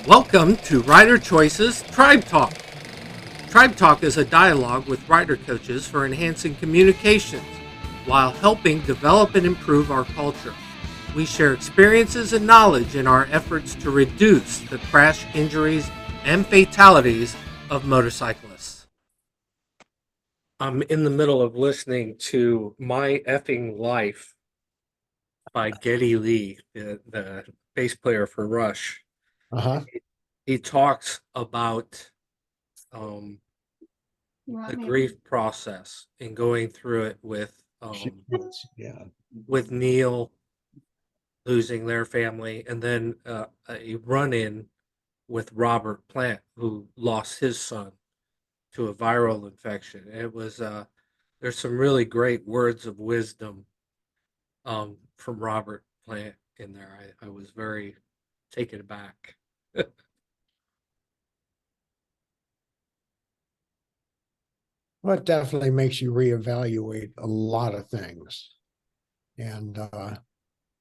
Welcome to Rider Choices Tribe Talk. Tribe Talk is a dialogue with rider coaches for enhancing communications while helping develop and improve our culture. We share experiences and knowledge in our efforts to reduce the crash injuries and fatalities of motorcyclists. I'm in the middle of listening to My Effing Life by Geddy Lee, the bass player for Rush. Uh-huh. He talks about um, the grief process and going through it Yeah. with Neil losing their family, and then a run-in with Robert Plant, who lost his son to a viral infection. It was there's some really great words of wisdom from Robert Plant in there. I was very taken aback. Well, it definitely makes you reevaluate a lot of things. And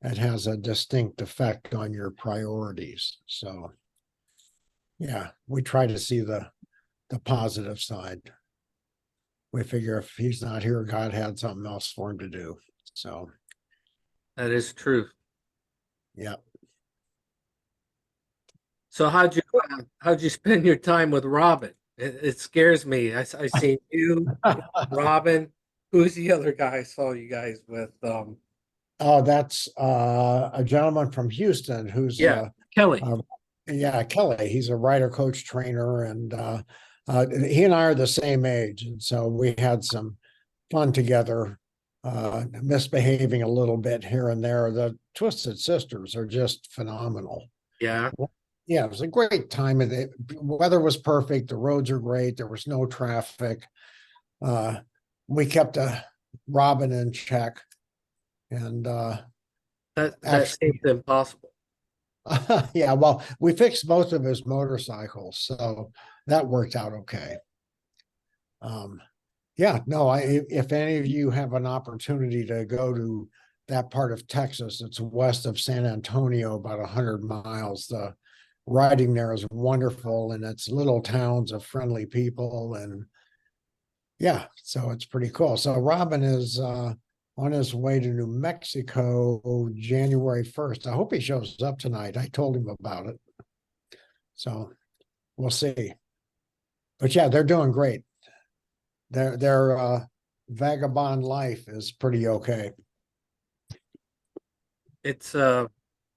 it has a distinct effect on your priorities. So yeah, we try to see the positive side. We figure if he's not here, God had something else for him to do. So That is true. yeah. So how'd you spend your time with Robin? It scares me. I seen you, Robin. Who's the other guy I saw you guys with? Oh, that's a gentleman from Houston who's Yeah, Kelly. yeah, Kelly. He's a rider coach trainer, and he and I are the same age, and so we had some fun together, misbehaving a little bit here and there. The Twisted Sisters are just phenomenal. Yeah, Yeah, it was a great time. The weather was perfect. The roads are great. There was no traffic. Uh, we kept Robin in check, and that actually, seems impossible. yeah, well, we fixed both of his motorcycles, so that worked out okay. Um, yeah, no, if any of you have an opportunity to go to that part of Texas, it's west of San Antonio, about 100 miles. The riding there is wonderful, and it's little towns of friendly people, and yeah, so it's pretty cool. So Robin is on his way to New Mexico January 1st. I hope he shows up tonight. I told him about it. So we'll see. But yeah, they're doing great. Their vagabond life is pretty okay. It's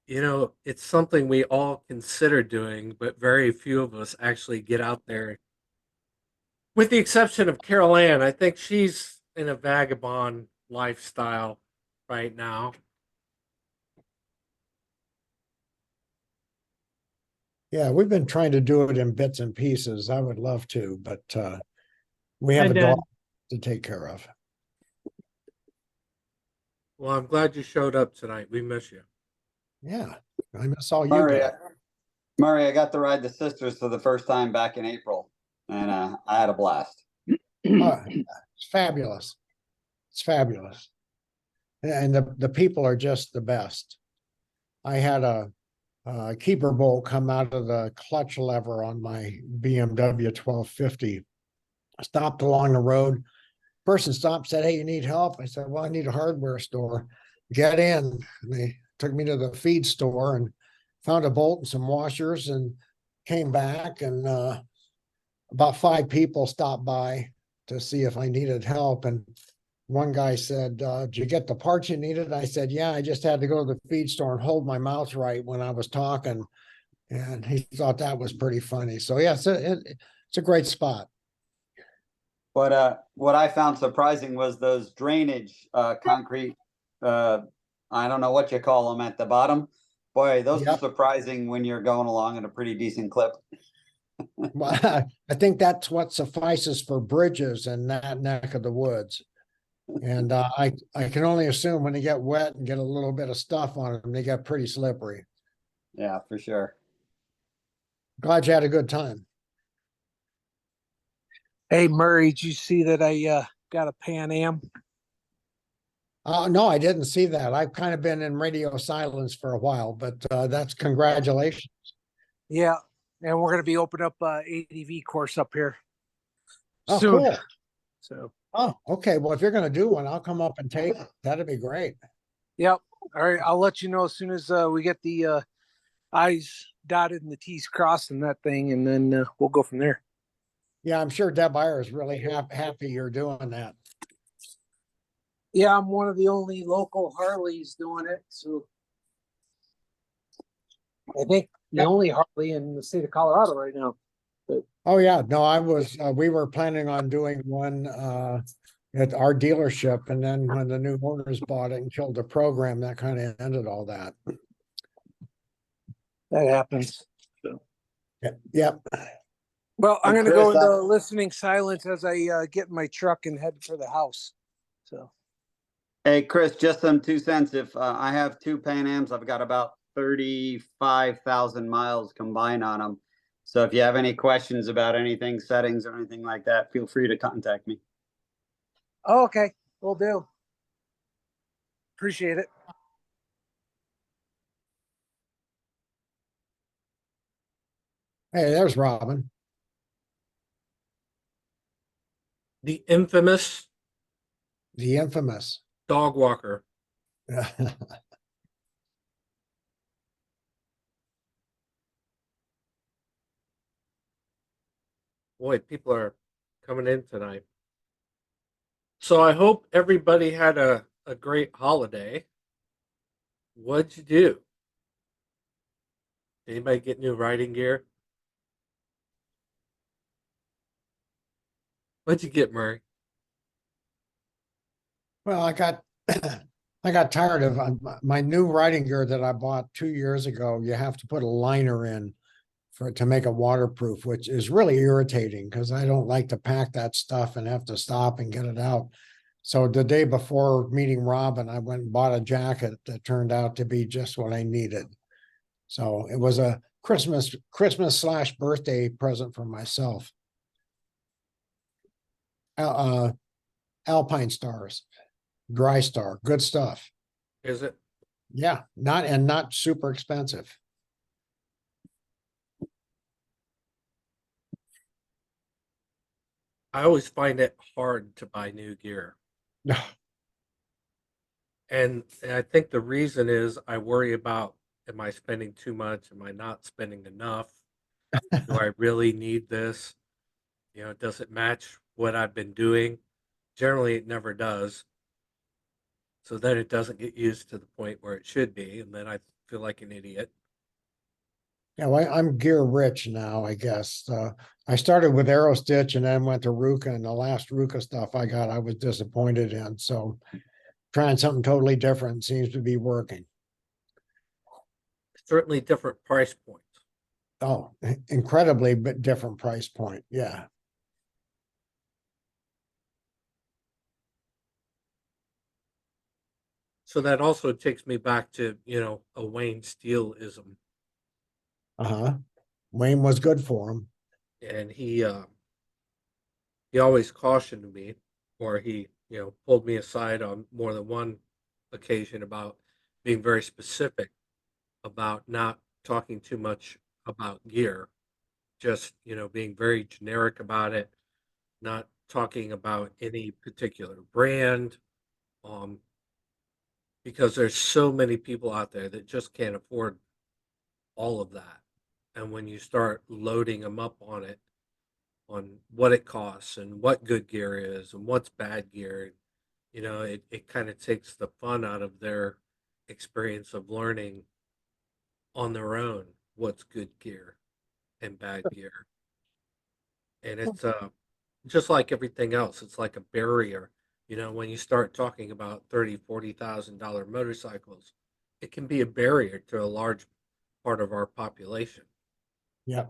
it's something we all consider doing, but very few of us actually get out there. With the exception of Carol Ann, I think she's in a vagabond lifestyle right now. Yeah, we've been trying to do it in bits and pieces. I would love to, but we have And a dog to take care of. well, I'm glad you showed up tonight. We miss you. Yeah, I miss all you Murray, guys. Murray, I got to ride the sisters for the first time back in April, and I had a blast. Oh, it's fabulous. It's fabulous. And the people are just the best. I had a keeper bolt come out of the clutch lever on my BMW 1250. I stopped along the road. Person stopped, said, "Hey, you need help?" I said, "Well, I need a hardware store. Get in." And they took me to the feed store and found a bolt and some washers and came back. And about 5 people stopped by to see if I needed help. And one guy said, "Did you get the parts you needed?" I said, "Yeah, I just had to go to the feed store and hold my mouth right when I was talking." And he thought that was pretty funny. So yeah, it's a great spot. But what I found surprising was those drainage concrete. I don't know what you call them at the bottom. Boy, those are Yep. surprising when you're going along at a pretty decent clip. Well, I think that's what suffices for bridges in that neck of the woods. And I can only assume when they get wet and get a little bit of stuff on them, they get pretty slippery. Yeah, for sure. Glad you had a good time. Hey Murray, did you see that I got a Pan Am? No, I didn't see that. I've kind of been in radio silence for a while, but that's congratulations. Yeah, and we're going to be opening up a ADV course up here Oh, soon. cool. So, Oh, okay. Well, if you're going to do one, I'll come up and take it. That'd be great. yep. All right. I'll let you know as soon as we get the I's dotted and the T's crossed in that thing, and then we'll go from there. Yeah, I'm sure Deb Iyer is really happy you're doing that. Yeah, I'm one of the only local Harleys doing it. So I think the only Harley in the state of Colorado right now. Oh, yeah. No, I was, we were planning on doing one at our dealership. And then when the new owners bought it and killed the program, that kind of ended all that. That happens. So. Yep. Well, I'm Hey, going to go Chris, into listening silence as I get in my truck and head for the house. So, Hey, Chris, just some 2 cents. If I have two Pan Ams, I've got about 35,000 miles combined on them. So if you have any questions about anything, settings or anything like that, feel free to contact me. oh, okay, will do. Appreciate it. Hey, there's Robin. The infamous The infamous. dog walker. Boy, people are coming in tonight. So I hope everybody had a great holiday. What'd you do? Anybody get new riding gear? What'd you get, Murray? Well, I got tired of my new riding gear that I bought 2 years ago. You have to put a liner in to make it waterproof, which is really irritating because I don't like to pack that stuff and have to stop and get it out. So the day before meeting Robin, I went and bought a jacket that turned out to be just what I needed. So it was a Christmas/birthday present for myself. Alpine Stars, Dry Star, good stuff. Is it? Yeah, not super expensive. I always find it hard to buy new gear. And I think the reason is I worry about, am I spending too much? Am I not spending enough? Do I really need this? Does it match what I've been doing? Generally, it never does. So then it doesn't get used to the point where it should be. And then I feel like an idiot. Yeah, well, I'm gear rich now, I guess. I started with Aerostitch and then went to Ruka, and the last Ruka stuff I got, I was disappointed in. So trying something totally different seems to be working. Certainly different price points. Oh, incredibly but different price point. Yeah. So that also takes me back to, a Wayne Steele-ism. Uh-huh. Wayne was good for him. And he always cautioned me, or he, pulled me aside on more than one occasion about being very specific about not talking too much about gear, just, being very generic about it, not talking about any particular brand, um, because there's so many people out there that just can't afford all of that. And when you start loading them up on what it costs and what good gear is and what's bad gear, it kind of takes the fun out of their experience of learning on their own what's good gear and bad gear. And it's just like everything else, it's like a barrier. When you start talking about $30,000-$40,000 motorcycles, it can be a barrier to a large part of our population. Yeah.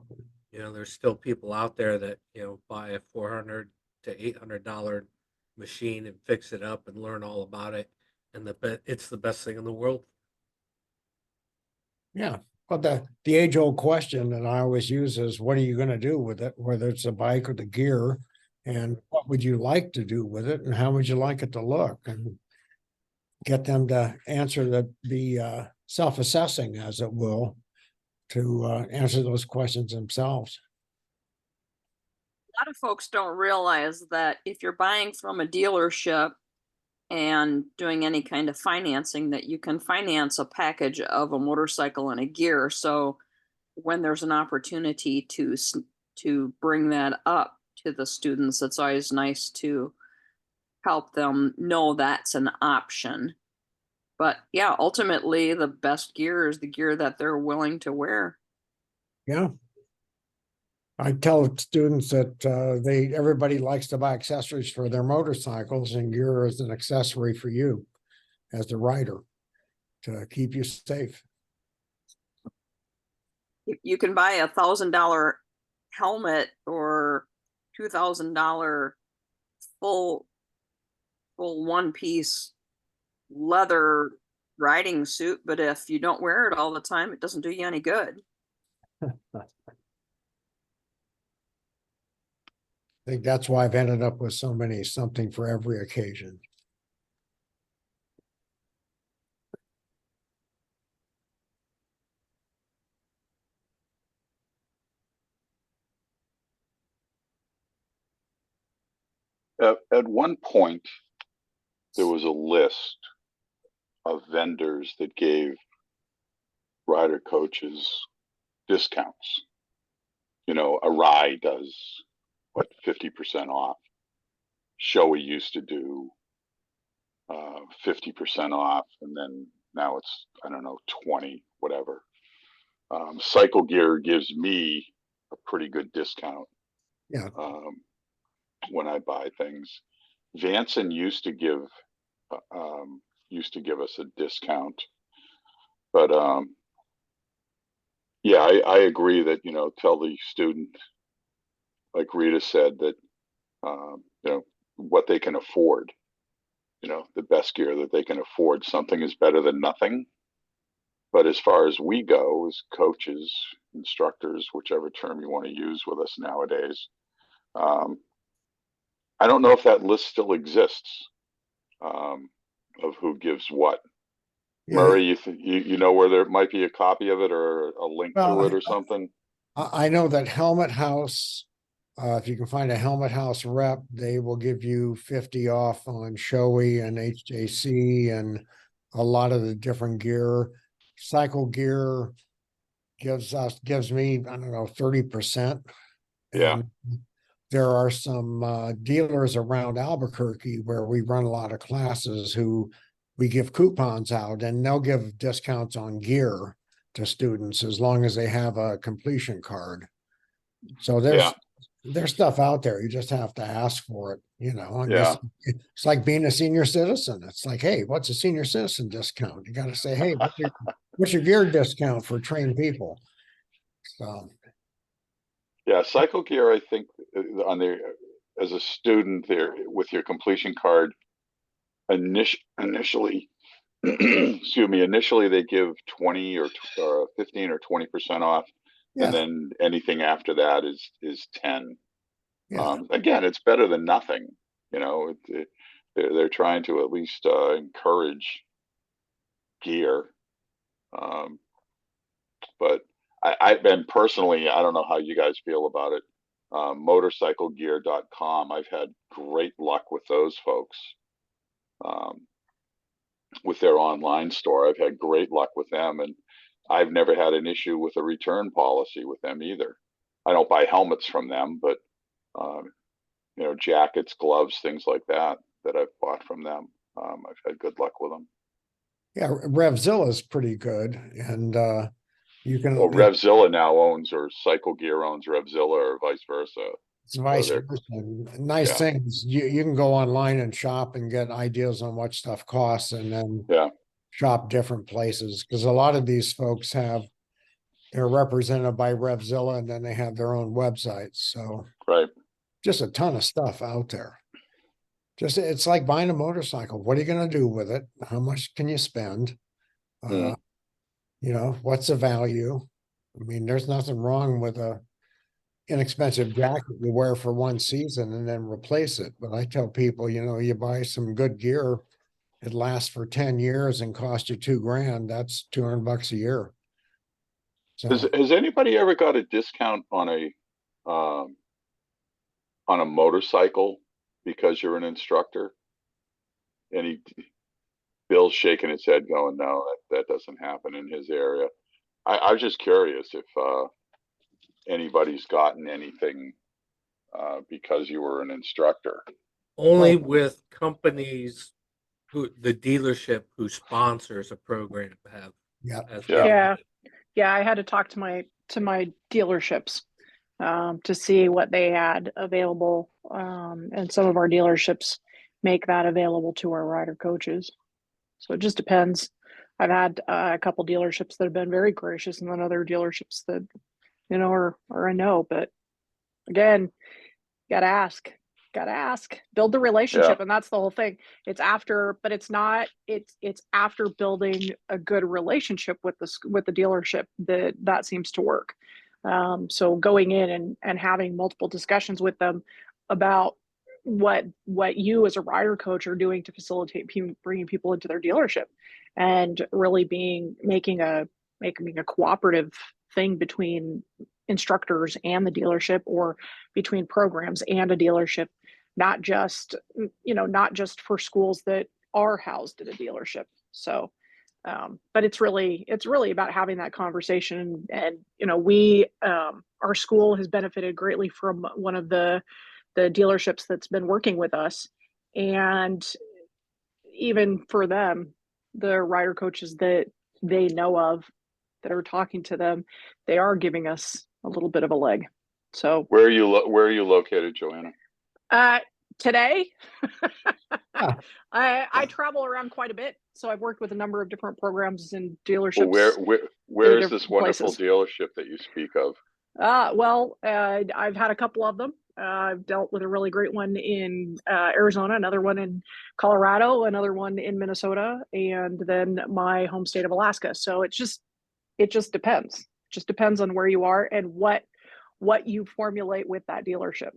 There's still people out there that, buy a $400 to $800 machine and fix it up and learn all about it. And it's the best thing in the world. Yeah. But the age-old question that I always use is, what are you going to do with it, whether it's the bike or the gear, and what would you like to do with it, and how would you like it to look, and get them to answer the self-assessing, as it will. to answer those questions themselves. A lot of folks don't realize that if you're buying from a dealership and doing any kind of financing, that you can finance a package of a motorcycle and a gear. So when there's an opportunity to bring that up to the students, it's always nice to help them know that's an option. But yeah, ultimately the best gear is the gear that they're willing to wear. Yeah. I tell students that everybody likes to buy accessories for their motorcycles, and gear is an accessory for you as the rider to keep you safe. You can buy $1,000 helmet or $2,000 full one-piece leather riding suit, but if you don't wear it all the time, it doesn't do you any good. I think that's why I've ended up with so many, something for every occasion. At one point, there was a list of vendors that gave rider coaches discounts. You know, a ride does what, 50% off. Showy used to do 50% off, and then now it's, I don't know, 20, whatever. Cycle Gear gives me a pretty good discount. Yeah. When I buy things. Vanson used to give us a discount, but yeah, I agree that, you know, tell the student, like Rita said, that you know, what they can afford, you know, the best gear that they can afford. Something is better than nothing. But as far as we go as coaches, instructors, whichever term you want to use with us nowadays, I don't know if that list still exists of who gives what. Yeah. Murray, you know where there might be a copy of it or a link Well, to it or something? I know that Helmet House, if you can find a Helmet House rep, they will give you 50 off on Shoei and HJC and a lot of the different gear. Cycle Gear gives me, I don't know, 30%. Yeah. And there are some dealers around Albuquerque where we run a lot of classes who we give coupons out, and they'll give discounts on gear to students as long as they have a completion card. So there's stuff out there. You just have to ask for it, you know. And Yeah. it's like being a senior citizen. It's like, hey, what's a senior citizen discount? You got to say, hey, what's your gear discount for trained people? So Yeah, Cycle Gear, I think on the as a student there with your completion card, initially excuse me, initially they give 20 or 15 or 20% off, yeah, and then anything after that is 10. yeah. Again, it's better than nothing, you know. They're trying to at least encourage gear, but I've been personally, I don't know how you guys feel about it. Motorcyclegear.com, I've had great luck with those folks. With their online store, I've had great luck with them, and I've never had an issue with a return policy with them either. I don't buy helmets from them, but you know, jackets, gloves, things like that I've bought from them. I've had good luck with them. Yeah, Revzilla is pretty good, and you can. Well, Revzilla now owns, or Cycle Gear owns Revzilla, or vice versa. It's vice So versa. Nice yeah. things. You can go online and shop and get ideas on what stuff costs, and then Yeah. shop different places, because a lot of these folks they're represented by Revzilla, and then they have their own websites. So Right. just a ton of stuff out there. Just it's like buying a motorcycle. What are you going to do with it? How much can you spend? You know, what's the value? I mean, there's nothing wrong with a inexpensive jacket you wear for one season and then replace it. But I tell people, you know, you buy some good gear, it lasts for 10 years and costs you $2,000. That's $200 a year. So, Has anybody ever got a discount um, on a motorcycle because you're an instructor? And Bill's shaking his head going, no, that doesn't happen in his area. I was just curious if anybody's gotten anything because you were an instructor. Only well, with companies who the dealership who sponsors a program have yeah, has Yeah. given Yeah. it. Yeah, I had to talk to my dealerships to see what they had available, and some of our dealerships make that available to our rider coaches. So it just depends. I've had a couple dealerships that have been very gracious, and then other dealerships that are a no. But again, gotta ask, build the Yeah. relationship, and that's the whole thing. It's after, but it's not. It's after building a good relationship with the dealership that seems to work. So going in and having multiple discussions with them about what you as a rider coach are doing to facilitate bringing people into their dealership, and really making a cooperative thing between instructors and the dealership, or between programs and a dealership, not just for schools that are housed at a dealership. So but it's really about having that conversation. And we our school has benefited greatly from one of the dealerships that's been working with us. And even for them, the rider coaches that they know of that are talking to them, they are giving us a little bit of a leg. So Where are you located, Joanna? uh, today, yeah. I travel around quite a bit. So I've worked with a number of different programs and Well, dealerships where in is different this wonderful places. dealership that you speak of? I've had a couple of them. I've dealt with a really great one in Arizona, another one in Colorado, another one in Minnesota, and then my home state of Alaska. So it just depends. Just depends on where you are and what you formulate with that dealership.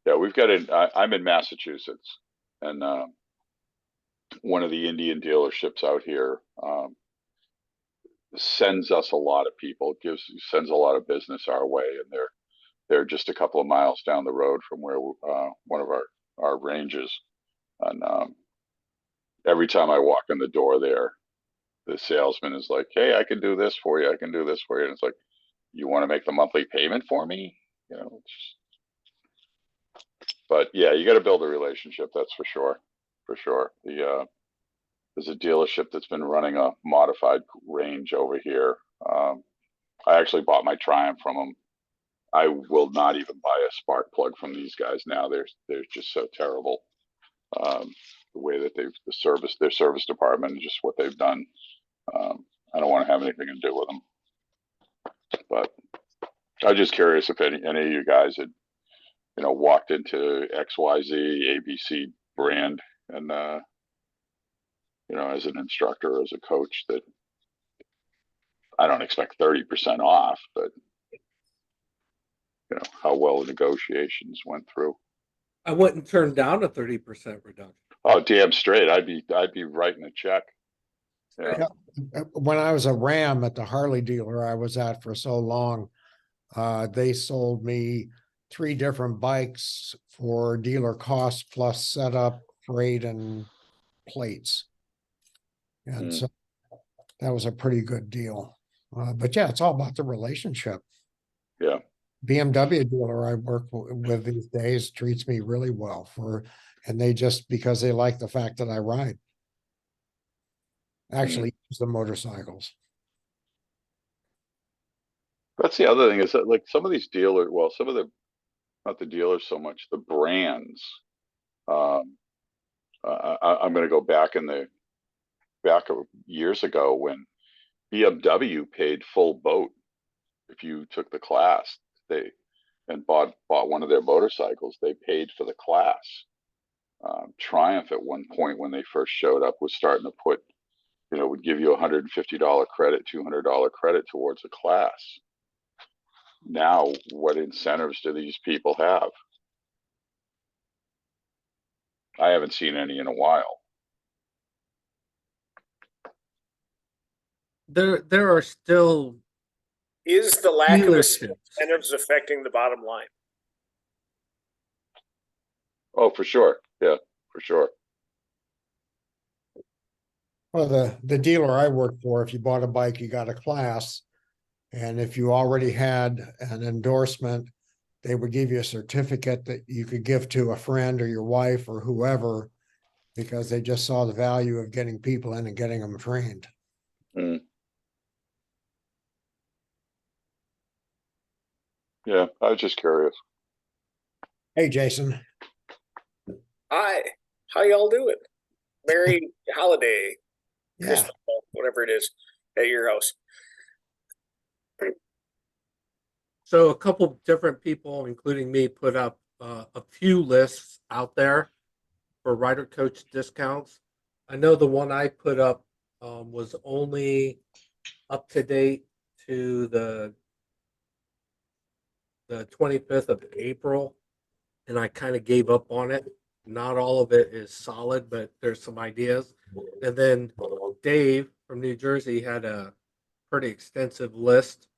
Yeah, I'm in Massachusetts, and one of the Indian dealerships out here sends us a lot of people, sends a lot of business our way, and they're just a couple of miles down the road from where one of our ranges. And every time I walk in the door there, the salesman is like, "Hey, I can do this for you. I can do this for you." And it's like, "You want to make the monthly payment for me?" You know. But yeah, you got to build a relationship. That's for sure. For sure. There's a dealership that's been running a modified range over here. I actually bought my Triumph from them. I will not even buy a spark plug from these guys now. They're just so terrible. The way that their service department, and just what they've done. I don't want to have anything to do with them. But I'm just curious if any of you guys had, walked into XYZ ABC brand and as an instructor or as a coach, that I don't expect 30% off, but how well the negotiations went through. I wouldn't turn down a 30% reduction. Oh, damn straight. I'd be writing a check. Yeah. When I was a Ram at the Harley dealer I was at for so long, they sold me 3 different bikes for dealer costs plus setup, freight, and plates. And so that was a pretty good deal. But yeah, it's all about the relationship. Yeah. BMW dealer I work with these days treats me really well and they just, because they like the fact that I ride. Actually use the motorcycles. That's the other thing, is that like some of these dealers, well, some of the, not the dealers so much, the brands. I'm going to go back years ago when BMW paid full boat if you took the class. And bought one of their motorcycles. They paid for the class. Triumph at one point when they first showed up was starting to put, would give you $150 credit, $200 credit towards a class. Now, what incentives do these people have? I haven't seen any in a while. there are still Is the lack of dealerships. incentives affecting the bottom line? Oh, for sure. Yeah, for sure. Well, the dealer I worked for, if you bought a bike, you got a class. And if you already had an endorsement, they would give you a certificate that you could give to a friend or your wife or whoever, because they just saw the value of getting people in and getting them trained. Mm. Yeah, I was just curious. Hey, Jason. Hi, how y'all doing? Merry holiday, Yeah. Christmas, whatever it is at your house. So a couple different people, including me, put up a few lists out there for RiderCoach discounts. I know the one I put up was only up to date to the 25th of April, and I kind of gave up on it. Not all of it is solid, but there's some ideas. And then Dave from New Jersey had a pretty extensive list.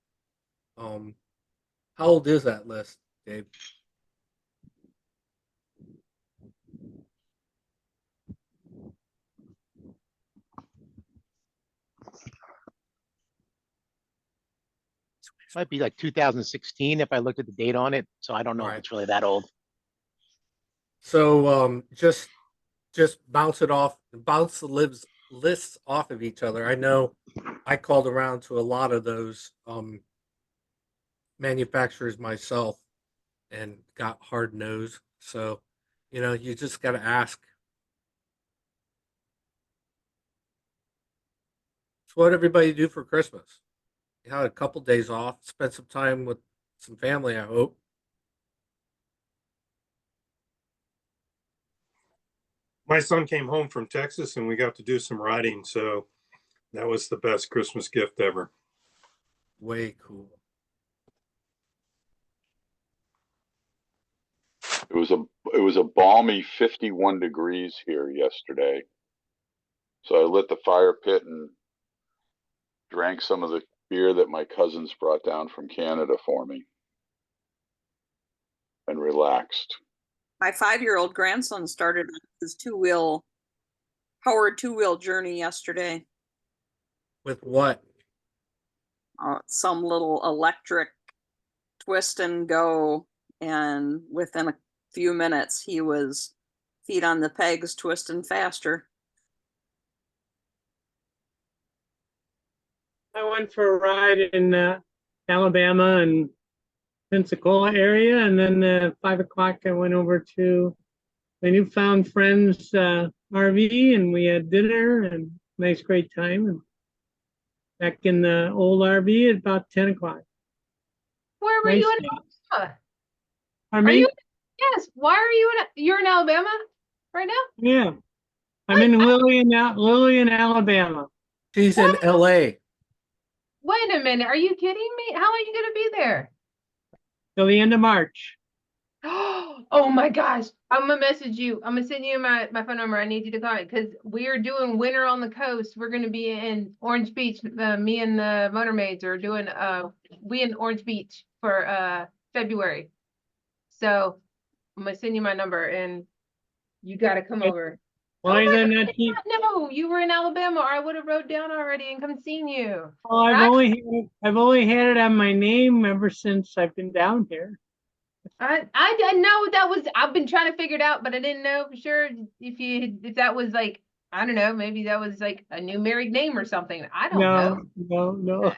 How old is that list, Dave? Might be like 2016 if I looked at the date on it. So I don't know if it's really that old. So just bounce the lists off of each other. I know I called around to a lot of those manufacturers myself and got hard nose. So, you just got to ask. So what everybody do for Christmas? You had a couple days off, spent some time with some family, I hope. My son came home from Texas and we got to do some riding. So that was the best Christmas gift ever. Way cool. It was a balmy 51 degrees here yesterday. So I lit the fire pit and drank some of the beer that my cousins brought down from Canada for me and relaxed. My 5-year-old grandson started his powered two-wheel journey yesterday. With what? Some little electric twist and go, and within a few minutes he was feet on the pegs twisting faster. I went for a ride in Alabama and Pensacola area, and then 5 o'clock I went over to my newfound friend's RV, and we had dinner and nice great time. And back in the old RV at about 10 o'clock. Where were Nice you in day. Alabama? Pardon Are me? you? Yes. Why are you're in Alabama right now? Yeah, I'm in Lillian, Alabama. She's in LA. Wait a minute. Are you kidding me? How are you going to be there? Till the end of March. Oh my gosh. I'm going to message you. I'm going to send you my phone number. I need you to call me because we're doing Winter on the Coast. We're going to be in Orange Beach. Me and the Motormaids are doing we in Orange Beach for February. So I'm going to send you my number and you got to come over. Why is that not? No, you were in Alabama, or I would have wrote down already and come seen you. Well, I've only had it on my name ever since I've been down here. I didn't know that was. I've been trying to figure it out, but I didn't know for sure if that was like, I don't know, maybe that was like a new married name or something. I don't know. No.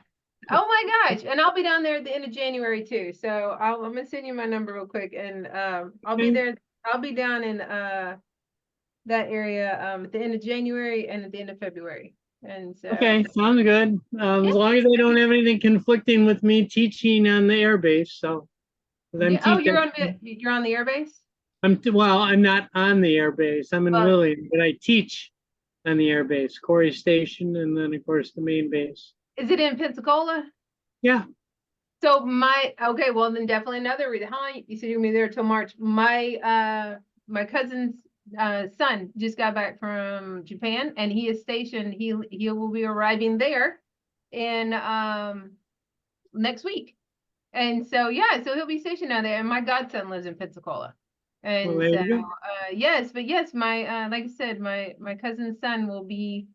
Oh my gosh! And I'll be down there at the end of January too. So I'm gonna send you my number real quick, and I'll be there. I'll be down in that area at the end of January and at the end of February. And so Okay, sounds good. As long as I don't have anything conflicting with me teaching on the airbase. So you're on the airbase? I'm not on the airbase. I'm in Lillian, but I teach on the airbase, Corey Station, and then of course the main base. Is it in Pensacola? Yeah. So okay, well then definitely another reason. How long you said you're gonna be there till March? My cousin's son just got back from Japan, and he is stationed. He will be arriving there in next week. And so yeah, so he'll be stationed down there. And my godson lives in Pensacola. And Well, there so you go. yes, my like I said, my cousin's son will be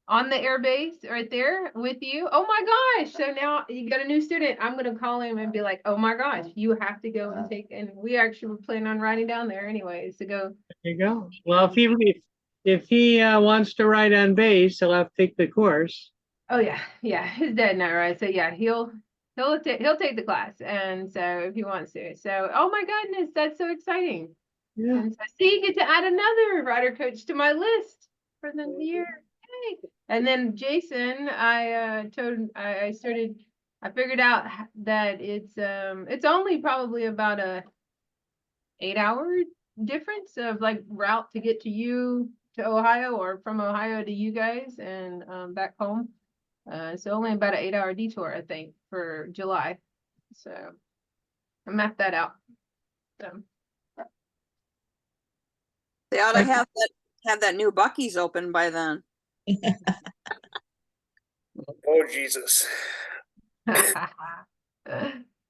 on the air base right there with you. Oh my gosh. So now you got a new student. I'm gonna call him and be like, oh my gosh, you have to go and take, and we actually were planning on riding down there anyways to go. There you go. Well, if he wants to ride on base, he'll have to take the course. Oh yeah, his dad not right. So yeah, he'll take the class, and so if he wants to. So oh my goodness, that's so exciting. Yeah. And so see, get to add another rider coach to my list for the year. Yay. And then Jason, I figured out that it's only probably about a 8-hour difference of like route to get to you to Ohio, or from Ohio to you guys and back home. So only about an 8-hour detour, I think, for July. So I mapped that out. So. They ought to have that new Buc-ee's open by then. Oh, Jesus.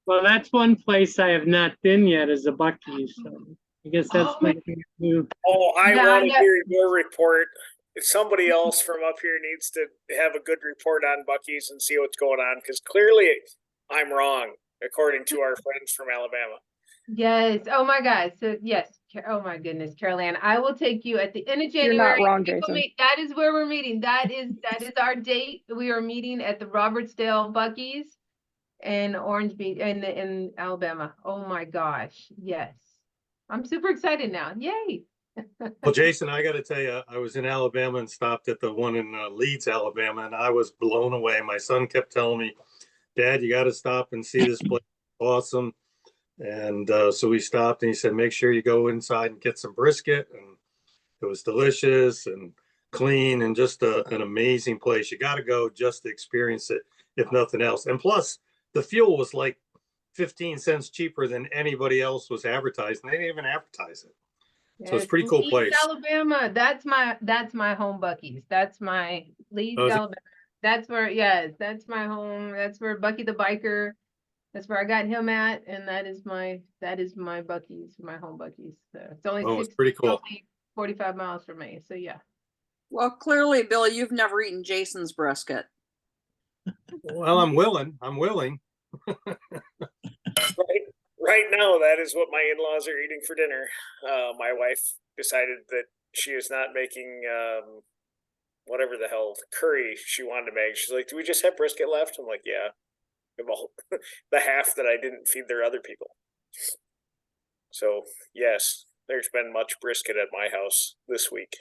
Well, that's one place I have not been yet, is the Buc-ee's. So I guess that's my new. Oh, I Yeah, want I to know. hear your report. If somebody else from up here needs to have a good report on Buc-ee's and see what's going on, because clearly I'm wrong, according to our friends from Alabama. Yes. Oh my God. So yes. Oh my goodness, Caroline. I will take you at the end of January. You're not wrong, We will Jason. meet. That is where we're meeting. That is our date. We are meeting at the Robertsdale Buc-ee's in Orange Beach in Alabama. Oh my gosh. Yes. I'm super excited now. Yay. Well, Jason, I got to tell you, I was in Alabama and stopped at the one in Leeds, Alabama, and I was blown away. My son kept telling me, Dad, you got to stop and see this place. Awesome. And so we stopped, and he said, make sure you go inside and get some brisket. And it was delicious and clean and just an amazing place. You got to go just to experience it, if nothing else. And plus, the fuel was like 15 cents cheaper than anybody else was advertising. They didn't even advertise it. So it's a pretty cool Leeds, place. Alabama. That's my home Buc-ee's. That's my Leeds, Alabama. That's where, yes, that's my home. That's where Bucky the biker. That's where I got him at, and that is my Buc-ee's, my home Buc-ee's. So it's only It's pretty cool. 45 miles from me. So yeah. Well, clearly, Bill, you've never eaten Jason's brisket. Well, I'm willing. Right now, that is what my in-laws are eating for dinner. My wife decided that she is not making whatever the hell curry she wanted to make. She's like, do we just have brisket left? I'm like, yeah. Well, the half that I didn't feed their other people. So yes, there's been much brisket at my house this week.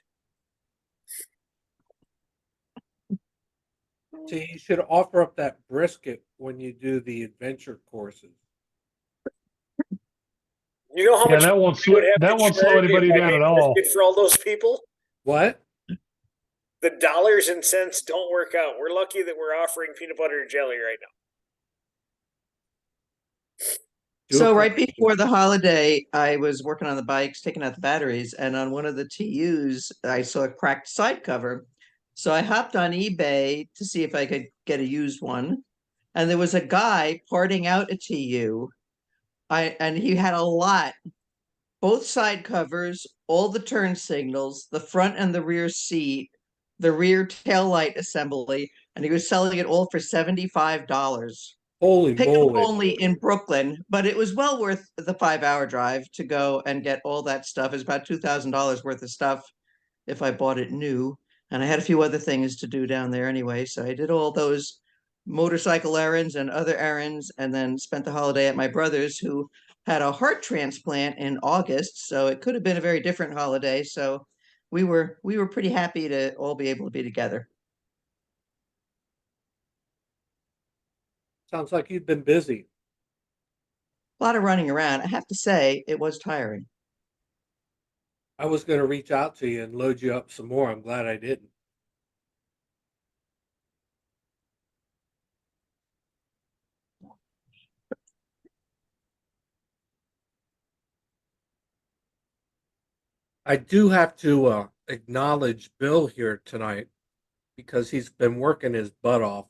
So you should offer up that brisket when you do the adventure courses. You know how much that won't slow anybody down at all. For all those people? What? The dollars and cents don't work out. We're lucky that we're offering peanut butter and jelly right now. So right before the holiday, I was working on the bikes, taking out the batteries, and on one of the TUs, I saw a cracked side cover. So I hopped on eBay to see if I could get a used one. And there was a guy parting out a TU. And he had a lot, both side covers, all the turn signals, the front and the rear seat, the rear tail light assembly, and he was selling it all for $75. Holy Pickup moly. only in Brooklyn, but it was well worth the 5-hour drive to go and get all that stuff. It was about $2,000 worth of stuff if I bought it new. And I had a few other things to do down there anyway. So I did all those motorcycle errands and other errands, and then spent the holiday at my brother's, who had a heart transplant in August. So it could have been a very different holiday. So we were pretty happy to all be able to be together. Sounds like you've been busy. A lot of running around. I have to say, it was tiring. I was going to reach out to you and load you up some more. I'm glad I didn't. I do have to acknowledge Bill here tonight because he's been working his butt off.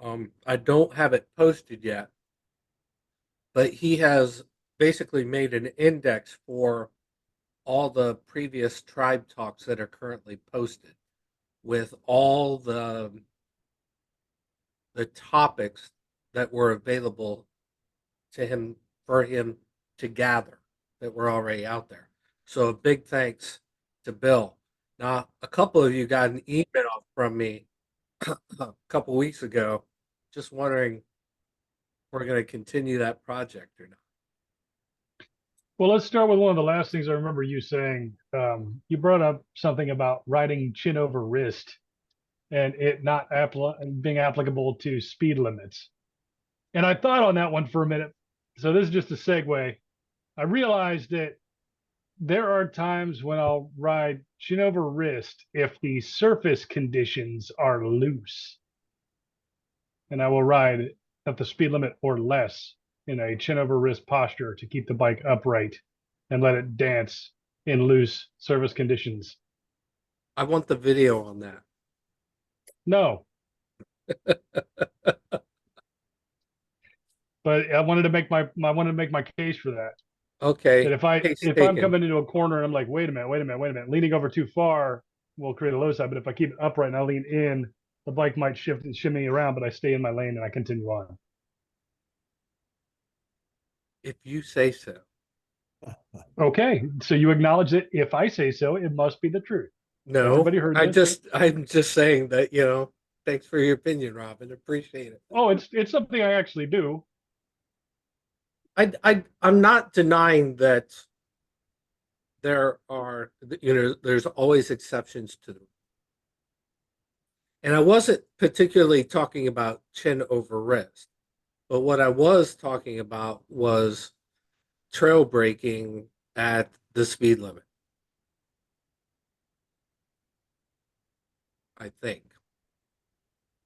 I don't have it posted yet, but he has basically made an index for all the previous tribe talks that are currently posted with all the topics that were available to him for him to gather that were already out there. So a big thanks to Bill. Now, a couple of you got an email from me a couple weeks ago, just wondering if we're going to continue that project or not. Well, let's start with one of the last things I remember you saying. You brought up something about riding chin over wrist and it not being applicable to speed limits. And I thought on that one for a minute. So this is just a segue. I realized that there are times when I'll ride chin over wrist if the surface conditions are loose. And I will ride at the speed limit or less in a chin over wrist posture to keep the bike upright and let it dance in loose surface conditions. I want the video on that. No. But I wanted to make my case for that. Okay. That if I'm coming into a corner and I'm like, wait a minute, leaning over too far will create a low side. But if I keep it upright and I lean in, the bike might shift and shimmy around, but I stay in my lane and I continue on. If you say so. Okay, so you acknowledge that if I say so, it must be the truth. No, everybody heard this? I'm just saying that, thanks for your opinion, Robin. Appreciate it. Oh, it's something I actually do. I'm not denying that there are, there's always exceptions to them. And I wasn't particularly talking about chin over wrist, but what I was talking about was trail braking at the speed limit. I think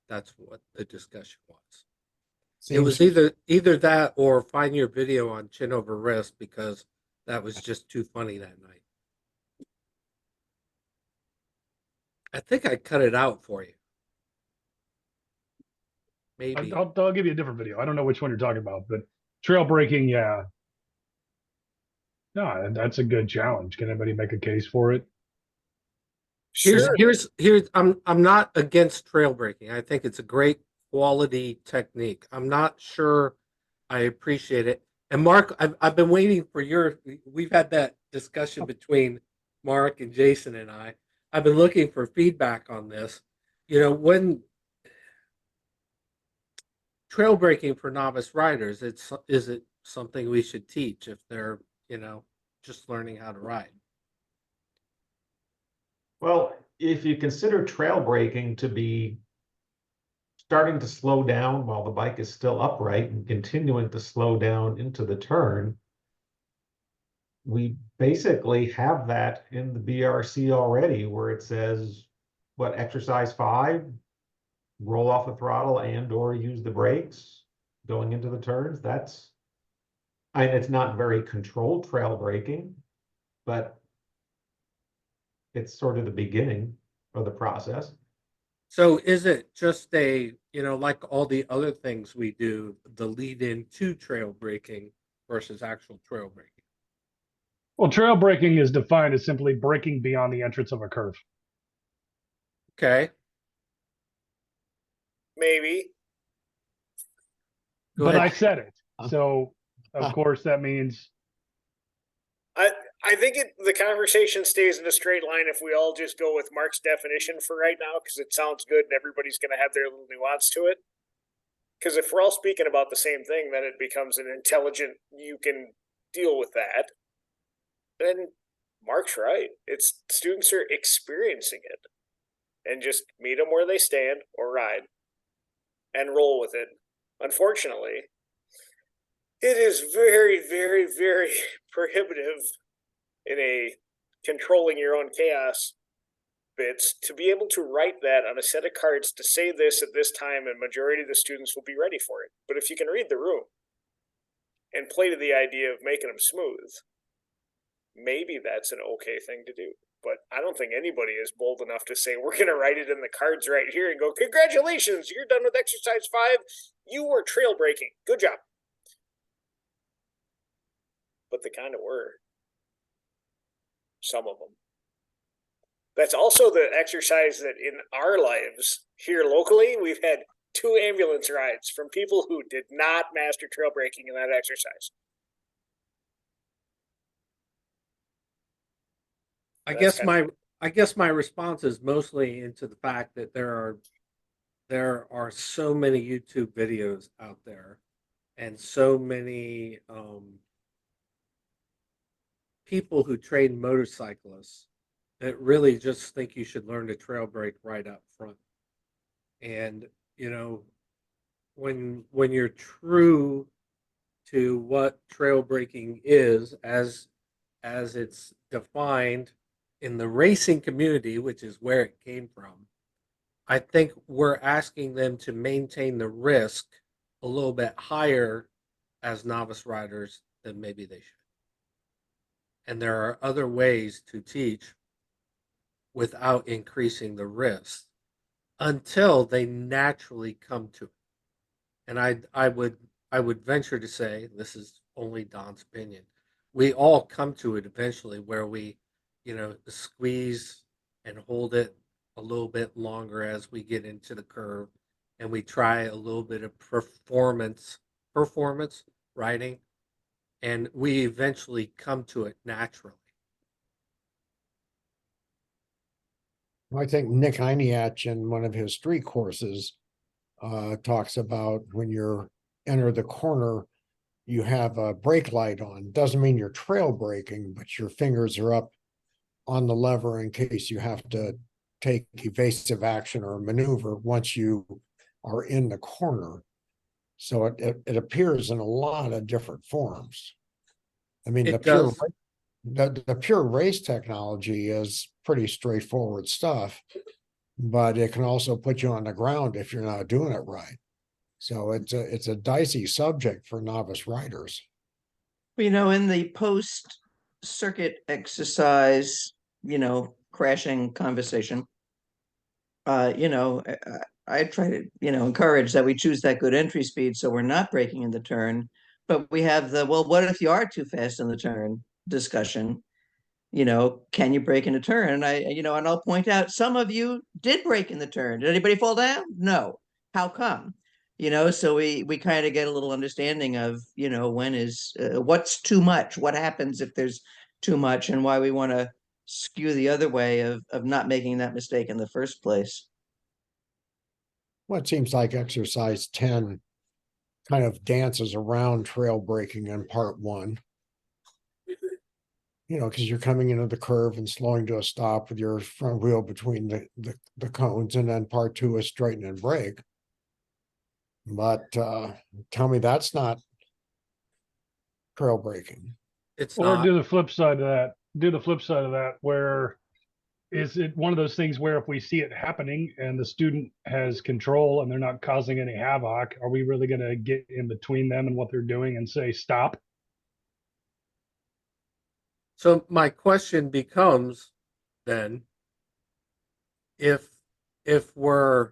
that's what the discussion was. It was either that or find your video on chin over wrist, because that was just too funny that night. I think I cut it out for you. Maybe. I'll give you a different video. I don't know which one you're talking about, but trail braking, yeah. No, that's a good challenge. Can anybody make a case for it? Here's I'm not against trail braking. I think it's a great quality technique. I'm not sure I appreciate it. And Mark, I've been waiting for we've had that discussion between Mark and Jason and I. I've been looking for feedback on this. When trail braking for novice riders, is it something we should teach if they're, just learning how to ride? Well, if you consider trail braking to be starting to slow down while the bike is still upright and continuing to slow down into the turn, we basically have that in the BRC already, where it says, exercise 5, roll off the throttle and or use the brakes going into the turns. It's not very controlled trail braking, but it's sort of the beginning of the process. So is it just like all the other things we do, the lead in to trail braking versus actual trail braking? Well, trail braking is defined as simply braking beyond the entrance of a curve. Okay. Maybe. But I said it. So, of course, that means... I think the conversation stays in a straight line if we all just go with Mark's definition for right now, because it sounds good and everybody's going to have their little nuance to it. Because if we're all speaking about the same thing, then it becomes an intelligent, you can deal with that. Then Mark's right. It's students are experiencing it, and just meet them where they stand or ride and roll with it. Unfortunately, it is very, very, very prohibitive in a controlling your own chaos bits to be able to write that on a set of cards to say this at this time, and majority of the students will be ready for it. But if you can read the room and play to the idea of making them smooth, maybe that's an okay thing to do. but I don't think anybody is bold enough to say, we're going to write it in the cards right here and go, congratulations, you're done with exercise 5. You were trail breaking. Good job. But they kind of were. Some of them. That's also the exercise that in our lives here locally, we've had 2 ambulance rides from people who did not master trail breaking in that exercise. I guess my response is mostly into the fact that there are so many YouTube videos out there and so many people who train motorcyclists that really just think you should learn to trail brake right up front. And when you're true to what trail braking is as it's defined in the racing community, which is where it came from, I think we're asking them to maintain the risk a little bit higher as novice riders than maybe they should. And there are other ways to teach without increasing the risk until they naturally come to it. And I would venture to say, this is only Don's opinion, we all come to it eventually where we, squeeze and hold it a little bit longer as we get into the curve, and we try a little bit of performance riding, and we eventually come to it naturally. I think Nick Heiniach in one of his street courses talks about when you're enter the corner, you have a brake light on. Doesn't mean you're trail braking, but your fingers are up on the lever in case you have to take evasive action or maneuver once you are in the corner. So it appears in a lot of different forms. I mean, the pure race technology is pretty straightforward stuff, but it can also put you on the ground if you're not doing it right. So it's a dicey subject for novice riders. In the post circuit exercise, crashing conversation, I try to, encourage that we choose that good entry speed so we're not breaking in the turn. But we have what if you are too fast in the turn discussion? Can you break in a turn? And and I'll point out some of you did break in the turn. Did anybody fall down? No. How come? So we kind of get a little understanding of, when is what's too much, what happens if there's too much, and why we want to skew the other way of not making that mistake in the first place. Well, it seems like exercise 10 kind of dances around trail braking in part 1. Because you're coming into the curve and slowing to a stop with your front wheel between the cones, and then part 2 is straighten and brake. But tell me that's not trail braking. It's not. Or do the flip side of that. Where is it one of those things where if we see it happening and the student has control and they're not causing any havoc, are we really going to get in between them and what they're doing and say stop? So my question becomes then, if we're,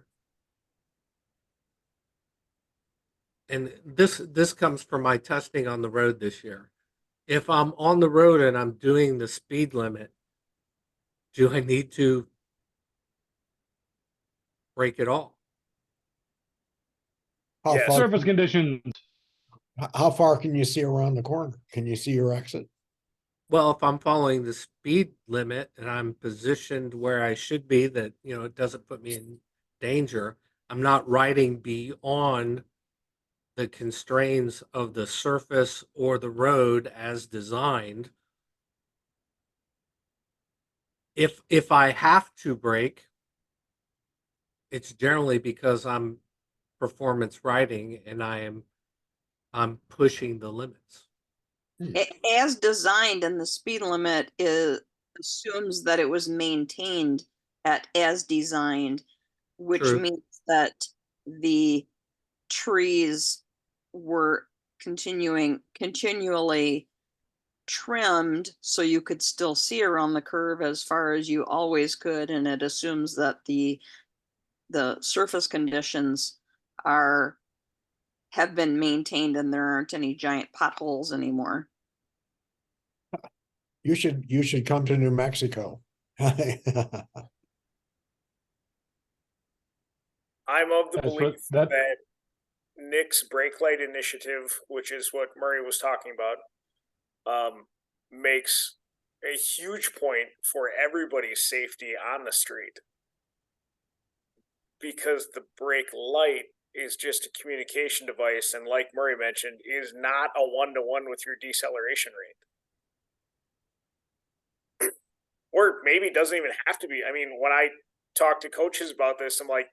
and this comes from my testing on the road this year, if I'm on the road and I'm doing the speed limit, do I need to brake it all? Surface conditions. How far can you see around the corner? Can you see your exit? Well, if I'm following the speed limit and I'm positioned where I should be, that, it doesn't put me in danger, I'm not riding beyond the constraints of the surface or the road as designed. If I have to brake, it's generally because I'm performance riding and I'm pushing the limits. As designed, and the speed limit assumes that it was maintained at as designed, which True. means that the trees were continually trimmed so you could still see around the curve as far as you always could, and it assumes that the surface conditions have been maintained and there aren't any giant potholes anymore. You should come to New Mexico. I'm of the That's belief that that Nick's brake light initiative, which is what Murray was talking about, makes a huge point for everybody's safety on the street. Because the brake light is just a communication device, and like Murray mentioned, is not a one-to-one with your deceleration rate. Or maybe it doesn't even have to be. I mean, when I talk to coaches about this, I'm like,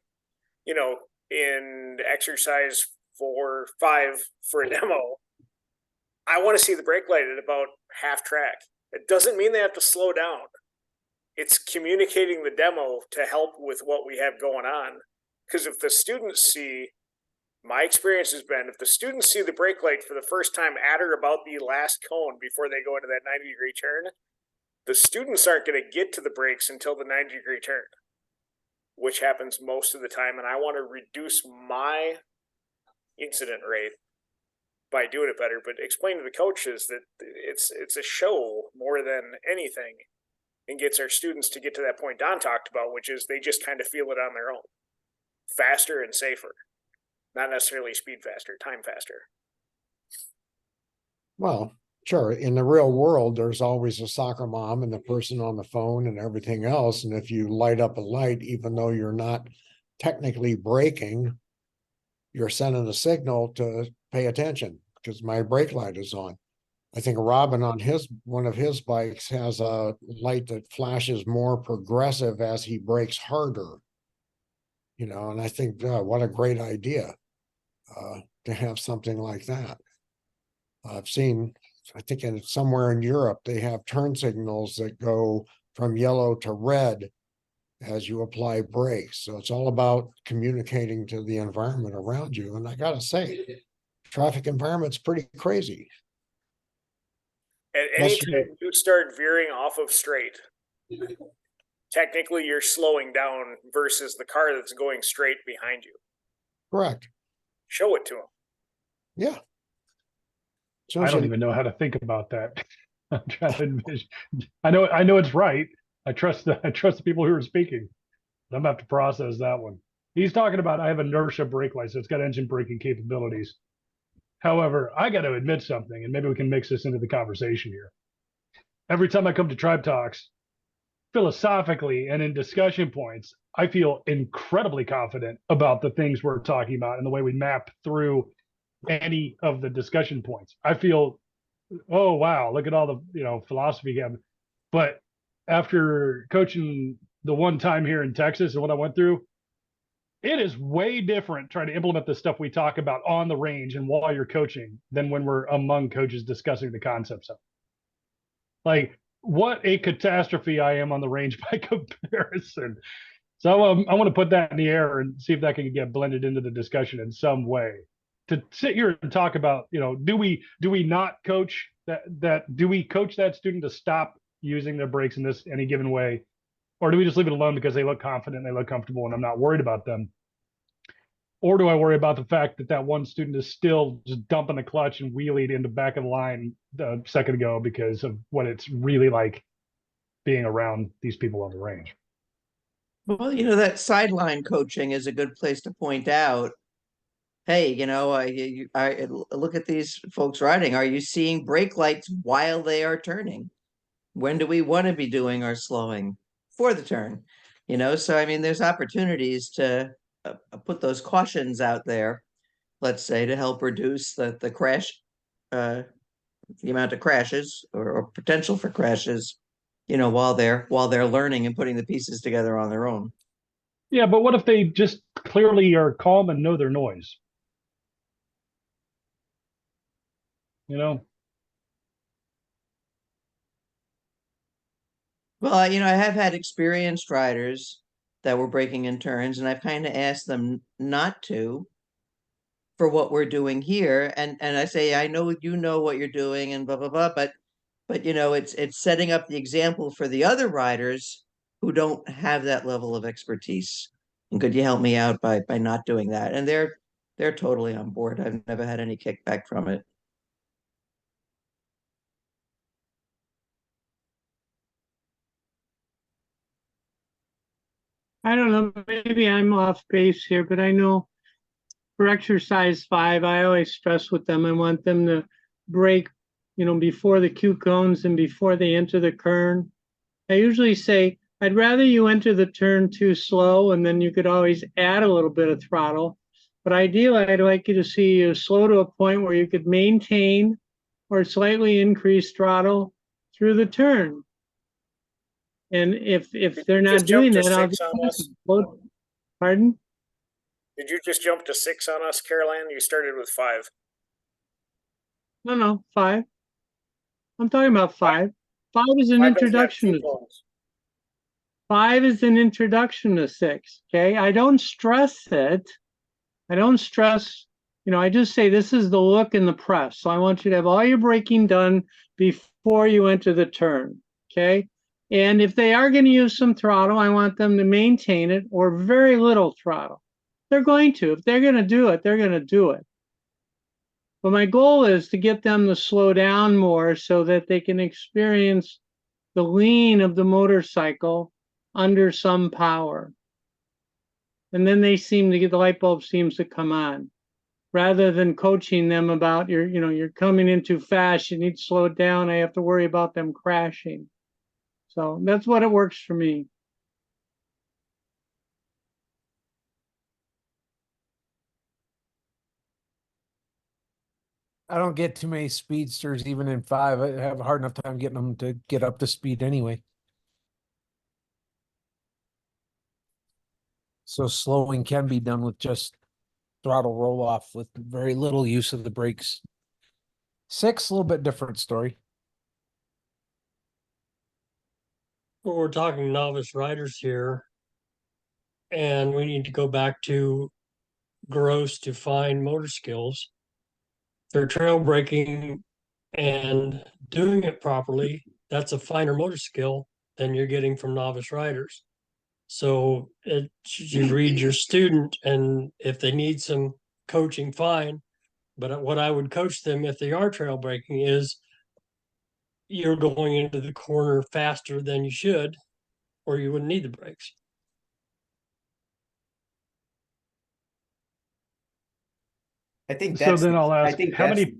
you know, in exercise 4-5 for a demo, I want to see the brake light at about half track. It doesn't mean they have to slow down. It's communicating the demo to help with what we have going on. Because if the students see, my experience has been, if the students see the brake light for the first time at or about the last cone before they go into that 90-degree turn, the students aren't going to get to the brakes until the 90-degree turn, which happens most of the time. And I want to reduce my incident rate by doing it better, but explain to the coaches that it's a show more than anything, and gets our students to get to that point Don talked about, which is they just kind of feel it on their own. Faster and safer. Not necessarily speed faster, time faster. Well, sure. In the real world, there's always a soccer mom and the person on the phone and everything else. And if you light up a light, even though you're not technically braking, you're sending a signal to pay attention because my brake light is on. I think Robin on one of his bikes has a light that flashes more progressive as he brakes harder. You know, and I think, what a great idea to have something like that. I've seen, I think somewhere in Europe, they have turn signals that go from yellow to red as you apply brakes. So it's all about communicating to the environment around you. And I gotta say, traffic environment's pretty crazy. At any time you start veering off of straight, technically you're slowing down versus the car that's going straight behind you. Correct. Show it to them. Yeah. I don't even know how to think about that. I'm trying to envision. I know it's right. I trust the people who are speaking. I'm gonna have to process that one. He's talking about, I have inertia brake light, so it's got engine braking capabilities. However, I got to admit something, and maybe we can mix this into the conversation here. Every time I come to Tribe Talks, philosophically and in discussion points, I feel incredibly confident about the things we're talking about and the way we map through any of the discussion points. I feel, oh wow, look at all the philosophy again. But after coaching the one time here in Texas and what I went through, it is way different trying to implement the stuff we talk about on the range and while you're coaching than when we're among coaches discussing the concepts of it. Like, what a catastrophe I am on the range by comparison. So I want to put that in the air and see if that can get blended into the discussion in some way. To sit here and talk about, do we not coach that do we coach that student to stop using their brakes in this any given way? Or do we just leave it alone because they look confident, they look comfortable, and I'm not worried about them? Or do I worry about the fact that one student is still just dumping the clutch and wheeling into back of the line a second ago because of what it's really like being around these people on the range? Well, that sideline coaching is a good place to point out, hey, I look at these folks riding. Are you seeing brake lights while they are turning? When do we want to be doing our slowing? For the turn, so I mean, there's opportunities to put those cautions out there, let's say, to help reduce the crash, the amount of crashes or potential for crashes, while they're learning and putting the pieces together on their own. Yeah, but what if they just clearly are calm and know their noise? Well, I have had experienced riders that were breaking in turns, and I've kind of asked them not to for what we're doing here. And I say, I know you know what you're doing and blah, blah, blah, but But it's setting up the example for the other riders who don't have that level of expertise. And could you help me out by not doing that? And they're totally on board. I've never had any kickback from it. I don't know, maybe I'm off base here, but I know for exercise 5, I always stress with them, I want them to brake, before the cue cones and before they enter the turn. I usually say, I'd rather you enter the turn too slow, and then you could always add a little bit of throttle. But ideally, I'd like you to see you slow to a point where you could maintain or slightly increase throttle through the turn. And if they're not doing that, I'll just pardon? Did you just jump to 6 on us, Caroline? You started with 5. No, 5. I'm talking about 5. 5 is an introduction. 5 is an introduction to 6. Okay, I don't stress it. I don't stress. I just say this is the look in the press. So I want you to have all your braking done before you enter the turn. Okay. And if they are going to use some throttle, I want them to maintain it or very little throttle. They're going to. If they're going to do it, they're going to do it. But my goal is to get them to slow down more so that they can experience the lean of the motorcycle under some power. And then they seem to get, the light bulb seems to come on. Rather than coaching them about you're coming in too fast, you need to slow it down, I have to worry about them crashing. So that's what it works for me. I don't get too many speedsters even in 5. I have a hard enough time getting them to get up to speed anyway. So slowing can be done with just throttle roll off with very little use of the brakes. 6, a little bit different story. Well, we're talking novice riders here, and we need to go back to gross to fine motor skills. They're trail braking and doing it properly. That's a finer motor skill than you're getting from novice riders. So you read your student, and if they need some coaching, fine. But what I would coach them if they are trail braking is you're going into the corner faster than you should, or you wouldn't need the brakes. I think So that's then I'll ask, how many,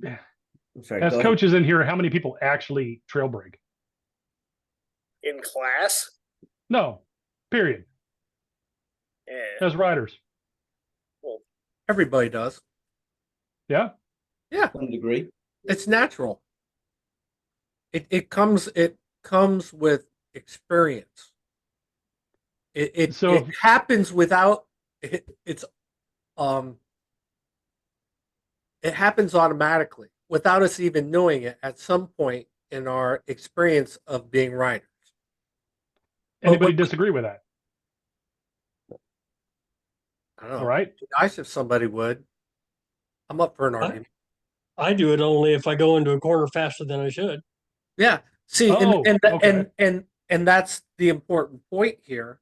as coaches in here, how many people actually trail brake? In class? No, period. Yeah. As riders. Well, everybody does. Yeah. Yeah. To some degree. It's natural. It comes with experience. It happens without it happens automatically without us even knowing it at some point in our experience of being riders. Anybody disagree with that? I don't know. All right. It'd be nice if somebody would. I'm up for an argument. I do it only if I go into a corner faster than I should. Yeah. See, okay. and that's the important point here,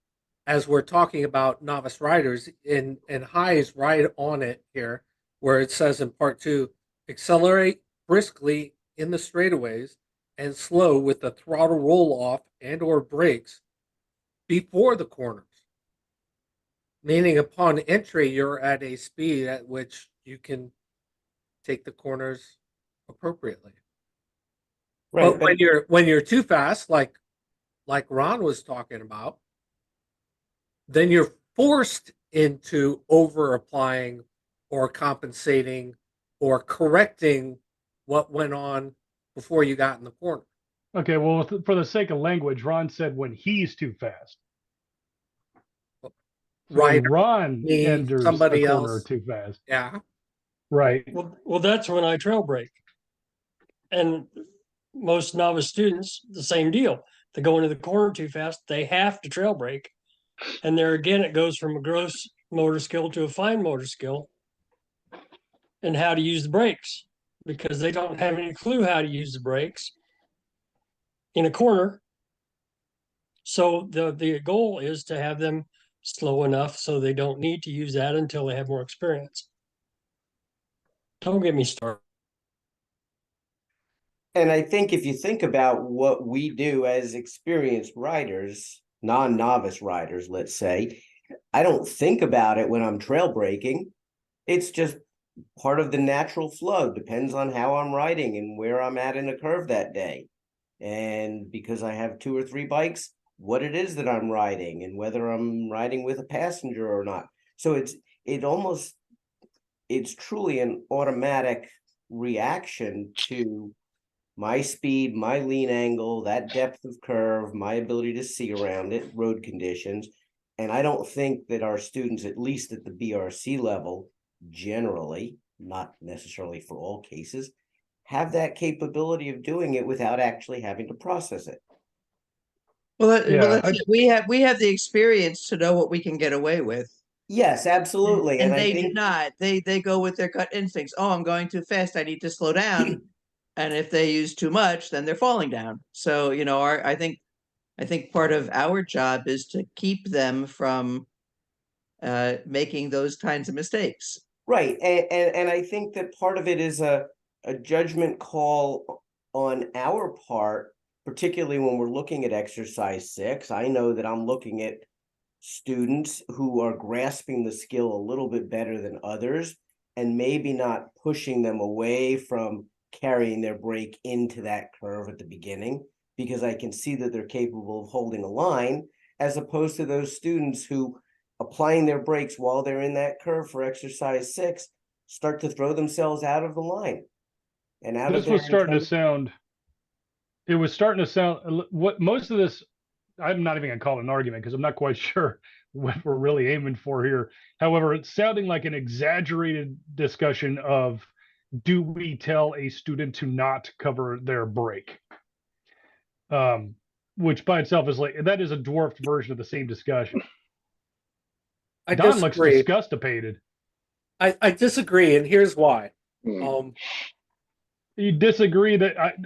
as we're talking about novice riders, and High is right on it here, where it says in part 2, accelerate briskly in the straightaways and slow with the throttle roll off and or brakes before the corners. Meaning upon entry, you're at a speed at which you can take the corners appropriately. Right, but when you're too fast, like Ron was talking about, then you're forced into over applying or compensating or correcting what went on before you got in the corner. Okay, well, for the sake of language, Ron said when he's too fast. So Right. Ron enters somebody a corner else. too fast. Yeah. Right. Well, that's when I trail brake. And most novice students, the same deal. They go into the corner too fast, they have to trail brake. And there again, it goes from a gross motor skill to a fine motor skill and how to use the brakes, because they don't have any clue how to use the brakes. in a corner. So the goal is to have them slow enough so they don't need to use that until they have more experience. Don't get me started. And I think if you think about what we do as experienced riders, non-novice riders, let's say, I don't think about it when I'm trail braking. It's just part of the natural flow. Depends on how I'm riding and where I'm at in the curve that day. And because I have 2 or 3 bikes, what it is that I'm riding and whether I'm riding with a passenger or not. So it's truly an automatic reaction to my speed, my lean angle, that depth of curve, my ability to see around it, road conditions. And I don't think that our students, at least at the BRC level, generally, not necessarily for all cases, have that capability of doing it without actually having to process it. Well, that's it. We have the experience to know what we can get away with. Yes, absolutely. And I they think do not. They go with their gut instincts. Oh, I'm going too fast. I need to slow down. And if they use too much, then they're falling down. So, I think part of our job is to keep them from making those kinds of mistakes. right. And I think that part of it is a judgment call on our part, particularly when we're looking at exercise 6. I know that I'm looking at students who are grasping the skill a little bit better than others and maybe not pushing them away from carrying their brake into that curve at the beginning, because I can see that they're capable of holding a line, as opposed to those students who, applying their brakes while they're in that curve for exercise 6, start to throw themselves out of the line and out of This their was starting to intended. sound. It was starting to sound what most of this. I'm not even going to call it an argument because I'm not quite sure what we're really aiming for here. However, it's sounding like an exaggerated discussion of, do we tell a student to not cover their brake? Which by itself is that is a dwarfed version of the same discussion. Don looks disgustipated. I disagree, and here's why. You disagree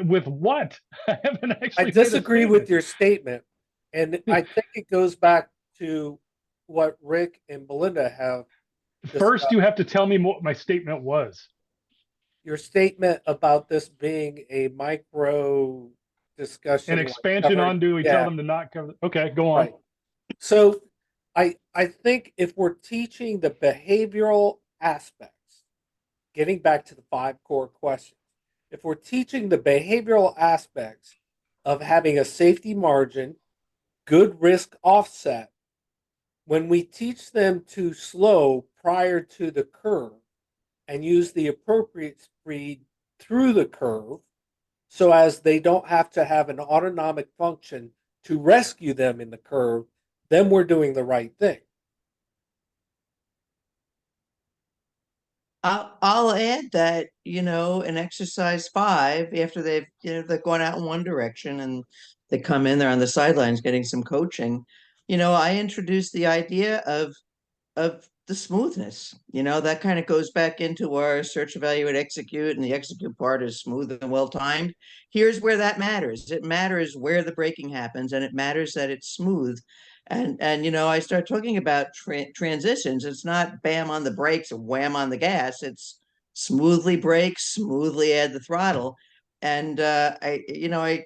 with what? I haven't actually. I disagree with your statement, and I think it goes back to what Rick and Belinda have discussed. First, you have to tell me what my statement was. Your statement about this being a micro discussion, an expansion on, do we tell them to not cover? Okay, go on. Right. So I think if we're teaching the behavioral aspects, getting back to the 5 core questions, if we're teaching the behavioral aspects of having a safety margin, good risk offset, when we teach them to slow prior to the curve and use the appropriate speed through the curve, so as they don't have to have an autonomic function to rescue them in the curve, then we're doing the right thing. I'll add that, in exercise 5, after they've gone out in one direction and they come in, they're on the sidelines getting some coaching. I introduced the idea of the smoothness. That kind of goes back into our search, evaluate, execute, and the execute part is smooth and well timed. Here's where that matters. It matters where the braking happens, and it matters that it's smooth. And I start talking about transitions. It's not bam on the brakes and wham on the gas. It's smoothly brake, smoothly add the throttle. And I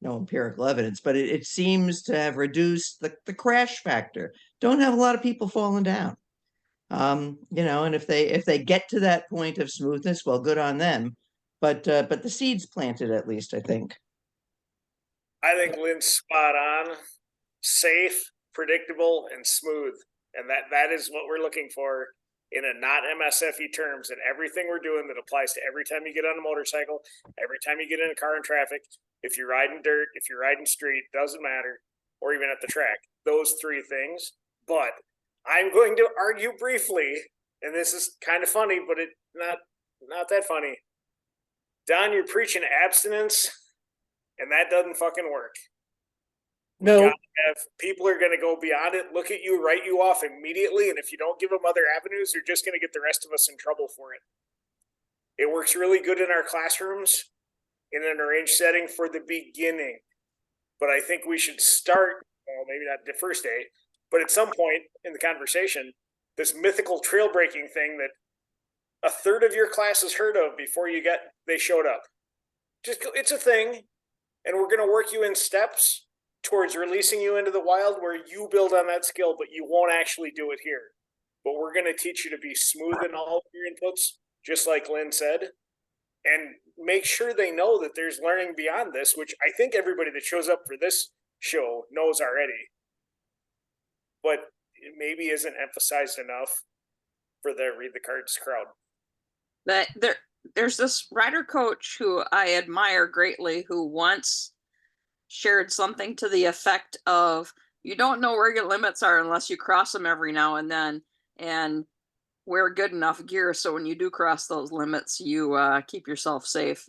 no empirical evidence, but it seems to have reduced the crash factor. Don't have a lot of people falling down. And if they get to that point of smoothness, well, good on them. But the seed's planted, at least, I think. I think Lynn's spot on. Safe, predictable, and smooth. And that is what we're looking for in a not MSFE terms, and everything we're doing that applies to every time you get on a motorcycle, every time you get in a car in traffic, if you're riding dirt, if you're riding street, doesn't matter, or even at the track, those 3 things. But I'm going to argue briefly, and this is kind of funny, but it not that funny. Don, you're preaching abstinence, and that doesn't fucking work. No. People are going to go beyond it, look at you, write you off immediately, and if you don't give them other avenues, you're just going to get the rest of us in trouble for it. It works really good in our classrooms. in an arranged setting for the beginning. But I think we should start, well, maybe not the first day, but at some point in the conversation, this mythical trail breaking thing that a third of your class has heard of before they showed up. Just it's a thing, and we're going to work you in steps towards releasing you into the wild where you build on that skill, but you won't actually do it here. But we're going to teach you to be smooth in all of your inputs, just like Lynn said, and make sure they know that there's learning beyond this, which I think everybody that shows up for this show knows already, but it maybe isn't emphasized enough for the read the cards crowd. That there's this rider coach who I admire greatly who once shared something to the effect of, you don't know where your limits are unless you cross them every now and then, and wear good enough gear so when you do cross those limits, you keep yourself safe.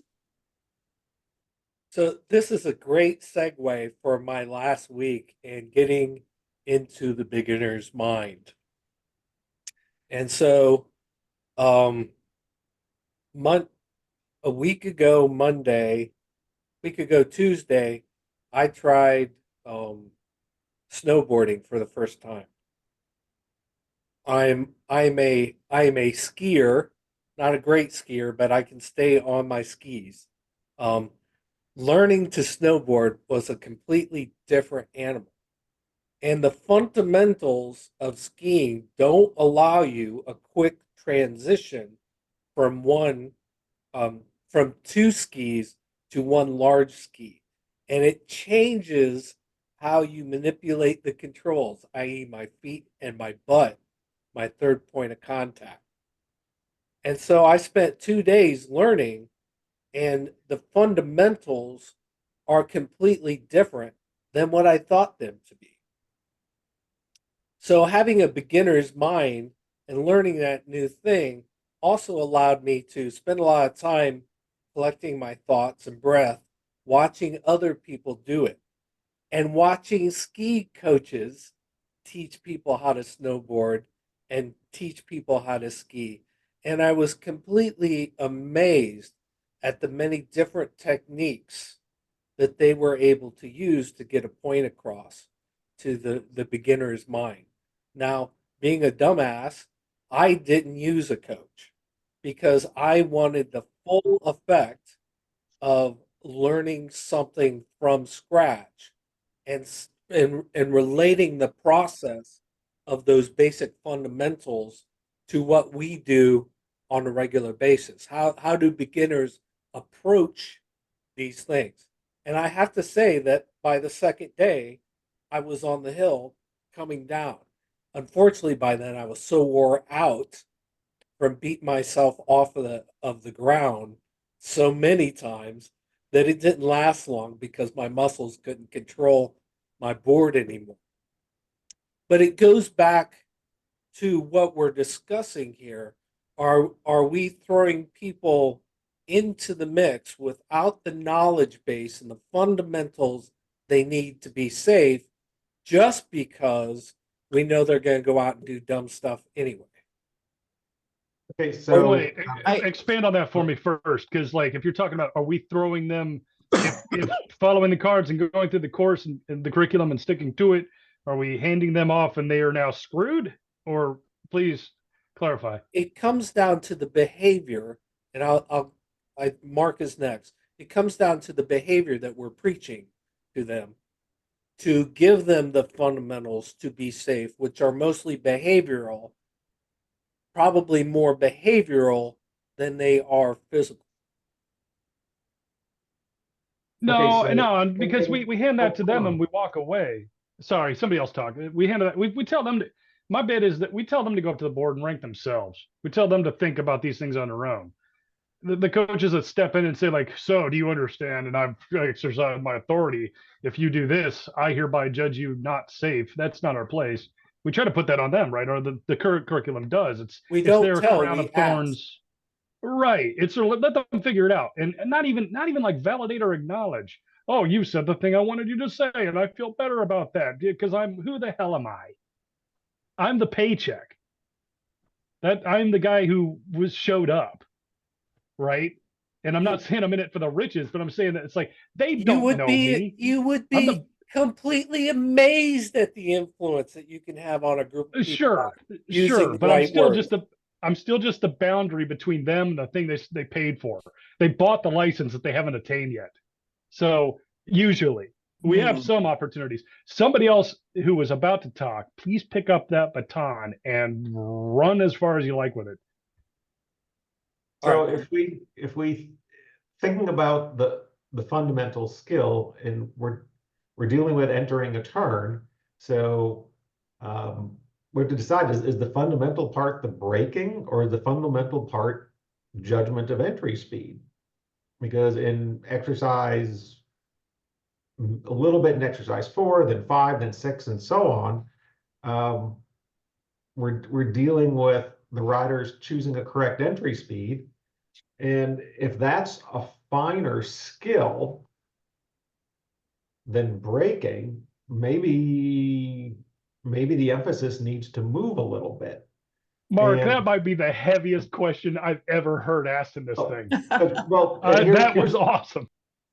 So this is a great segue for my last week in getting into the beginner's mind. And so a week ago Tuesday, I tried snowboarding for the first time. I'm a skier, not a great skier, but I can stay on my skis. Learning to snowboard was a completely different animal. And the fundamentals of skiing don't allow you a quick transition from from two skis to one large ski. And it changes how you manipulate the controls, i.e. my feet and my butt, my third point of contact. And so I spent 2 days learning, and the fundamentals are completely different than what I thought them to be. So having a beginner's mind and learning that new thing also allowed me to spend a lot of time collecting my thoughts and breath, watching other people do it, and watching ski coaches teach people how to snowboard and teach people how to ski. And I was completely amazed at the many different techniques that they were able to use to get a point across to the beginner's mind. Now, being a dumbass, I didn't use a coach because I wanted the full effect of learning something from scratch and relating the process of those basic fundamentals to what we do on a regular basis. How do beginners approach these things? And I have to say that by the second day, I was on the hill coming down. Unfortunately, by then I was so wore out from beating myself off of the ground so many times that it didn't last long because my muscles couldn't control my board anymore. But it goes back to what we're discussing here. Are we throwing people into the mix without the knowledge base and the fundamentals they need to be safe just because we know they're going to go out and do dumb stuff anyway? Okay, so wait, expand on that for me first, because like if you're talking about, are we throwing them, if following the cards and going through the course and the curriculum and sticking to it, are we handing them off and they are now screwed? Or please clarify. It comes down to the behavior, and Mark is next. It comes down to the behavior that we're preaching to them to give them the fundamentals to be safe, which are mostly behavioral, probably more behavioral than they are physical. No, Okay, so- no, because we hand that to them and we walk away. Sorry, somebody else talk. We hand that. We tell them. My bit is that we tell them to go up to the board and rank themselves. We tell them to think about these things on their own. The coaches that step in and say like, "So, do you understand?" And I've exercised my authority. If you do this, I hereby judge you not safe. That's not our place. We try to put that on them, right? Or the current curriculum does. It's their crown of thorns. Right. It's let them figure it out, and not even like validate or acknowledge. Oh, you said the thing I wanted you to say, and I feel better about that because who the hell am I? I'm the paycheck. That I'm the guy who showed up, right? And I'm not saying I'm in it for the riches, but I'm saying that it's like they You don't would know be me. you would I'm be completely amazed at the influence that you can have on a group of people sure, by using the but right words. I'm still just the boundary between them and the thing they paid for. They bought the license that they haven't attained yet. So usually we have some opportunities. Somebody else who was about to talk, please pick up that baton and run as far as you like with it. So if we thinking about the fundamental skill, and we're dealing with entering a turn, so we have to decide, is the fundamental part the braking, or is the fundamental part judgment of entry speed? Because in exercise, a little bit in exercise 4, then 5, then 6, and so on, we're dealing with the riders choosing a correct entry speed. And if that's a finer skill than braking, maybe the emphasis needs to move a little bit. Mark, that might be the heaviest question I've ever heard asked in this thing. Well, that was awesome.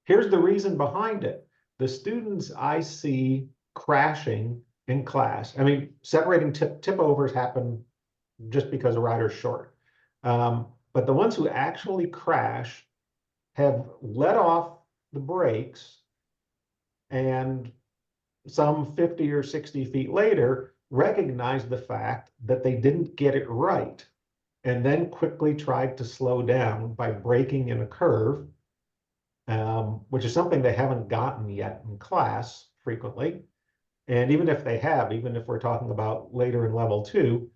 Here's the reason behind it. The students I see crashing in class, I mean, separating tip overs happen just because a rider's short. But the ones who actually crash have let off the brakes, and some 50 or 60 feet later recognize the fact that they didn't get it right, and then quickly tried to slow down by braking in a curve, which is something they haven't gotten yet in class frequently. And even if they have, even if we're talking about later in level 2,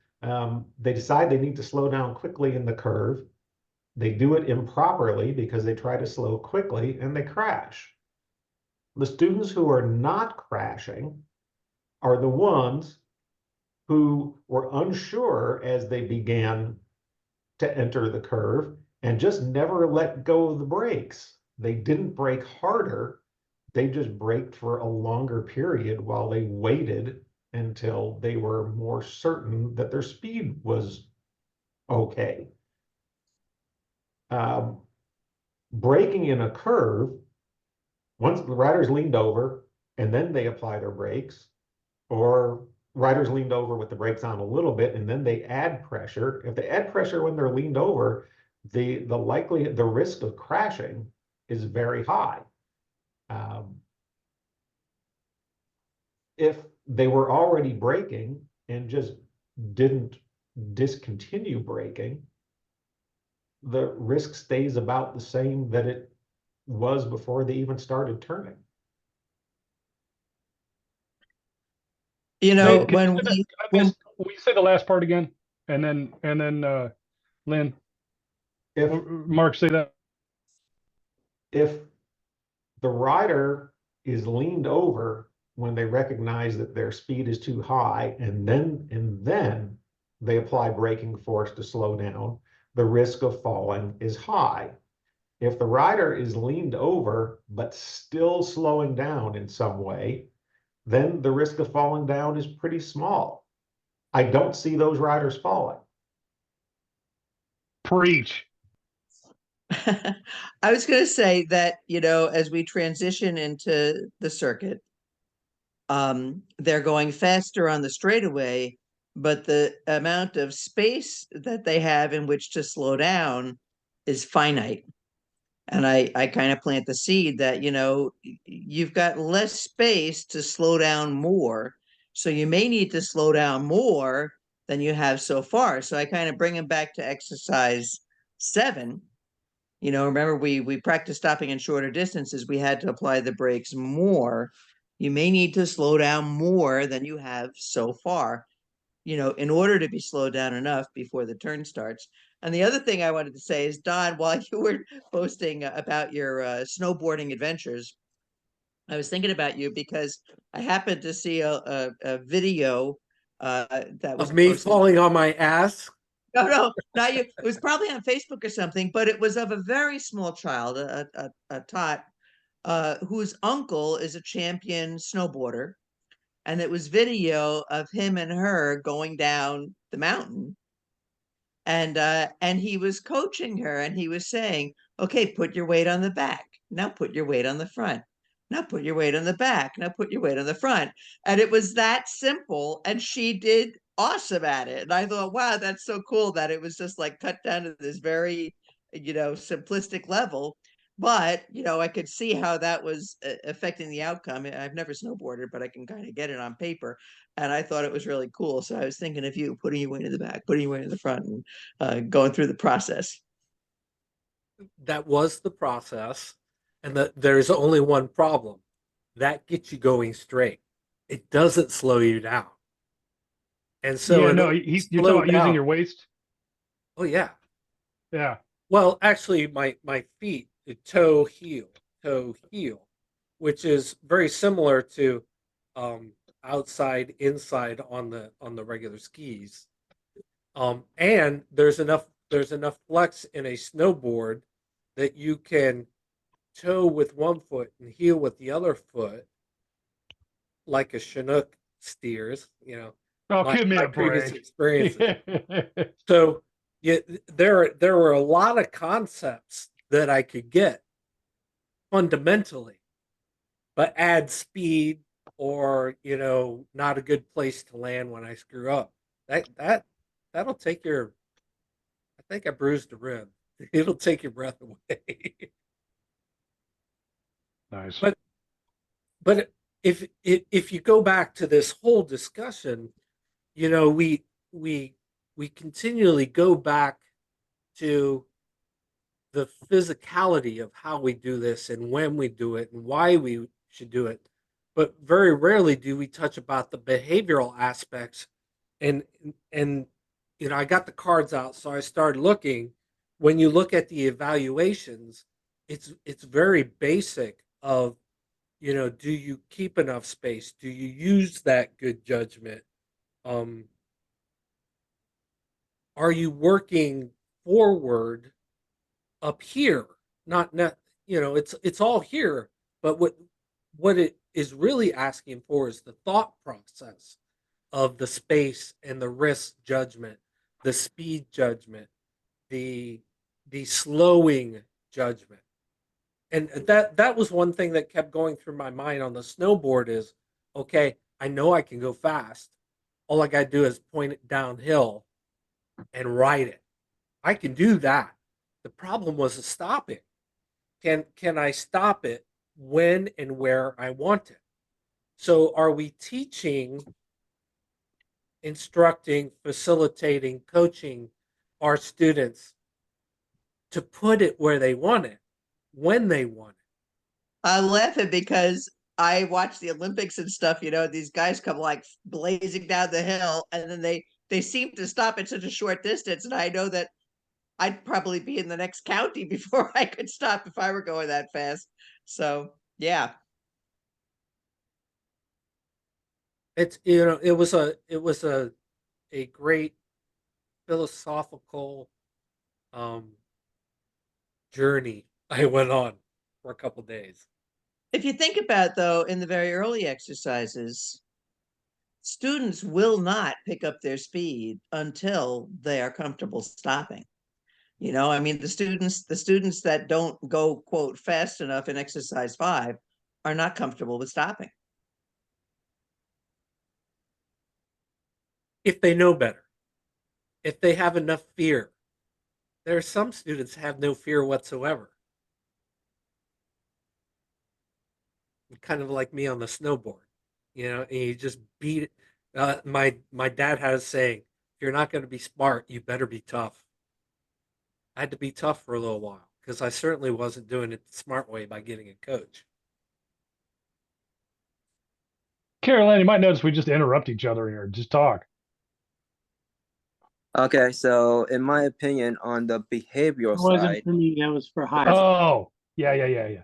they decide they need to slow down quickly in the curve. They do it improperly because they try to slow quickly and they crash. The students who are not crashing are the ones who were unsure as they began to enter the curve and just never let go of the brakes. They didn't brake harder. They just braked for a longer period while they waited until they were more certain that their speed was okay. Braking in a curve, once the riders leaned over and then they apply their brakes, or riders leaned over with the brakes on a little bit and then they add pressure. If they add pressure when they're leaned over, the risk of crashing is very high. If they were already braking and just didn't discontinue braking, the risk stays about the same that it was before they even started turning. You know, Will you say the last part again? And then Lynn, Mark, say that. If the rider is leaned over when they recognize that their speed is too high, and then they apply braking force to slow down, the risk of falling is high. If the rider is leaned over but still slowing down in some way, then the risk of falling down is pretty small. I don't see those riders falling. Preach. I was going to say that, as we transition into the circuit, they're going faster on the straightaway, but the amount of space that they have in which to slow down is finite. And I kind of plant the seed that, you've got less space to slow down more. So you may need to slow down more than you have so far. So I kind of bring them back to exercise 7. Remember we practiced stopping in shorter distances. We had to apply the brakes more. You may need to slow down more than you have so far, in order to be slowed down enough before the turn starts. And the other thing I wanted to say is, Don, while you were posting about your snowboarding adventures, I was thinking about you because I happened to see a video that was of me posted. falling on my ass. No, not you. It was probably on Facebook or something, but it was of a very small child, a tot, whose uncle is a champion snowboarder. And it was video of him and her going down the mountain. And he was coaching her and he was saying, Okay, put your weight on the back. Now put your weight on the front. Now put your weight on the back. Now put your weight on the front. And it was that simple. And she did awesome at it. And I thought, wow, that's so cool that it was just like cut down to this very, simplistic level. But, I could see how that was affecting the outcome. I've never snowboarded, but I can kind of get it on paper. And I thought it was really cool. So I was thinking of you putting your weight in the back, putting your weight in the front, and going through the process. That was the process, and that there's only one problem. That gets you going straight. It doesn't slow you down. And so Yeah, no, it'll you're talking slow about using your down. waist. Oh yeah. Yeah. Well, actually, my feet, the toe heel, which is very similar to outside, inside on the regular skis. And there's enough flex in a snowboard that you can toe with one foot and heel with the other foot, like a Chinook steers. Oh, my give me my a previous break. experiences. So yeah, there were a lot of concepts that I could get fundamentally, but add speed or not a good place to land when I screw up. That'll take your. I think I bruised a rib. It'll take your breath away. Nice. But if you go back to this whole discussion, we continually go back to the physicality of how we do this and when we do it and why we should do it. But very rarely do we touch about the behavioral aspects. And I got the cards out, so I started looking. When you look at the evaluations, it's very basic of, do you keep enough space? Do you use that good judgment? Are you working forward up here? Not it's all here, but what it is really asking for is the thought process of the space and the risk judgment, the speed judgment, the slowing judgment. And that was one thing that kept going through my mind on the snowboard is, okay, I know I can go fast. All I got to do is point it downhill and ride it. I can do that. The problem was to stop it. Can I stop it when and where I want it? So are we teaching, instructing, facilitating, coaching our students to put it where they want it, when they want it? I'm laughing because I watch the Olympics and stuff, these guys come like blazing down the hill and then they seem to stop at such a short distance. And I know that I'd probably be in the next county before I could stop if I were going that fast. So yeah. It was a great philosophical journey I went on for a couple days. If you think about, though, in the very early exercises, students will not pick up their speed until they are comfortable stopping. I mean, the students that don't go, quote, fast enough in exercise 5 are not comfortable with stopping. If they know better, if they have enough fear. There are some students have no fear whatsoever. Kind of like me on the snowboard, and you just beat it. My dad had a saying, if you're not going to be smart, you better be tough. I had to be tough for a little while because I certainly wasn't doing it the smart way by getting a coach. Caroline, you might notice we just interrupt each other here. Just talk. Okay, so in my opinion, on the behavioral That wasn't side for me. That was for High. Oh, yeah.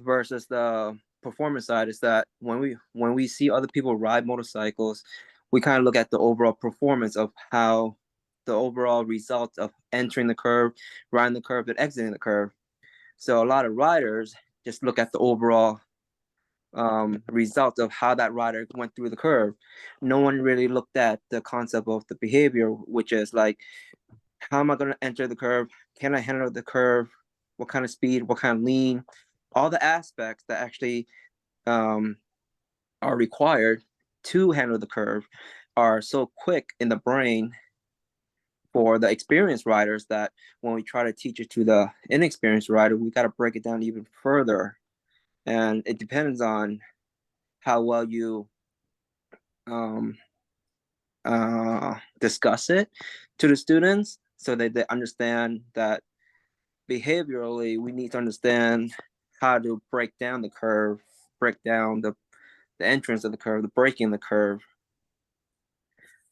versus the performance side, is that when we see other people ride motorcycles, we kind of look at the overall performance of how the overall result of entering the curve, riding the curve, and exiting the curve. So a lot of riders just look at the overall result of how that rider went through the curve. No one really looked at the concept of the behavior, which is like, how am I going to enter the curve? Can I handle the curve? what kind of speed, what kind of lean, all the aspects that actually are required to handle the curve are so quick in the brain for the experienced riders that when we try to teach it to the inexperienced rider, we got to break it down even further. And it depends on how well you discuss it to the students so that they understand that behaviorally we need to understand how to break down the curve, break down the entrance of the curve, the braking the curve.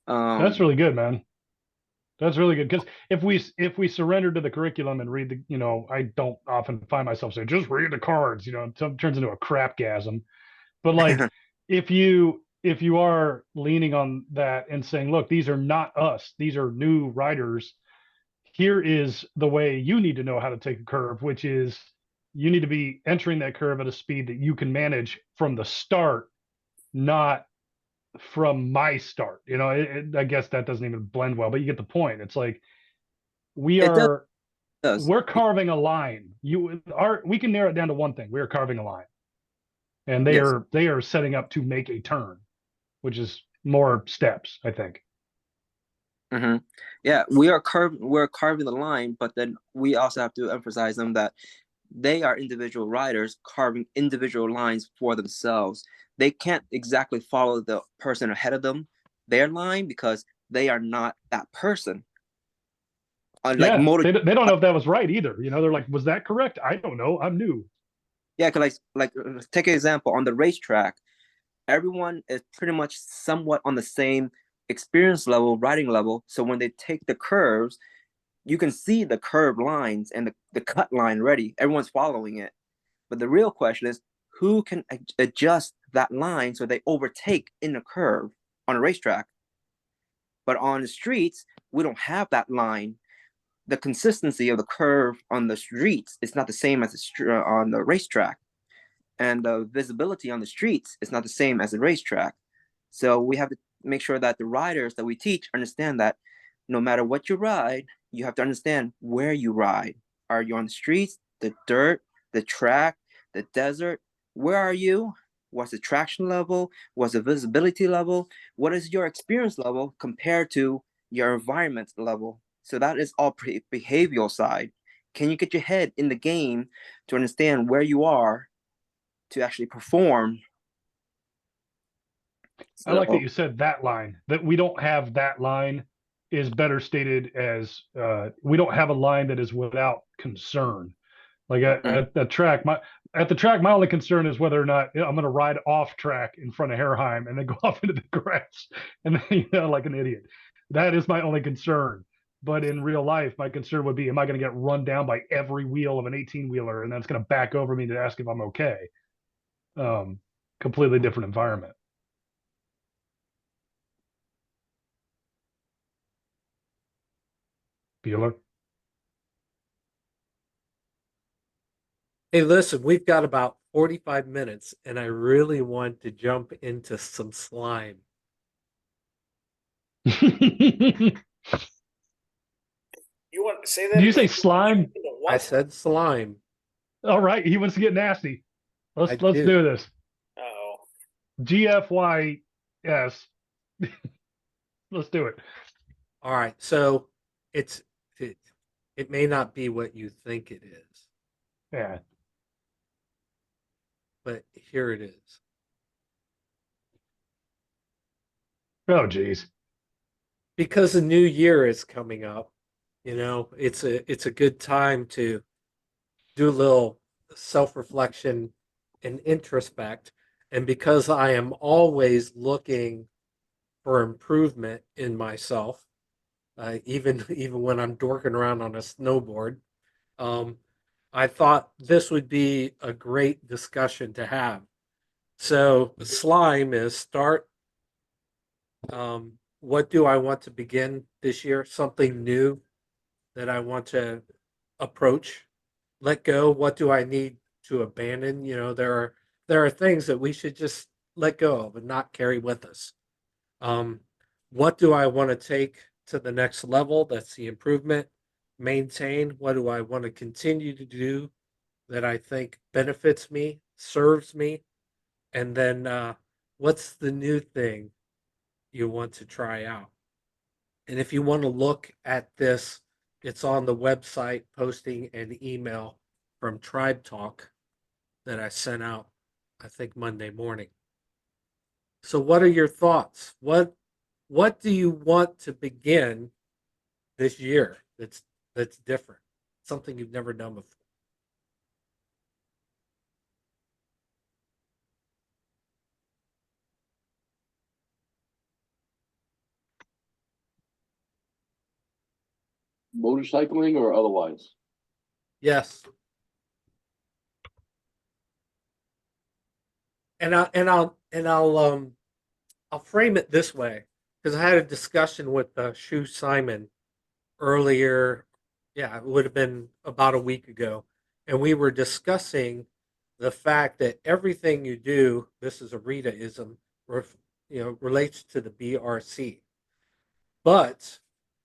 That's really good, man. That's really good, because if we surrender to the curriculum and read the, I don't often find myself saying just read the cards, it turns into a crapgasm. But like if you are leaning on that and saying, look, these are not us, these are new riders. Here is the way you need to know how to take a curve, which is you need to be entering that curve at a speed that you can manage from the start, not from my start. I guess that doesn't even blend well, but you get the point. It's like we're carving a line. We can narrow it down to one thing. We are carving a line, and they are setting up to make a turn, which is more steps, I think. Mm-hmm. Yeah, we're carving the line, but then we also have to emphasize them that they are individual riders carving individual lines for themselves. They can't exactly follow the person ahead of them, their line, because they are not that person. They don't know if that was right either. They're like, was that correct? I don't know. I'm new. Yeah, because like take an example on the racetrack. Everyone is pretty much somewhat on the same experience level, riding level. So when they take the curves, you can see the curve lines and the cut line ready. Everyone's following it. But the real question is, who can adjust that line so they overtake in the curve on a racetrack? But on the streets, we don't have that line. The consistency of the curve on the streets is not the same as on the racetrack. And the visibility on the streets is not the same as the racetrack. So we have to make sure that the riders that we teach understand that no matter what you ride, you have to understand where you ride. Are you on the streets, the dirt, the track, the desert? Where are you? What's the traction level? What's the visibility level? What is your experience level compared to your environment level? So that is all behavioral side. Can you get your head in the game to understand where you are to actually perform? I like that you said that line, that we don't have that line is better stated as we don't have a line that is without concern. Like at the track, my only concern is whether or not I'm going to ride off track in front of Herrheim and then go off into the grass and then, like an idiot. That is my only concern. But in real life, my concern would be, am I going to get run down by every wheel of an 18-wheeler and that's going to back over me to ask if I'm okay? Completely different environment. Bueller? Hey, listen, we've got about 45 minutes, and I really want to jump into some slime. You want to say that? Did you say slime? I said slime. All right, he wants to get nasty. Let's do this. Oh. GFYS. Let's do it. All right, so it may not be what you think it is. Yeah. But here it is. Oh, geez. Because the new year is coming up, it's a good time to do a little self-reflection and introspect. And because I am always looking for improvement in myself, even when I'm dorking around on a snowboard, I thought this would be a great discussion to have. So slime is start. What do I want to begin this year? Something new that I want to approach. Let go. What do I need to abandon? There are things that we should just let go of and not carry with us. What do I want to take to the next level? That's the improvement. maintain? What do I want to continue to do that I think benefits me, serves me? And then what's the new thing you want to try out? And if you want to look at this, it's on the website posting an email from Tribe Talk that I sent out, I think Monday morning. So what are your thoughts? What do you want to begin this year that's different? Something you've never done before. Motorcycling or otherwise? Yes. I'll frame it this way because I had a discussion with Shu Simon earlier. Yeah, it would have been about a week ago, and we were discussing the fact that everything you do, this is a Rita-ism, relates to the BRC. But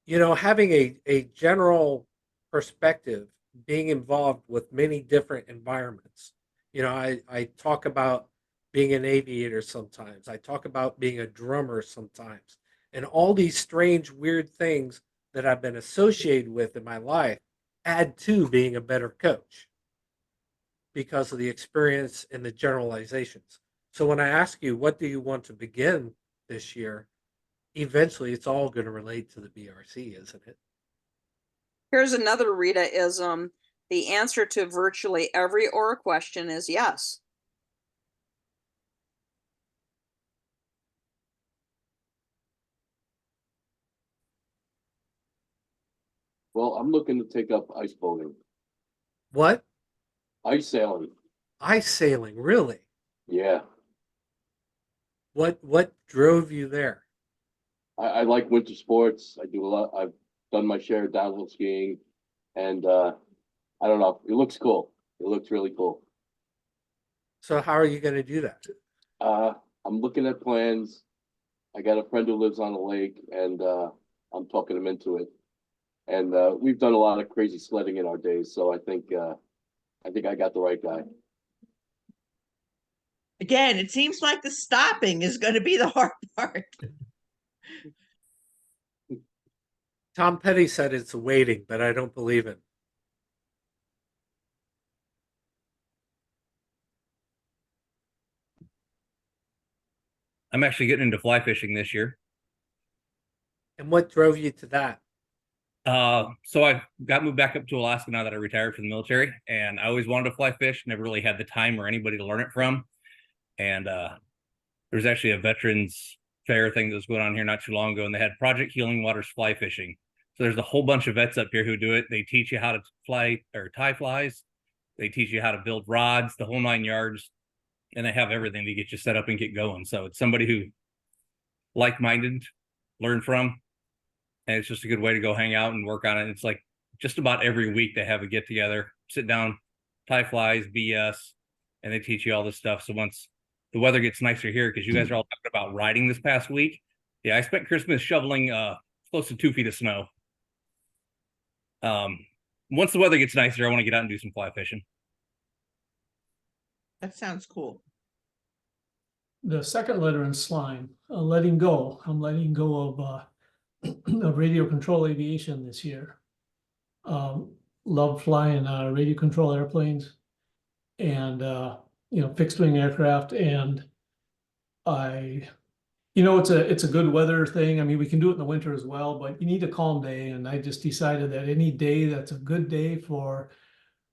having a general perspective, being involved with many different environments. I talk about being an aviator sometimes. I talk about being a drummer sometimes. And all these strange, weird things that I've been associated with in my life add to being a better coach because of the experience and the generalizations. So when I ask you, what do you want to begin this year? Eventually it's all going to relate to the BRC, isn't it? Here's another Rita-ism. The answer to virtually every ORA question is yes. Well, I'm looking to take up ice boating. What? Ice sailing. Ice sailing, really? Yeah. What drove you there? I like winter sports. I do a lot. I've done my share of downhill skiing, and I don't know. It looks cool. It looks really cool. So how are you going to do that? I'm looking at plans. I got a friend who lives on the lake, and I'm talking him into it. And we've done a lot of crazy sledding in our days, so I think I got the right guy. Again, it seems like the stopping is going to be the hard part. Tom Petty said it's waiting, but I don't believe it. I'm actually getting into fly fishing this year. And what drove you to that? So I got moved back up to Alaska now that I retired from the military, and I always wanted to fly fish, never really had the time or anybody to learn it from. And there's actually a veterans fair thing that was going on here not too long ago, and they had Project Healing Waters fly fishing. So there's a whole bunch of vets up here who do it. They teach you how to fly or tie flies. They teach you how to build rods, the whole 9 yards, and they have everything to get you set up and get going. So it's somebody who like-minded, learn from, and it's just a good way to go hang out and work on it. It's like just about every week they have a get together, sit down, tie flies, BS, and they teach you all this stuff. So once the weather gets nicer here, because you guys are all talking about riding this past week. Yeah, I spent Christmas shoveling close to 2 feet of snow. Once the weather gets nicer, I want to get out and do some fly fishing. That sounds cool. The second letter in slime, letting go. I'm letting go of radio control aviation this year. Love flying radio control airplanes and fixed wing aircraft. And it's a good weather thing. I mean, we can do it in the winter as well, but you need a calm day. And I just decided that any day that's a good day for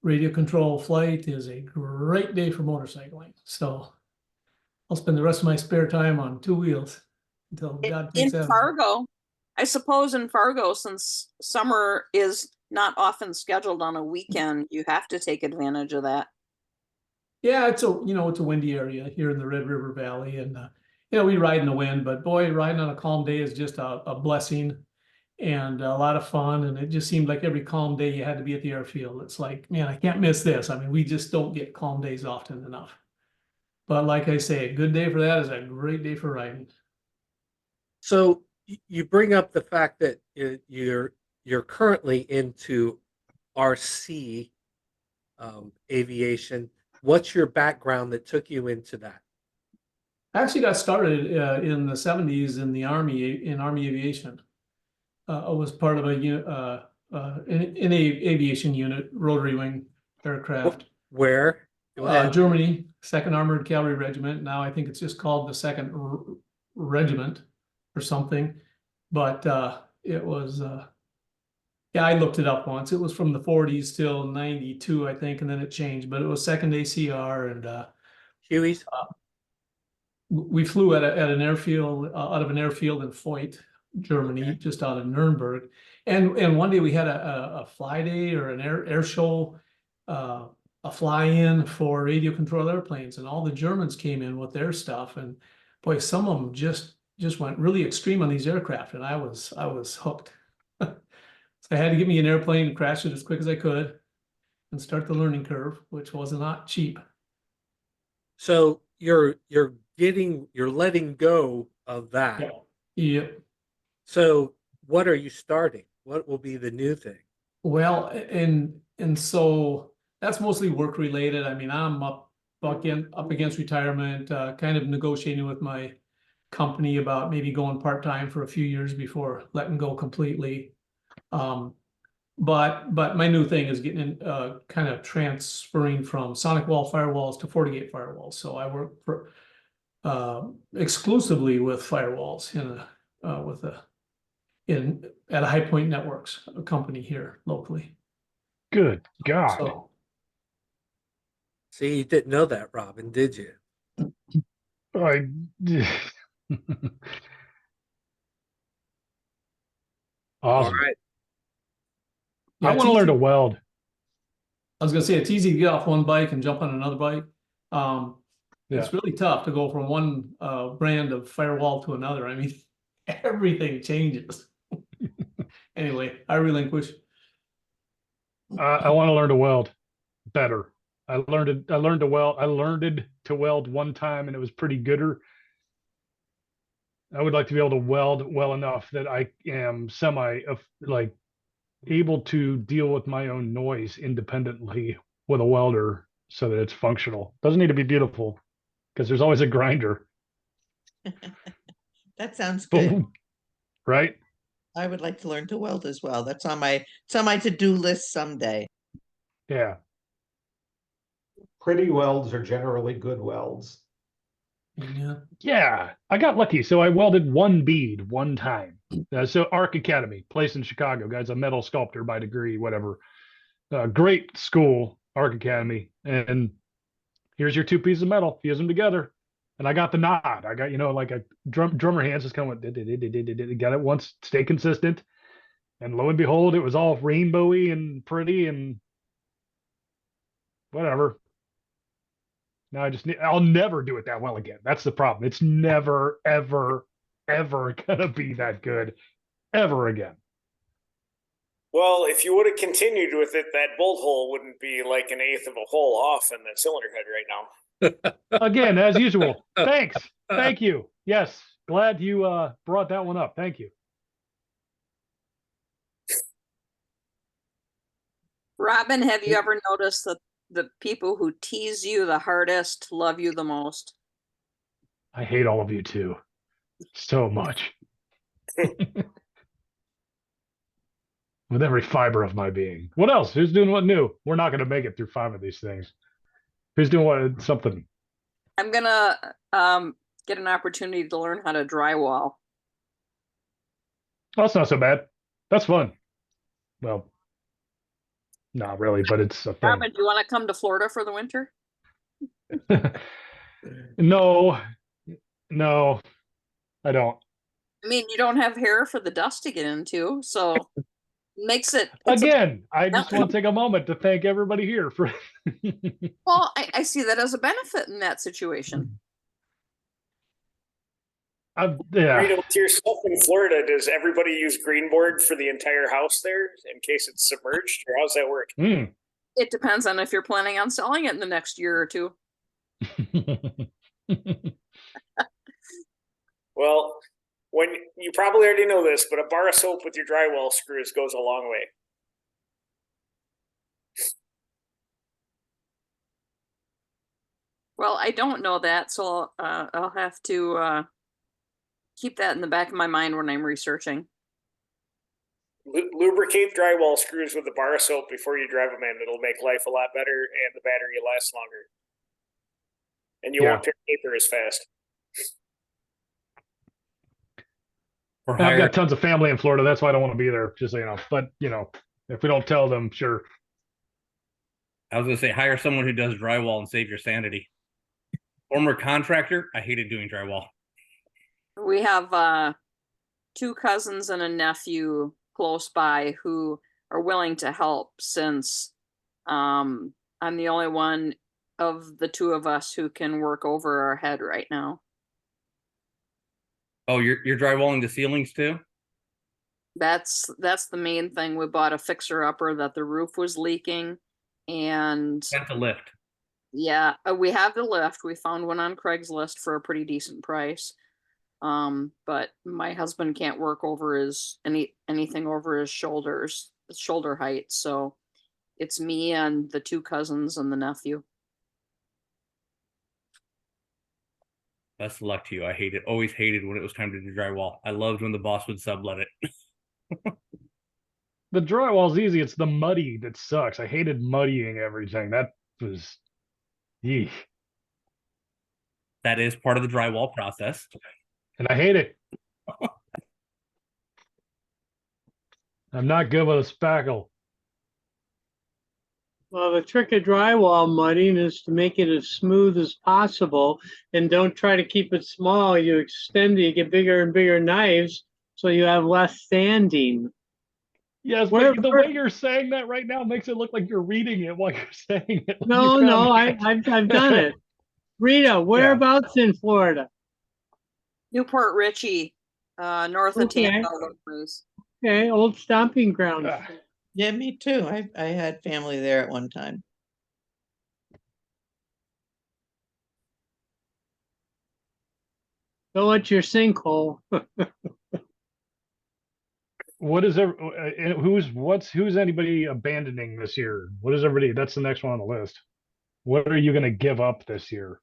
radio control flight is a great day for motorcycling. So I'll spend the rest of my spare time on 2 wheels until God In takes out. Fargo, I suppose in Fargo, since summer is not often scheduled on a weekend, you have to take advantage of that. Yeah, it's a windy area here in the Red River Valley, and we ride in the wind, but boy, riding on a calm day is just a blessing and a lot of fun. And it just seemed like every calm day you had to be at the airfield. It's like, man, I can't miss this. I mean, we just don't get calm days often enough. But like I say, a good day for that is a great day for riding. So you bring up the fact that you you're currently into RC aviation. What's your background that took you into that? I actually got started in the 70s in the Army, in Army aviation. I was part of an aviation unit, rotary wing aircraft. Where? Germany, 2nd Armored Cavalry Regiment. Now I think it's just called the 2nd Regiment or something. But it was, yeah, I looked it up once. It was from the 40s till 92, I think, and then it changed. But it was 2nd ACR and Hueys. We flew at an airfield, out of an airfield in Foyt, Germany, just out of Nuremberg. And one day we had a fly day or an air show, a fly-in for radio controlled airplanes, and all the Germans came in with their stuff. And boy, some of them just went really extreme on these aircraft, and I was hooked. So I had to get me an airplane and crash it as quick as I could and start the learning curve, which was not cheap. So you're letting go of that. Yeah. So what are you starting? What will be the new thing? Well, and so that's mostly work related. I mean, I'm up against retirement, kind of negotiating with my company about maybe going part-time for a few years before letting go completely. But my new thing is getting in, kind of transferring from sonic wall firewalls to FortiGate firewalls. So I work for exclusively with firewalls at a High Point Networks, a company here locally. Good God. So, see, you didn't know that, Robin, did you? Awesome. All right. yeah, I want to learn to weld. I was gonna say it's easy to get off one bike and jump on another bike. It's really tough to go from one brand of firewall to another. I mean, everything changes. Anyway, I relinquish. I want to learn to weld better. I learned to weld one time, and it was pretty gooder. I would like to be able to weld well enough that I am able to deal with my own noise independently with a welder so that it's functional. Doesn't need to be beautiful because there's always a grinder. That sounds good. Right? I would like to learn to weld as well. It's on my to-do list someday. Yeah. Pretty welds are generally good welds. Yeah. I got lucky. So I welded one bead one time. So Arc Academy, place in Chicago. Guy's a metal sculptor by degree, whatever. Great school, Arc Academy. And here's your two pieces of metal. Fuse them together. And I got the nod. I got, like a drummer hands just kind of went, got it once, stay consistent. And lo and behold, it was all rainbowy and pretty and whatever. Now I'll never do it that well again. That's the problem. It's never, ever, ever gonna be that good ever again. Well, if you would have continued with it, that bolt hole wouldn't be like an eighth of a hole off in the cylinder head right now. Again, as usual. Thanks. Thank you. Yes. Glad you brought that one up. Thank you. Robin, have you ever noticed that the people who tease you the hardest love you the most? I hate all of you too. So much. With every fiber of my being. What else? Who's doing what new? We're not going to make it through 5 of these things. Who's doing something? I'm gonna get an opportunity to learn how to drywall. Well, that's not so bad. That's fun. Well, not really, but it's a thing. Robin, do you want to come to Florida for the winter? No, I don't. I mean, you don't have hair for the dust to get into, so makes it again. I just want to take a moment to thank everybody here for. Well, I see that as a benefit in that situation. Yeah. Rita, with yourself in Florida, does everybody use green board for the entire house there in case it's submerged, or how's that work? It depends on if you're planning on selling it in the next year or two. Well, When you probably already know this, but a bar of soap with your drywall screws goes a long way. Well, I don't know that, so I'll have to keep that in the back of my mind when I'm researching. Lubricate drywall screws with a bar of soap before you drive them in. It'll make life a lot better, and the battery lasts longer. And you won't tear paper as fast. I've got tons of family in Florida. That's why I don't want to be there, just so you know. But, you know, if we don't tell them, sure. I was going to say, hire someone who does drywall and save your sanity. Former contractor, I hated doing drywall. We have 2 cousins and a nephew close by who are willing to help, since I'm the only one of the 2 of us who can work over our head right now. Oh, you're drywalling the ceilings too? That's the main thing. We bought a fixer-upper that the roof was leaking, and Got the lift. yeah, we have the lift. We found one on Craigslist for a pretty decent price. But my husband can't work over anything over his shoulder height, so it's me and the 2 cousins and the nephew. Best of luck to you. I always hated when it was time to do drywall. I loved when the boss would sublet it. The drywall's easy. It's the muddy that sucks. I hated muddying everything. That was, eek. That is part of the drywall process. And I hate it. I'm not good with a spackle. Well, the trick of drywall mudding is to make it as smooth as possible, and don't try to keep it small. You extend it, you get bigger and bigger knives, so you have less sanding. Yes, but the way you're saying that right now makes it look like you're reading it while you're saying it. No, I've done it. Rita, whereabouts in Florida? Newport Richey, north of Tampa. Okay, old stomping grounds. Yeah, me too. I had family there at one time. Go at your sinkhole. What is who's anybody abandoning this year? What is everybody? That's the next one on the list. What are you going to give up this year?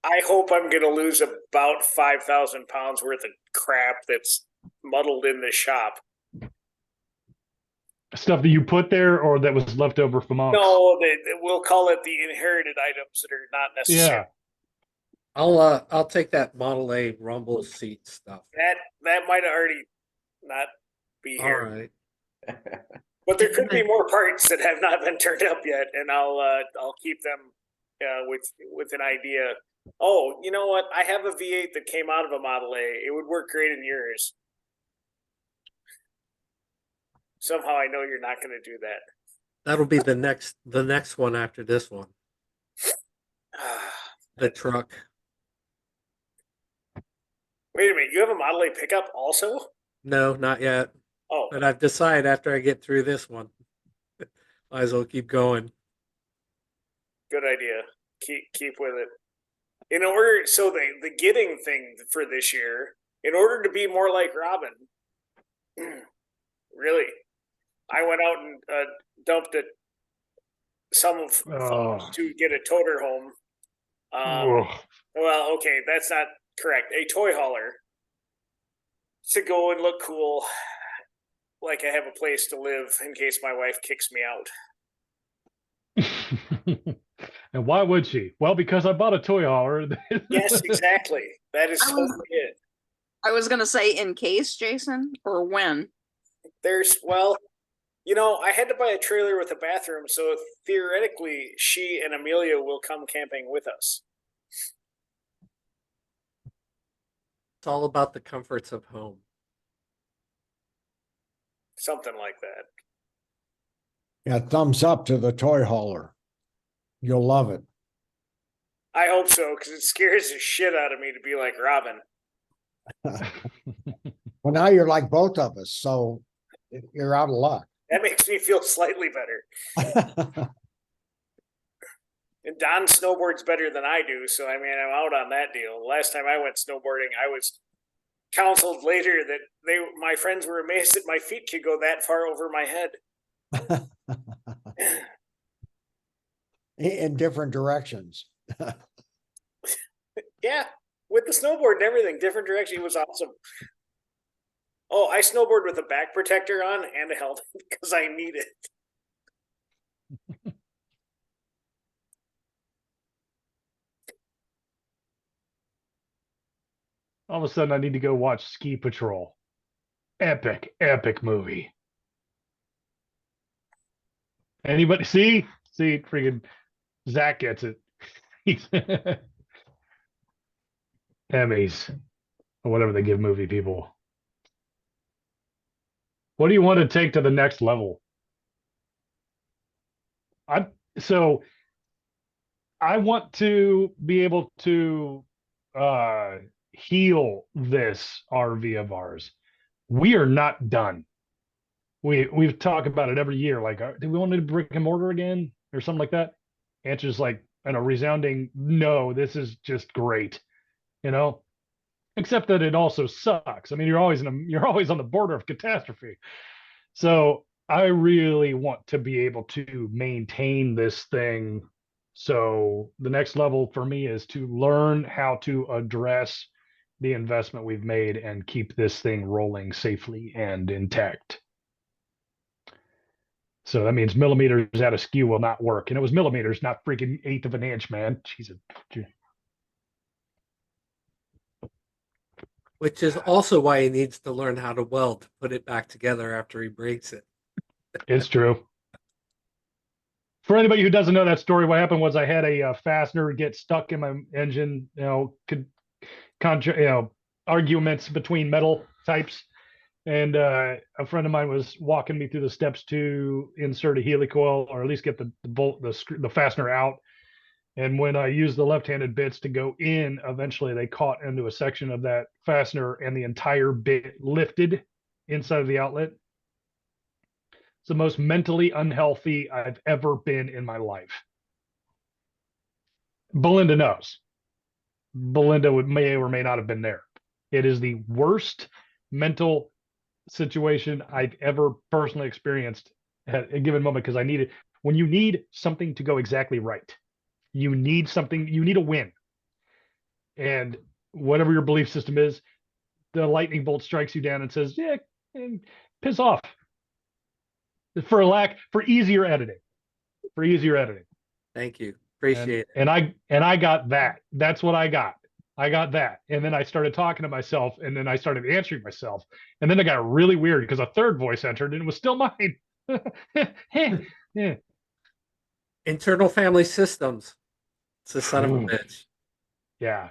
I hope I'm going to lose about 5,000 pounds worth of crap that's muddled in the shop. Stuff that you put there, or that was left over from monks? No, we'll call it the inherited items that are not necessary. Yeah. I'll take that Model A rumble seat stuff. That might already not be here. All right. But there could be more parts that have not been turned up yet, and I'll keep them with an idea. Oh, you know what? I have a V8 that came out of a Model A. It would work great in yours. Somehow I know you're not going to do that. That'll be the next one after this one. The truck. Wait a minute, you have a Model A pickup also? No, not yet. Oh. But I've decided after I get through this one, might as well keep going. Good idea. Keep with it. In order, so the getting thing for this year, in order to be more like Robin, really, I went out and dumped funds to get a toter home. Well, okay, that's not correct. A toy hauler to go and look cool, like I have a place to live in case my wife kicks me out. And why would she? Well, because I bought a toy hauler. Yes, exactly. That is totally it. I was going to say, in case, Jason, or when? I had to buy a trailer with a bathroom, so theoretically, she and Amelia will come camping with us. It's all about the comforts of home. Something like that. Yeah, thumbs up to the toy hauler. You'll love it. I hope so, because it scares the shit out of me to be like Robin. Well, now you're like both of us, so you're out of luck. That makes me feel slightly better. And Don snowboards better than I do, so I mean, I'm out on that deal. Last time I went snowboarding, I was counseled later that my friends were amazed that my feet could go that far over my head. In different directions. Yeah, with the snowboard and everything, different direction. It was awesome. Oh, I snowboard with a back protector on and a helmet because I need it. All of a sudden, I need to go watch Ski Patrol. Epic, epic movie. Anybody see? See, freaking Zach gets it. Emmys, or whatever they give movie people. What do you want to take to the next level? So I want to be able to heal this RV of ours. We are not done. We've talked about it every year. Like, do we want to brick and mortar again or something like that? Answer's like, and a resounding no. This is just great, you know. Except that it also sucks. I mean, you're always on the border of catastrophe. So I really want to be able to maintain this thing. So the next level for me is to learn how to address the investment we've made and keep this thing rolling safely and intact. So that means millimeters out of skew will not work. And it was millimeters, not freaking eighth of an inch, man. Jesus. Which is also why he needs to learn how to weld to put it back together after he breaks it. It's true. For anybody who doesn't know that story, what happened was I had a fastener get stuck in my engine. Arguments between metal types, and a friend of mine was walking me through the steps to insert a helicoil, or at least get the bolt, the fastener out. And when I used the left-handed bits to go in, eventually they caught into a section of that fastener, and the entire bit lifted inside of the outlet. It's the most mentally unhealthy I've ever been in my life. Belinda knows. Belinda may or may not have been there. It is the worst mental situation I've ever personally experienced at a given moment, because I needed, when you need something to go exactly right, you need a win. And whatever your belief system is, the lightning bolt strikes you down and says, yeah, piss off. For easier editing. Thank you. Appreciate it. And I got that. That's what I got. I got that. And then I started talking to myself, and then I started answering myself. And then it got really weird because a third voice entered and it was still mine. Yeah. Internal family systems. It's a son of a bitch. Yeah.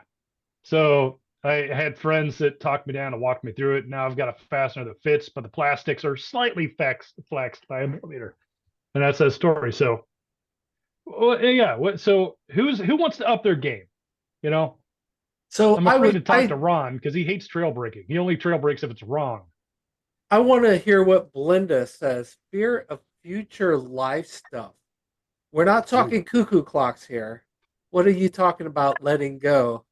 So I had friends that talked me down and walked me through it. Now I've got a fastener that fits, but the plastics are slightly flexed by a millimeter. And that's that story. So, well, yeah. So who wants to up their game? You know? So I'm afraid to talk to Ron because he hates trail breaking. He only trail breaks if it's wrong. I want to hear what Belinda says. Fear of future life stuff. We're not talking cuckoo clocks here. What are you talking about letting go?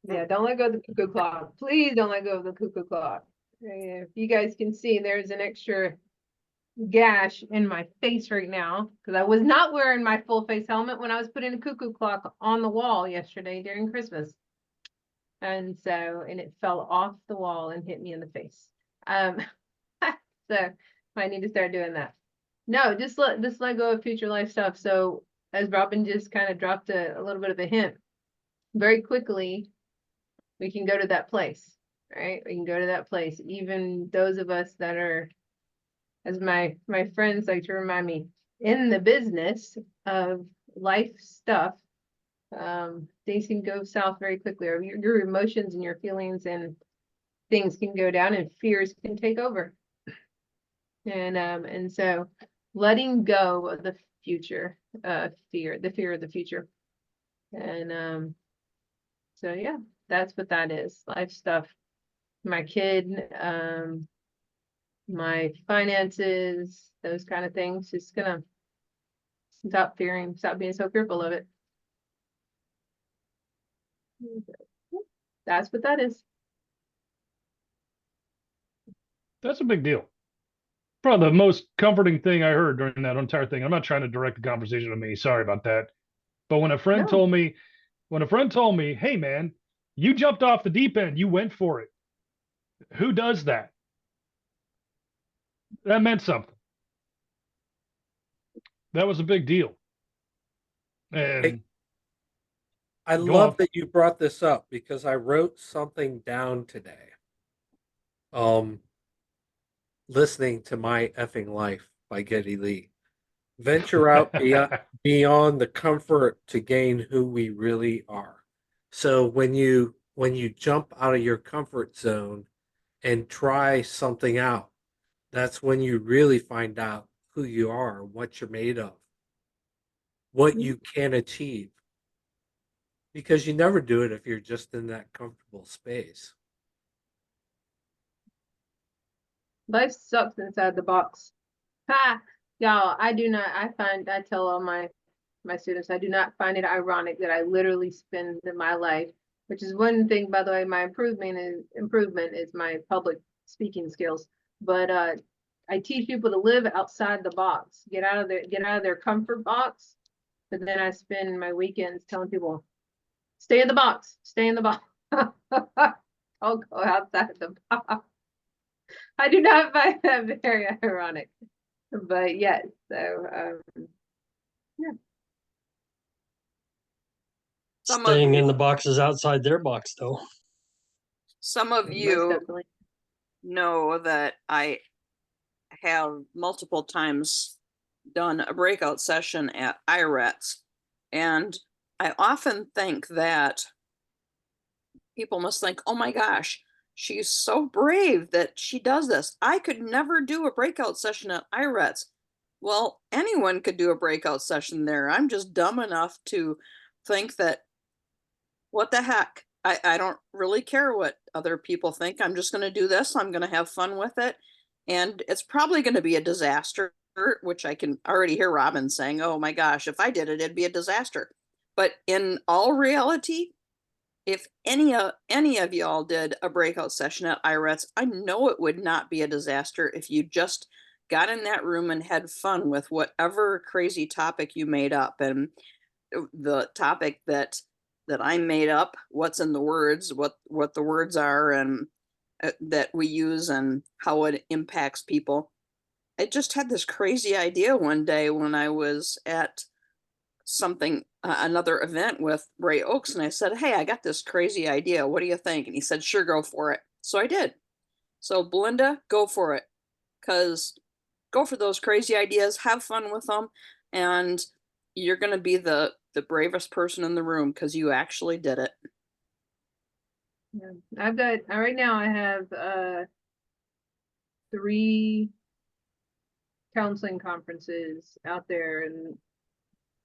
Yeah, don't let go of the cuckoo clock. Please don't let go of the cuckoo clock. If you guys can see, there's an extra gash in my face right now because I was not wearing my full face helmet when I was putting a cuckoo clock on the wall yesterday during Christmas. And it fell off the wall and hit me in the face. So I need to start doing that. No, just let go of future life stuff. So as Robin just kind of dropped a little bit of a hint, very quickly, we can go to that place, right? We can go to that place. Even those of us that are, as my friends like to remind me, in the business of life stuff, things can go south very quickly, or your emotions and your feelings and things can go down and fears can take over. And so letting go of the future, the fear of the future. And so yeah, that's what that is. Life stuff. My kid, my finances, those kind of things. Just gonna Stop fearing, stop being so fearful of it. That's what that is. That's a big deal. Probably the most comforting thing I heard during that entire thing. I'm not trying to direct the conversation to me. Sorry about that. But when a friend told me, hey man, you jumped off the deep end, you went for it. Who does that? That meant something. That was a big deal. And I love that you brought this up because I wrote something down today. Listening to My Effing Life by Geddy Lee. Venture out beyond the comfort to gain who we really are. So when you jump out of your comfort zone and try something out, that's when you really find out who you are, what you're made of, what you can achieve. Because you never do it if you're just in that comfortable space. Life sucks inside the box. Ha! Y'all, I tell all my students, I do not find it ironic that I literally spend my life, which is one thing, by the way, my improvement is my public speaking skills. But I teach people to live outside the box, get out of their comfort box. But then I spend my weekends telling people, stay in the box, stay in the box. Don't go outside the box. I do not find that very ironic, but yes, so yeah. Staying in the boxes outside their box, though. Some of you know that I have multiple times done a breakout session at IRETS, and I often think that people must think, oh my gosh, she's so brave that she does this. I could never do a breakout session at IRETS. Well, anyone could do a breakout session there. I'm just dumb enough to think that, what the heck? I don't really care what other people think. I'm just going to do this. I'm going to have fun with it. And it's probably going to be a disaster, which I can already hear Robin saying, oh my gosh, if I did it, it'd be a disaster. But in all reality, if any of y'all did a breakout session at IRETS, I know it would not be a disaster if you just got in that room and had fun with whatever crazy topic you made up. And the topic that I made up, what's in the words, what the words are, and that we use and how it impacts people. I just had this crazy idea one day when I was at something, another event with Ray Oaks, and I said, hey, I got this crazy idea. What do you think? And he said, sure, go for it. So I did. So Belinda, go for it, because go for those crazy ideas, have fun with them, and you're going to be the bravest person in the room because you actually did it. Yeah, I've got right now. I have 3 counseling conferences out there in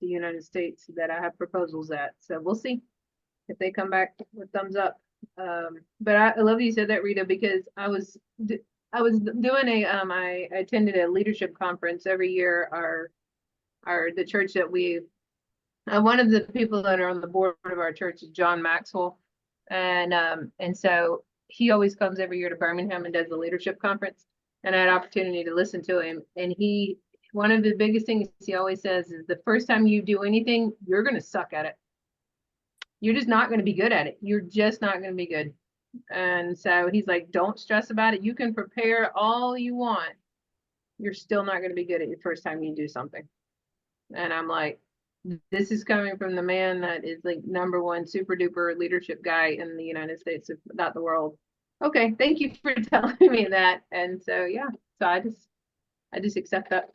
the United States that I have proposals at. So we'll see if they come back with thumbs up. But I love you said that, Rita, because I was doing I attended a leadership conference every year. The church that one of the people that are on the board of our church is John Maxwell, and so he always comes every year to Birmingham and does the leadership conference, and I had opportunity to listen to him. And one of the biggest things he always says is, the first time you do anything, you're going to suck at it. You're just not going to be good at it. You're just not going to be good. And so he's like, don't stress about it. You can prepare all you want. You're still not going to be good at your first time you do something. And I'm like, this is coming from the man that is like #1 super duper leadership guy in the United States, if not the world. Okay, thank you for telling me that. And so yeah, so I just accept that.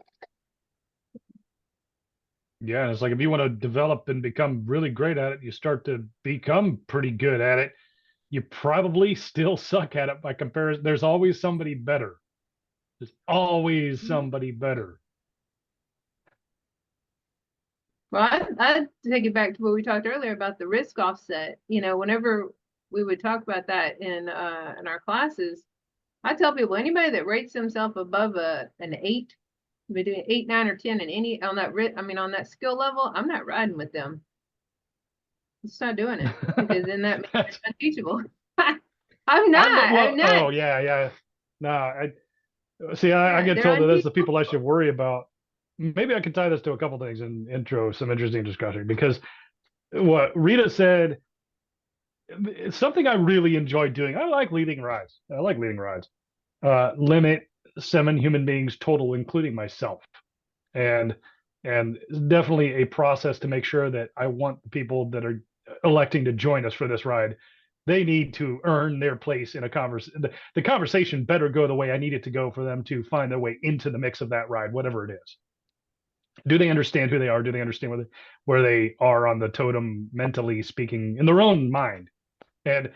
Yeah, it's like if you want to develop and become really great at it, you start to become pretty good at it. You probably still suck at it by comparison. There's always somebody better. There's always somebody better. Well, I take it back to what we talked earlier about the risk offset. Whenever we would talk about that in our classes, I tell people, anybody that rates themselves above an 8 We're doing 8, 9, or 10, and any on that on that skill level, I'm not riding with them. Let's not doing it because then that makes it unteachable. I'm not. Oh yeah. No, I see. I get They're told that that's the unteachable. people I should worry about. Maybe I can tie this to a couple things and intro some interesting discussion, because what Rita said, it's something I really enjoy doing. I like leading rides. Limit 7 human beings total, including myself, and definitely a process to make sure that I want the people that are electing to join us for this ride, they need to earn their place in a conversation. The conversation better go the way I need it to go for them to find their way into the mix of that ride, whatever it is. Do they understand who they are? Do they understand where they are on the totem, mentally speaking, in their own mind? And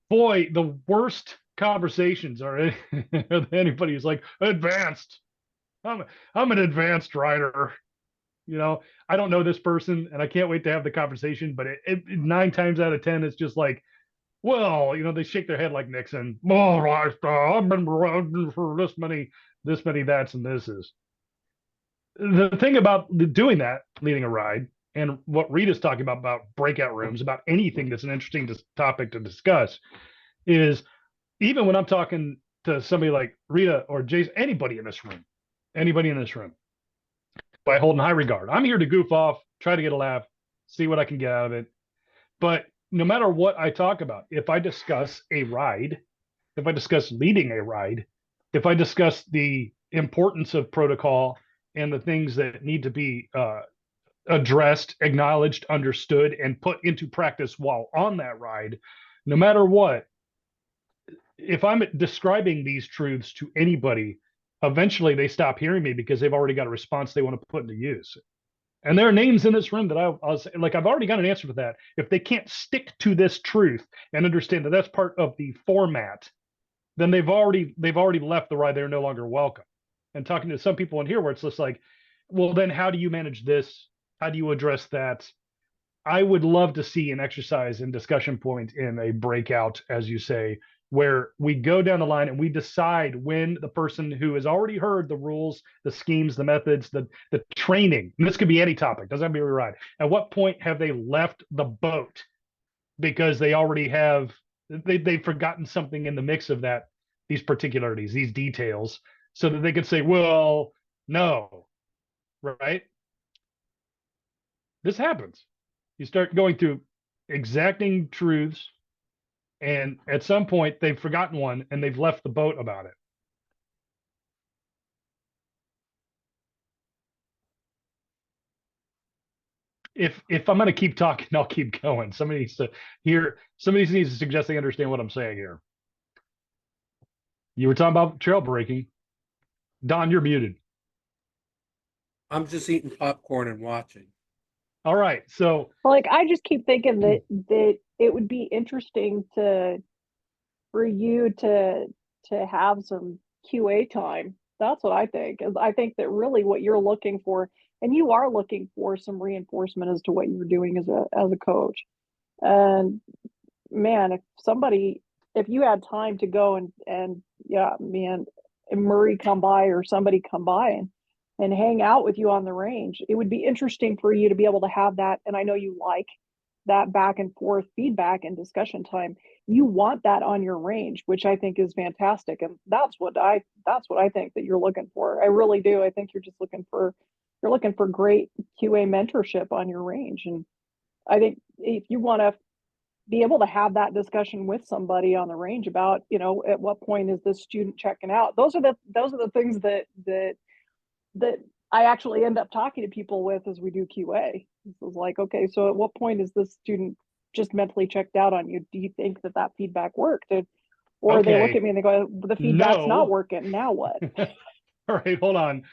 boy, the worst conversations are anybody who's like, advanced. I'm an advanced rider. I don't know this person, and I can't wait to have the conversation. But 9 times out of 10, it's just like, well, they shake their head like Nixon. Oh, I've been around for this many that's and this is. The thing about doing that, leading a ride, and what Rita's talking about breakout rooms, about anything that's an interesting topic to discuss, is even when I'm talking to somebody like Rita or Jason, anybody in this room, I hold in high regard. I'm here to goof off, try to get a laugh, see what I can get out of it. But no matter what I talk about, if I discuss a ride, if I discuss leading a ride, if I discuss the importance of protocol and the things that need to be addressed, acknowledged, understood, and put into practice while on that ride, no matter what, if I'm describing these truths to anybody, eventually they stop hearing me because they've already got a response they want to put into use. And there are names in this room that I'll say, like, I've already got an answer for that. If they can't stick to this truth and understand that that's part of the format, then they've already left the ride. They're no longer welcome. And talking to some people in here where it's just like, well, then how do you manage this? How do you address that? I would love to see an exercise and discussion point in a breakout, as you say, where we go down the line and we decide when the person who has already heard the rules, the schemes, the methods, the training, and this could be any topic, doesn't have to be a ride. At what point have they left the boat because they already have, they've forgotten something in the mix of that, these particularities, these details, so that they could say, well, no, right? This happens. You start going through exacting truths, and at some point they've forgotten one and they've left the boat about it. If I'm going to keep talking, I'll keep going. Somebody needs to suggest they understand what I'm saying here. You were talking about trail breaking. Don, you're muted. I'm just eating popcorn and watching. All right. So like, I just keep thinking that it would be interesting for you to have some QA time. That's what I think. Is I think that really what you're looking for, and you are looking for some reinforcement as to what you're doing as a coach. And man, if you had time to go and yeah, man, Murray come by or somebody come by and hang out with you on the range, it would be interesting for you to be able to have that. And I know you like that back and forth feedback and discussion time. You want that on your range, which I think is fantastic. And that's what I think that you're looking for. I really do. I think you're just looking for great QA mentorship on your range. And I think if you want to be able to have that discussion with somebody on the range about, at what point is this student checking out? Those are the things that I actually end up talking to people with as we do QA. This is like, okay, so at what point is this student just mentally checked out on you? Do you think that feedback worked? Or they look at me and they go, the feedback's not working. Now what? All right, hold on.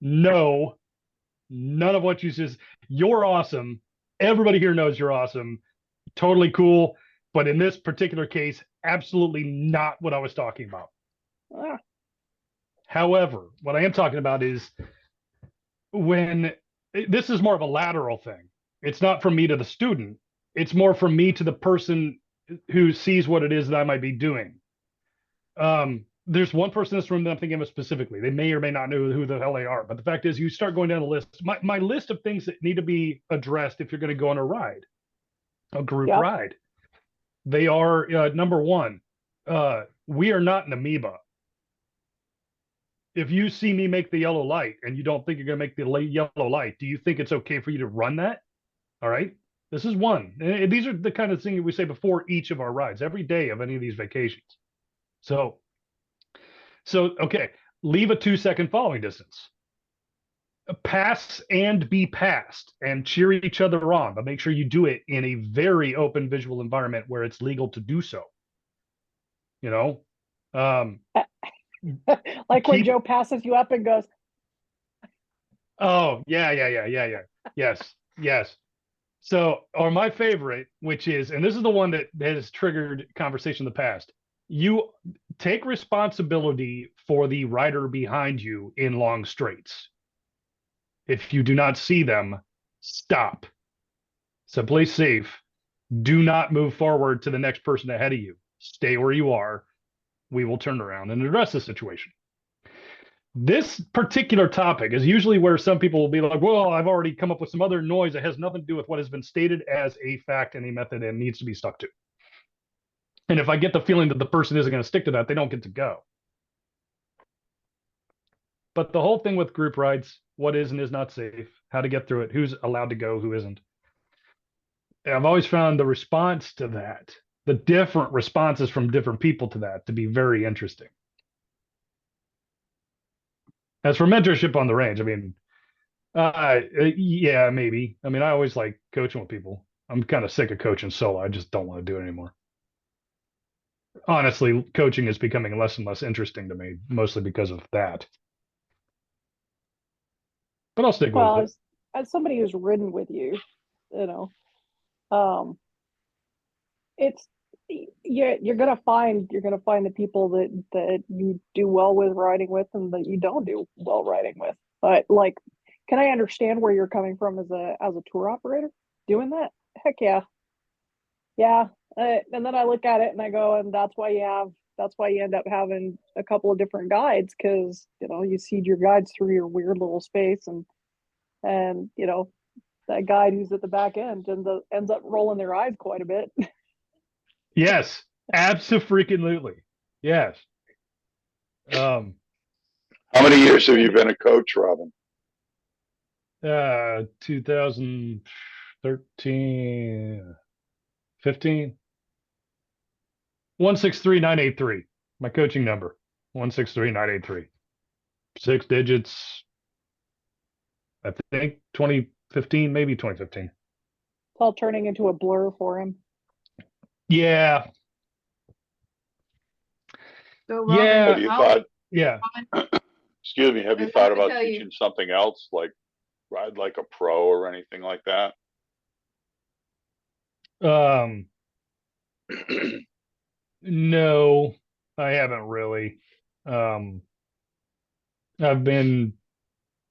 No, none of what you said. You're awesome. Everybody here knows you're awesome. Totally cool. But in this particular case, absolutely not what I was talking about. Ah. However, what I am talking about is when this is more of a lateral thing. It's not from me to the student. It's more from me to the person who sees what it is that I might be doing. there's one person in this room that I'm thinking of specifically. They may or may not know who the hell they are, but the fact is, you start going down the list. My list of things that need to be addressed if you're going to go on a ride, a group ride. They are number one. We are not an amoeba. If you see me make the yellow light and you don't think you're going to make the yellow light, do you think it's okay for you to run that? All right. This is one. And these are the kind of things we say before each of our rides, every day of any of these vacations. So okay, leave a 2-second following distance. Pass and be passed, and cheer each other on, but make sure you do it in a very open visual environment where it's legal to do so. You know, like when Joe passes you up and goes, oh yeah. Yes. So, or my favorite, which is, and this is the one that has triggered conversation in the past, you take responsibility for the rider behind you in long straights. If you do not see them, stop. Simply safe. Do not move forward to the next person ahead of you. Stay where you are. We will turn around and address the situation. This particular topic is usually where some people will be like, well, I've already come up with some other noise that has nothing to do with what has been stated as a fact and a method and needs to be stuck to. And if I get the feeling that the person isn't going to stick to that, they don't get to go. But the whole thing with group rides, what is and is not safe, how to get through it, who's allowed to go, who isn't. I've always found the response to that, the different responses from different people to that, to be very interesting. As for mentorship on the range, I mean, yeah, maybe. I mean, I always like coaching with people. I'm kind of sick of coaching solo. I just don't want to do it anymore. Honestly, coaching is becoming less and less interesting to me, mostly because of that. But I'll stick with it. As somebody who's ridden with you, you know, it's you're gonna find the people that you do well with riding with and that you don't do well riding with. But like, can I understand where you're coming from as a tour operator doing that? Heck yeah. And then I look at it and I go, and that's why you end up having a couple of different guides, because you know you seed your guides through your weird little space, and you know that guide who's at the back end ends up rolling their eyes quite a bit. Yes, absolutely. Yes. How many years have you been a coach, Robin? 2013, 15. 163983. My coaching number. 163983. 6 digits. I think 2015, maybe 2015. It's all turning into a blur for him. Yeah. So Robin, Yeah. Have you thought? Yeah. Excuse me. Have you thought about teaching something else, like ride like a pro or anything like that? No, I haven't really. I've been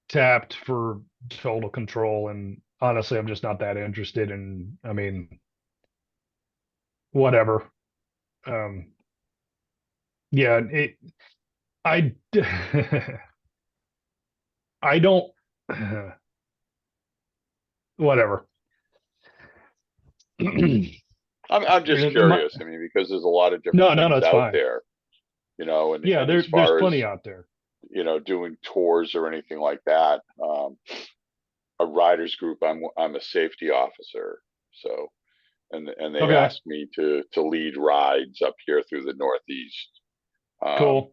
tapped for total control, and honestly, I'm just not that interested in, I mean, whatever. Yeah, I I don't whatever. I'm just curious. I mean, because there's a lot of different things out there, you know, and yeah, and there's plenty out there. You know, doing tours or anything like that. A riders group, I'm a safety officer, so and they asked me to lead rides up here through the Northeast. Cool.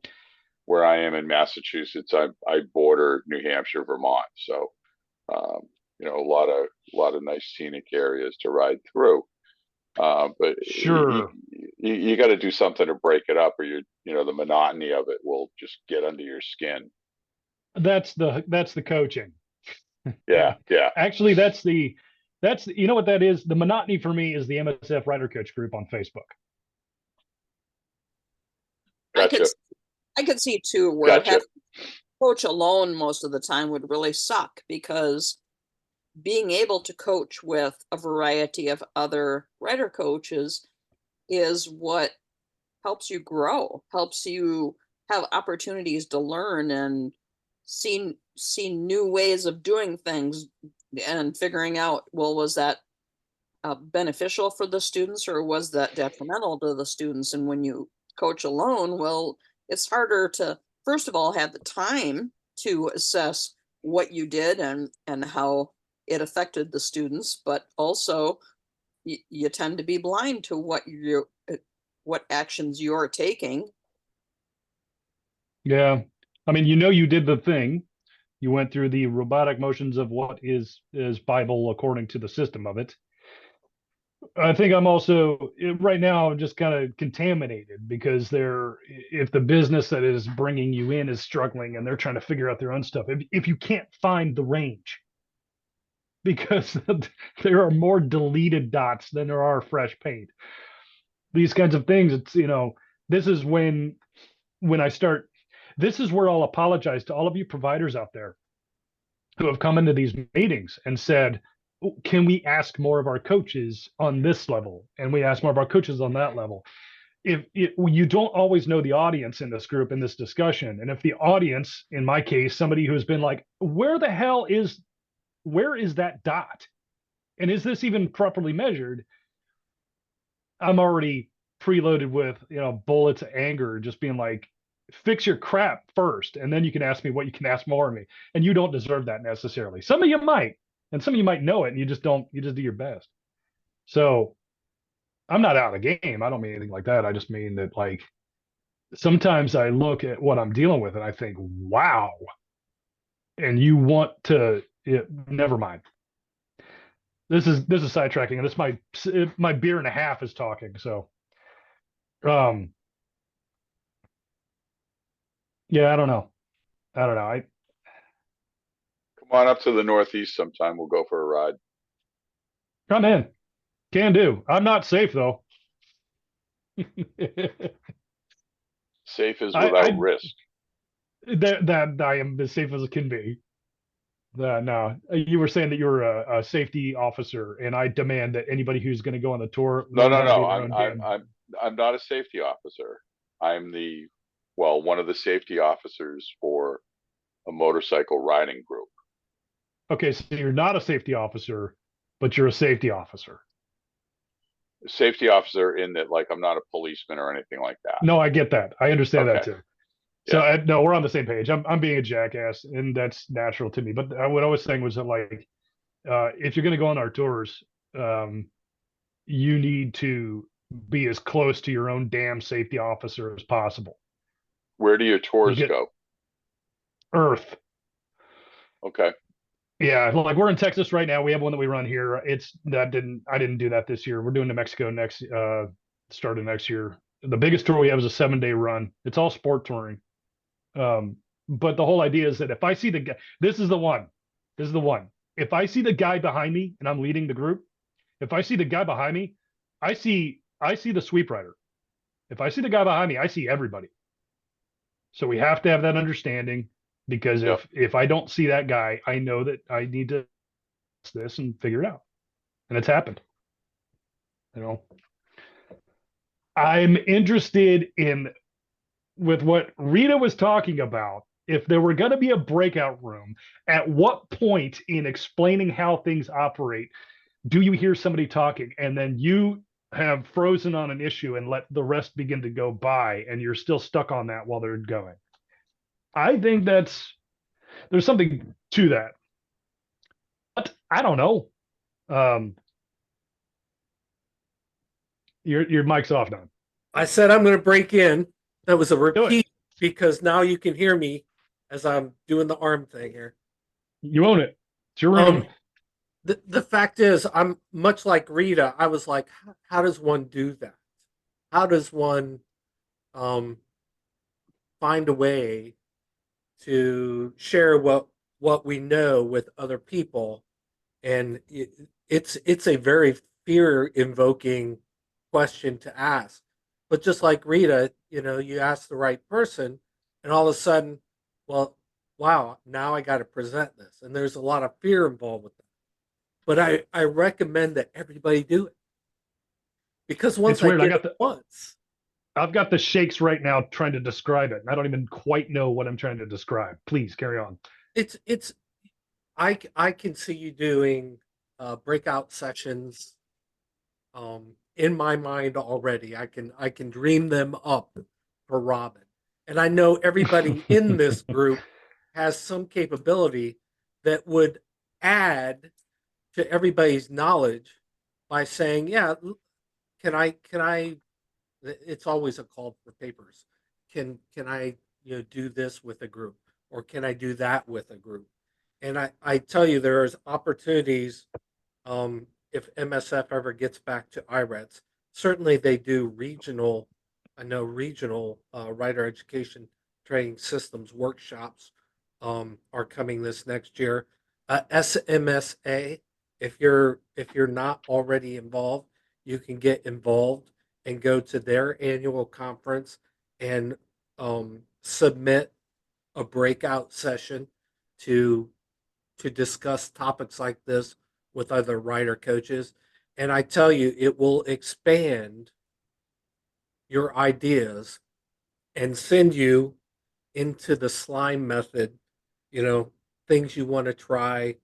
Where I am in Massachusetts, I border New Hampshire, Vermont, so you know, a lot of nice scenic areas to ride through. But sure, you got to do something to break it up, or you know, the monotony of it will just get under your skin. That's the coaching. Yeah. Actually, that's you know what that is? The monotony for me is the MSF RiderCoach group on Facebook. Gotcha. I could see too where having to coach alone most of the time would really suck, because being able to coach with a variety of other rider coaches is what helps you grow, helps you have opportunities to learn and see new ways of doing things and figuring out, well, was that beneficial for the students or was that detrimental to the students? And when you coach alone, well, it's harder to, first of all, have the time to assess what you did and how it affected the students, but also you tend to be blind to what actions you're taking. Yeah. I mean, you did the thing. You went through the robotic motions of what is Bible according to the system of it. I think I'm also right now I'm just kind of contaminated because if the business that is bringing you in is struggling and they're trying to figure out their own stuff, if you can't find the range, because there are more deleted dots than there are fresh paint. These kinds of things, it's this is when I start. This is where I'll apologize to all of you providers out there who have come into these meetings and said, can we ask more of our coaches on this level? And we ask more of our coaches on that level. If you don't always know the audience in this group, in this discussion, and if the audience, in my case, somebody who's been like, where is that dot? And is this even properly measured? I'm already preloaded with, bullets of anger, just being like, fix your crap first, and then you can ask me what you can ask more of me. And you don't deserve that necessarily. Some of you might, and some of you might know it, and you just do your best. So I'm not out of the game. I don't mean anything like that. I just mean that, like, sometimes I look at what I'm dealing with and I think, wow. And you want to, never mind. This is sidetracking, and this my beer and a half is talking. So, yeah, I don't know. I Come on up to the Northeast sometime. We'll go for a ride. come in. Can do. I'm not safe though. Safe is without risk. That I am as safe as it can be. No, you were saying that you're a safety officer, and I demand that anybody who's going to go on the tour. No. I'm not a safety officer. I'm one of the safety officers for a motorcycle riding group. Okay, so you're not a safety officer, but you're a safety officer. Safety officer in that, like, I'm not a policeman or anything like that. No, I get that. I understand that too. So Yeah. no, we're on the same page. I'm being a jackass, and that's natural to me. But what I was saying was that, like, if you're going to go on our tours, you need to be as close to your own damn safety officer as possible. Where do your tours go? Earth. Okay. Yeah, like, we're in Texas right now. We have one that we run here. I didn't do that this year. We're doing New Mexico next start of next year. The biggest tour we have is a 7-day run. It's all sport touring. But the whole idea is that if I see the guy, this is the one. If I see the guy behind me and I'm leading the group, if I see the guy behind me, I see the sweep rider. If I see the guy behind me, I see everybody. So we have to have that understanding, because if I don't see that guy, I know that I need to this and figure it out. And it's happened. I'm interested in, with what Rita was talking about, if there were going to be a breakout room, at what point in explaining how things operate do you hear somebody talking and then you have frozen on an issue and let the rest begin to go by, and you're still stuck on that while they're going? I think there's something to that. But I don't know. Your mic's off, Don. I said I'm going to break in. That was a repeat, because now you can hear me as I'm doing the arm thing here. You own it. It's your room. The fact is, I'm much like Rita. I was like, how does one do that? How does one find a way to share what we know with other people? And it's a very fear-invoking question to ask. But just like Rita, you ask the right person, and all of a sudden, well, wow, now I got to present this. And there's a lot of fear involved with that. But I recommend that everybody do it. Because once I get it once. I've got the shakes right now trying to describe it, and I don't even quite know what I'm trying to describe. Please carry on. I can see you doing breakout sessions in my mind already. I can dream them up for Robin. And I know everybody in this group has some capability that would add to everybody's knowledge by saying, yeah, can I it's always a call for papers. Can I, do this with a group, or can I do that with a group? And I tell you, there's opportunities if MSF ever gets back to IRETs. Certainly they do regional, I know regional rider education training systems workshops are coming this next year. SMSA, if you're not already involved, you can get involved and go to their annual conference and submit a breakout session to discuss topics like this with other rider coaches. And I tell you, it will expand your ideas and send you into the slime method, things you want to try.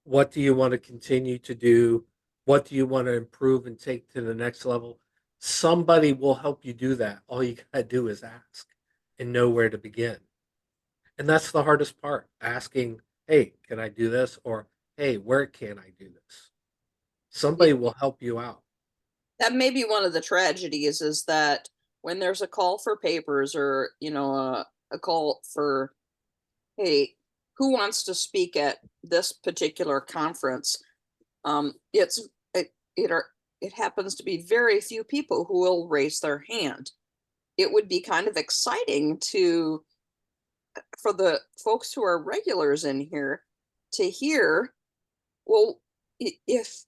What do you want to continue to do? What do you want to improve and take to the next level? Somebody will help you do that. All you got to do is ask and know where to begin. And that's the hardest part, asking, hey, can I do this? Or, hey, where can I do this? Somebody will help you out. That may be one of the tragedies, is that when there's a call for papers, or, a call for, hey, who wants to speak at this particular conference? It happens to be very few people who will raise their hand. It would be kind of exciting for the folks who are regulars in here to hear, well, if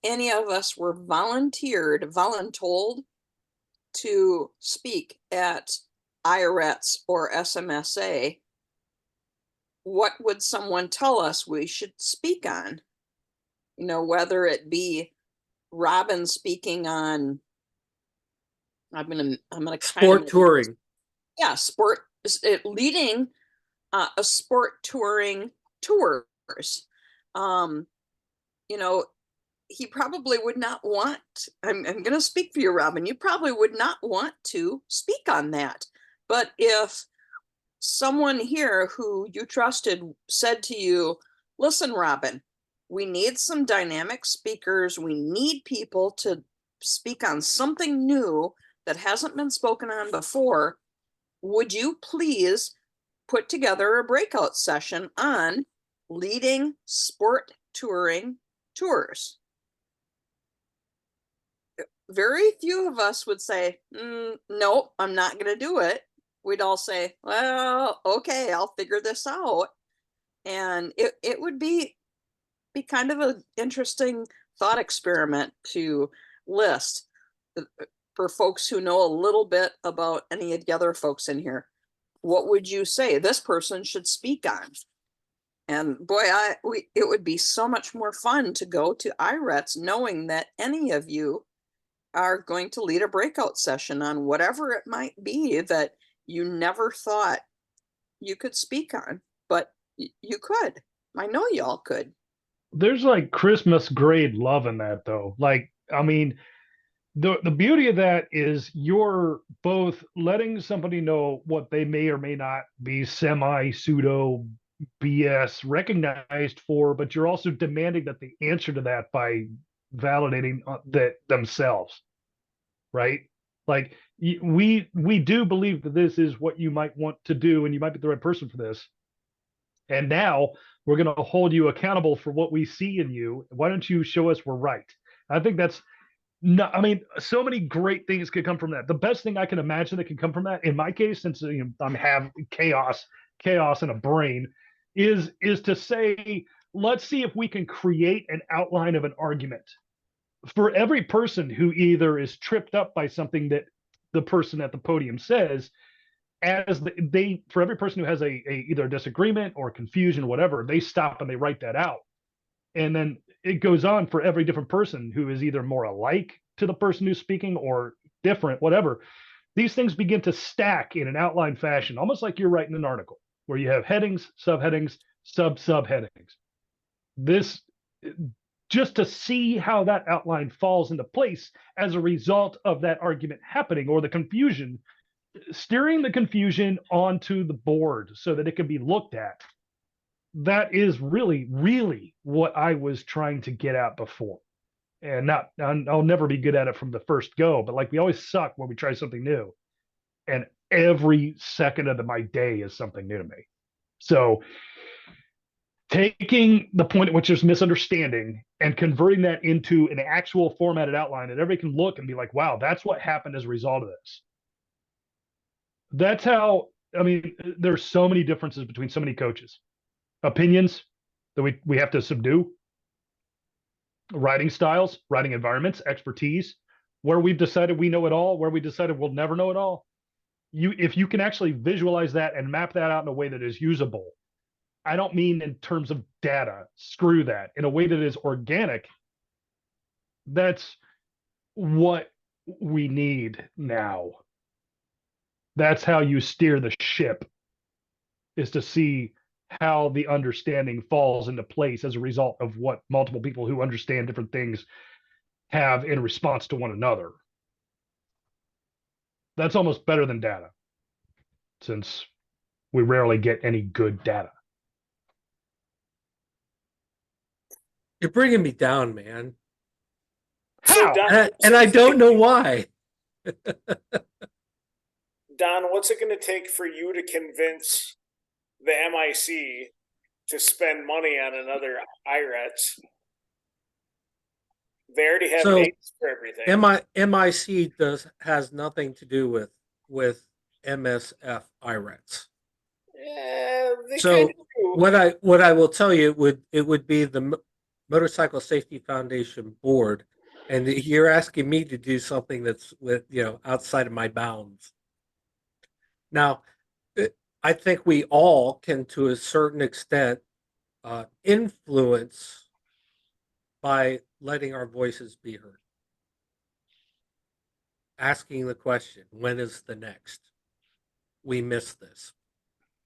any of us were voluntold to speak at IRETs or SMSA, what would someone tell us we should speak on? Whether it be Robin speaking on, I'm gonna sport touring. Yeah, leading a sport touring tours. He probably would not want, I'm going to speak for you, Robin, you probably would not want to speak on that. But if someone here who you trusted said to you, listen, Robin, we need some dynamic speakers. We need people to speak on something new that hasn't been spoken on before. Would you please put together a breakout session on leading sport touring tours? Very few of us would say, no, I'm not going to do it. We'd all say, well, okay, I'll figure this out. And it would be kind of an interesting thought experiment to list for folks who know a little bit about any of the other folks in here. What would you say this person should speak on? And boy, it would be so much more fun to go to IRETs knowing that any of you are going to lead a breakout session on whatever it might be that you never thought you could speak on, but you could. I know y'all could. There's like Christmas grade love in that, though. Like, I mean, the beauty of that is you're both letting somebody know what they may or may not be pseudo BS recognized for, but you're also demanding that they answer to that by validating that themselves, right? Like, we do believe that this is what you might want to do, and you might be the right person for this. And now we're going to hold you accountable for what we see in you. Why don't you show us we're right? I think that's no, I mean, so many great things could come from that. The best thing I can imagine that can come from that, in my case, since I'm have chaos in a brain, is to say, let's see if we can create an outline of an argument for every person who either is tripped up by something that the person at the podium says, as for every person who has a either a disagreement or confusion or whatever, they stop and they write that out. And then it goes on for every different person who is either more alike to the person who's speaking or different, whatever. These things begin to stack in an outline fashion, almost like you're writing an article where you have headings, subheadings, subheadings. This, just to see how that outline falls into place as a result of that argument happening, or the confusion, steering the confusion onto the board so that it can be looked at. That is really, really what I was trying to get at before. And I'll never be good at it from the first go, but like, we always suck when we try something new. And every second of my day is something new to me. So taking the point at which there's misunderstanding and converting that into an actual formatted outline that everybody can look and be like, wow, that's what happened as a result of this. That's how, I mean, there's so many differences between so many coaches. Opinions that we have to subdue, writing styles, writing environments, expertise, where we've decided we know it all, where we decided we'll never know it all. If you can actually visualize that and map that out in a way that is usable, I don't mean in terms of data, screw that, in a way that is organic, that's what we need now. That's how you steer the ship, is to see how the understanding falls into place as a result of what multiple people who understand different things have in response to one another. That's almost better than data, since we rarely get any good data. You're bringing me down, man. So Don, and I don't know why. Don, what's it going to take for you to convince the MIC to spend money on another IRETS? They already have dates for everything. MIC has nothing to do with MSF IRETS. Yeah, So what I will tell you, it would be the Motorcycle Safety Foundation board, and you're asking me to do something that's outside of my bounds. Now, I think we all can, to a certain extent, influence by letting our voices be heard. Asking the question, when is the next? We missed this.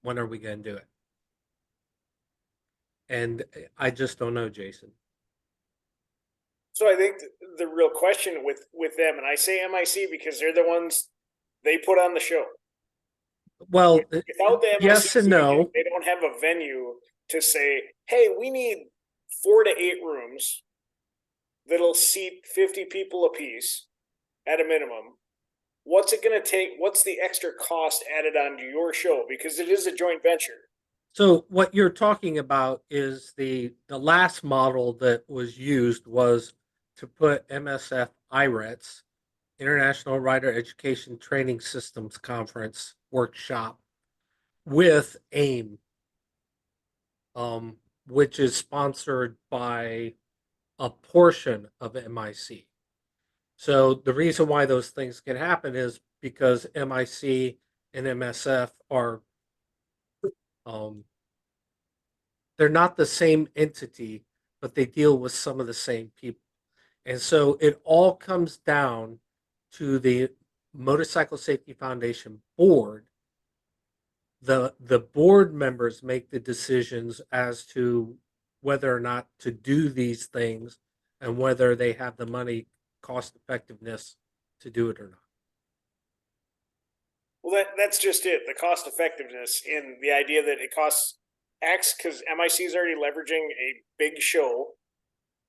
When are we going to do it? And I just don't know, Jason. So I think the real question with them, and I say MIC because they're the ones they put on the show. Well, without the MIC, yes and no. They don't have a venue to say, hey, we need 4 to 8 rooms that'll seat 50 people apiece at a minimum. What's it going to take? What's the extra cost added onto your show? Because it is a joint venture. So what you're talking about is the last model that was used was to put MSF IRETS, International Rider Education Training Systems Conference workshop, with AIM, which is sponsored by a portion of MIC. So the reason why those things can happen is because MIC and MSF are they're not the same entity, but they deal with some of the same people. And so it all comes down to the Motorcycle Safety Foundation board. The board members make the decisions as to whether or not to do these things and whether they have the money, cost effectiveness to do it or not. Well, that's just it. The cost effectiveness in the idea that it costs X, because MIC is already leveraging a big show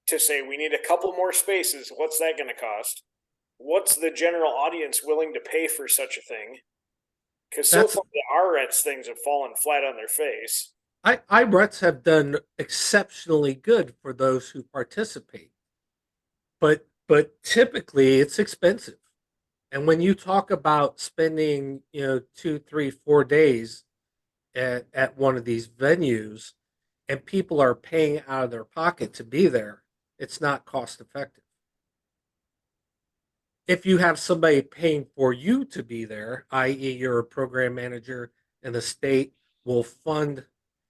to say we need a couple more spaces. What's that going to cost? What's the general audience willing to pay for such a thing? Because so far the RRETS things have fallen flat on their face. IRETS have done exceptionally good for those who participate, but typically it's expensive. And when you talk about spending 2, 3, 4 days at one of these venues, and people are paying out of their pocket to be there, it's not cost effective. If you have somebody paying for you to be there, i.e. you're a program manager and the state will fund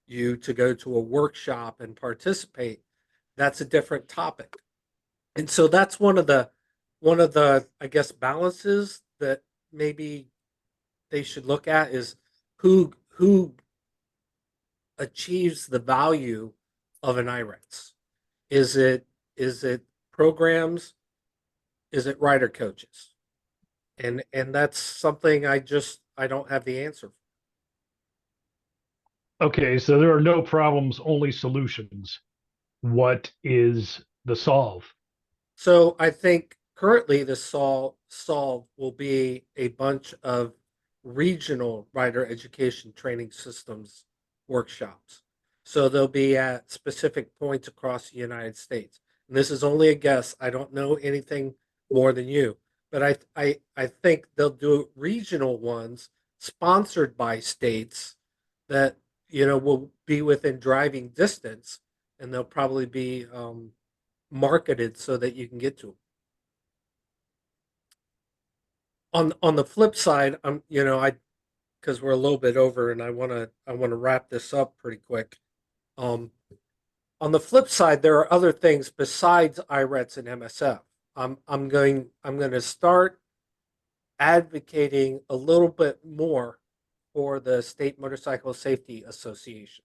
you to go to a workshop and participate, that's a different topic. And so that's one of the one of the, I guess, balances that maybe they should look at is who achieves the value of an IRETS. Is it programs? Is it rider coaches? And that's something I don't have the answer for. Okay, so there are no problems, only solutions. What is the solve? So I think currently the solve will be a bunch of regional rider education training systems workshops. So they'll be at specific points across the United States. And this is only a guess. I don't know anything more than you, but I think they'll do regional ones sponsored by states that will be within driving distance, and they'll probably be marketed so that you can get to them. On the flip side, I because we're a little bit over, and I want to wrap this up pretty quick. Um, on the flip side, there are other things besides IRETs and MSF. I'm going to start advocating a little bit more for the State Motorcycle Safety Association.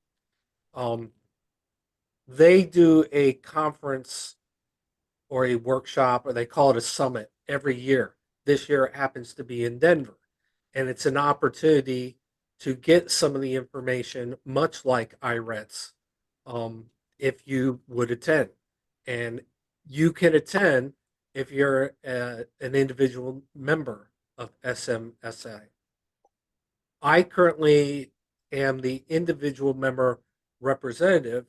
They do a conference or a workshop, or they call it a summit every year. This year it happens to be in Denver, and it's an opportunity to get some of the information, much like IRETs, if you would attend. And you can attend if you're an individual member of SMSA. I currently am the individual member representative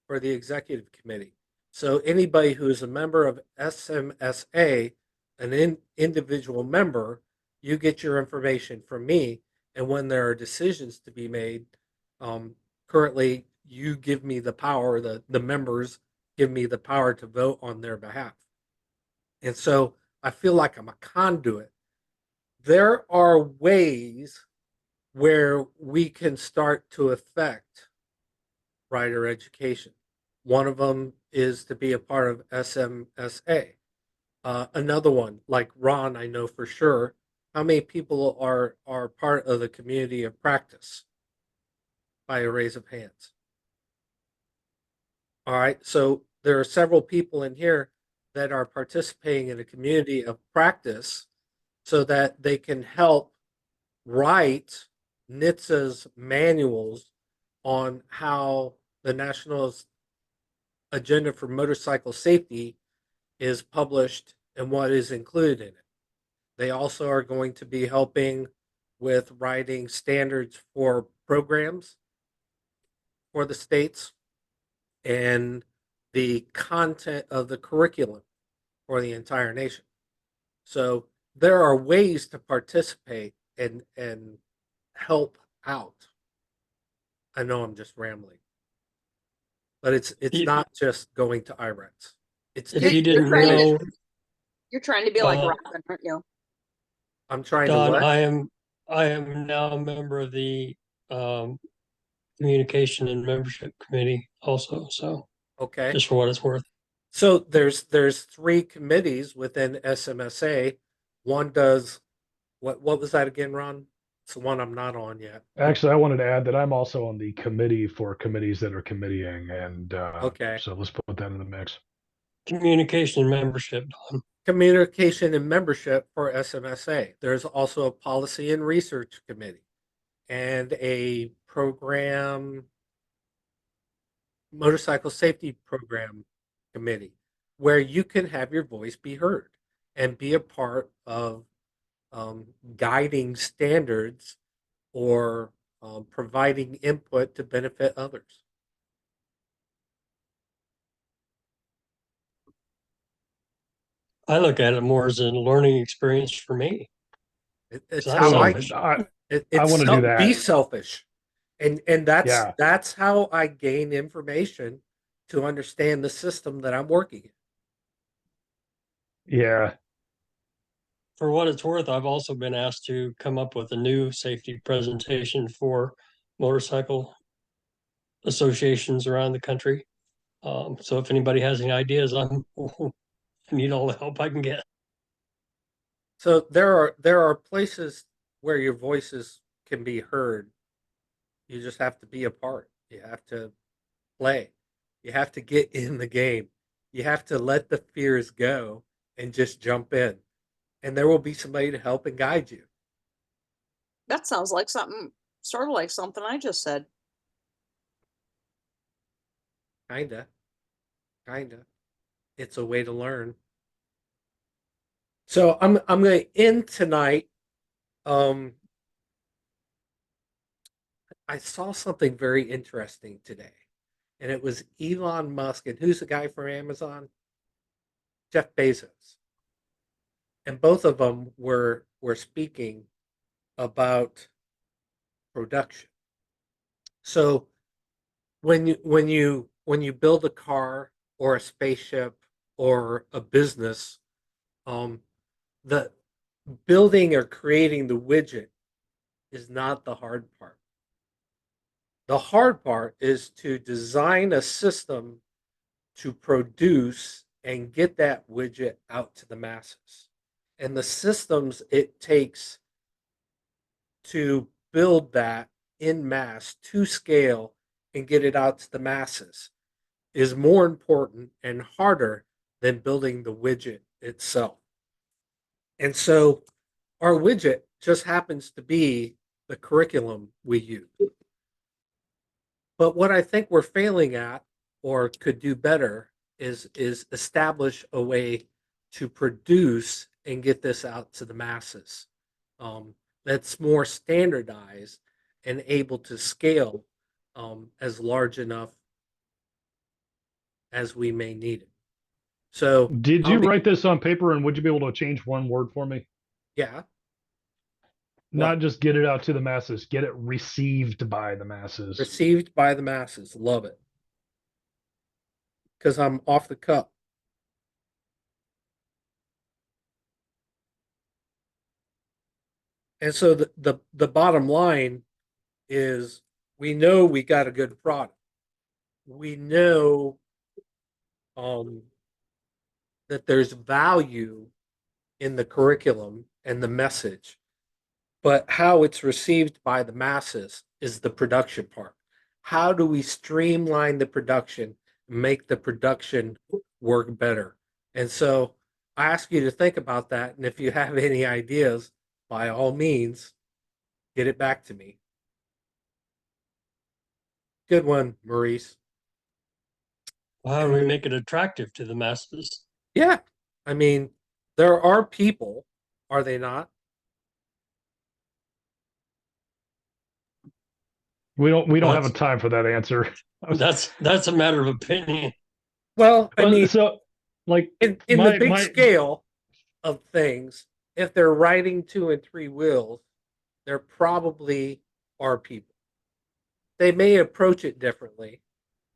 for the executive committee. So anybody who is a member of SMSA, an individual member, you get your information from me. And when there are decisions to be made, currently you give me the power, the members give me the power to vote on their behalf. And so I feel like I'm a conduit. There are ways where we can start to affect rider education. One of them is to be a part of SMSA. Another one, like Ron, I know for sure. How many people are part of the community of practice? By a raise of hands. All right, so there are several people in here that are participating in a community of practice so that they can help write NHTSA's manuals on how the National Agenda for Motorcycle Safety is published and what is included in it. They also are going to be helping with writing standards for programs for the states and the content of the curriculum for the entire nation. So there are ways to participate and help out. I know I'm just rambling, but it's not just going to IRETs. It's if you didn't know, you're trying to be like Robin, aren't you? I'm trying Don, to what? I am now a member of the communication and membership committee also. So Okay. just for what it's worth. So there's 3 committees within SMSA. One does what was that again, Ron? It's the one I'm not on yet. Actually, I wanted to add that I'm also on the committee for committees that are committeeing, and Okay. so let's put that in the mix. Communication and membership, Don. Communication and membership for SMSA. There's also a policy and research committee and a motorcycle safety program committee, where you can have your voice be heard and be a part of guiding standards or providing input to benefit others. I look at it more as a learning experience for me. It's not how selfish. I want to do that. Be selfish, and that's Yeah. that's how I gain information to understand the system that I'm working in. Yeah. For what it's worth, I've also been asked to come up with a new safety presentation for motorcycle associations around the country. So if anybody has any ideas, I need all the help I can get. So there are places where your voices can be heard. You just have to be a part. You have to play. You have to get in the game. You have to let the fears go and just jump in. And there will be somebody to help and guide you. That sounds like something, sort of like something I just said. Kinda. Kinda. It's a way to learn. So I'm gonna end tonight. Um I saw something very interesting today. And it was Elon Musk and who's the guy from Amazon? Jeff Bezos. And both of them were speaking about production. So when you build a car or a spaceship or a business, um, the building or creating the widget is not the hard part. The hard part is to design a system to produce and get that widget out to the masses. And the systems it takes to build that in mass to scale and get it out to the masses is more important and harder than building the widget itself. And so our widget just happens to be the curriculum we use. But what I think we're failing at or could do better is establish a way to produce and get this out to the masses. That's more standardized and able to scale as large enough as we may need it. So Did you write this on paper, and would you be able to change one word for me? Yeah. Not just get it out to the masses, get it received by the masses. Received by the masses. Love it. Because I'm off the cup. And so the bottom line is we know we got a good product. We know that there's value in the curriculum and the message, but how it's received by the masses is the production part. How do we streamline the production, make the production work better? And so I ask you to think about that. And if you have any ideas, by all means, get it back to me. Good one, Maurice. How do we make it attractive to the masses? Yeah. I mean, there are people, are they not? We don't have a time for that answer. That's a matter of opinion. Well, I mean, so like in the big scale of things, if they're riding 2 and 3 wheels, there probably are people. They may approach it differently,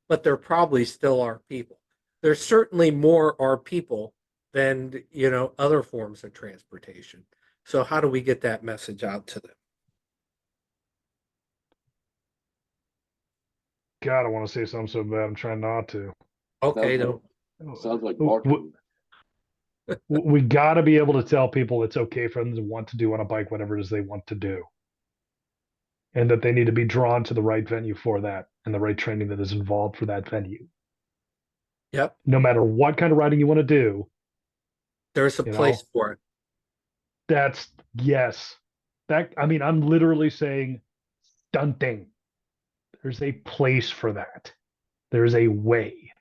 but there probably still are people. There's certainly more are people than, other forms of transportation. So how do we get that message out to them? God, I want to say something so bad. I'm trying not to. Okay, sounds like marketing. We got to be able to tell people it's okay for them to want to do on a bike whatever it is they want to do. And that they need to be drawn to the right venue for that and the right training that is involved for that venue. Yep. No matter what kind of riding you want to do, there's a place for it. That's yes. I'm literally saying stunting. There's a place for that. There's a way.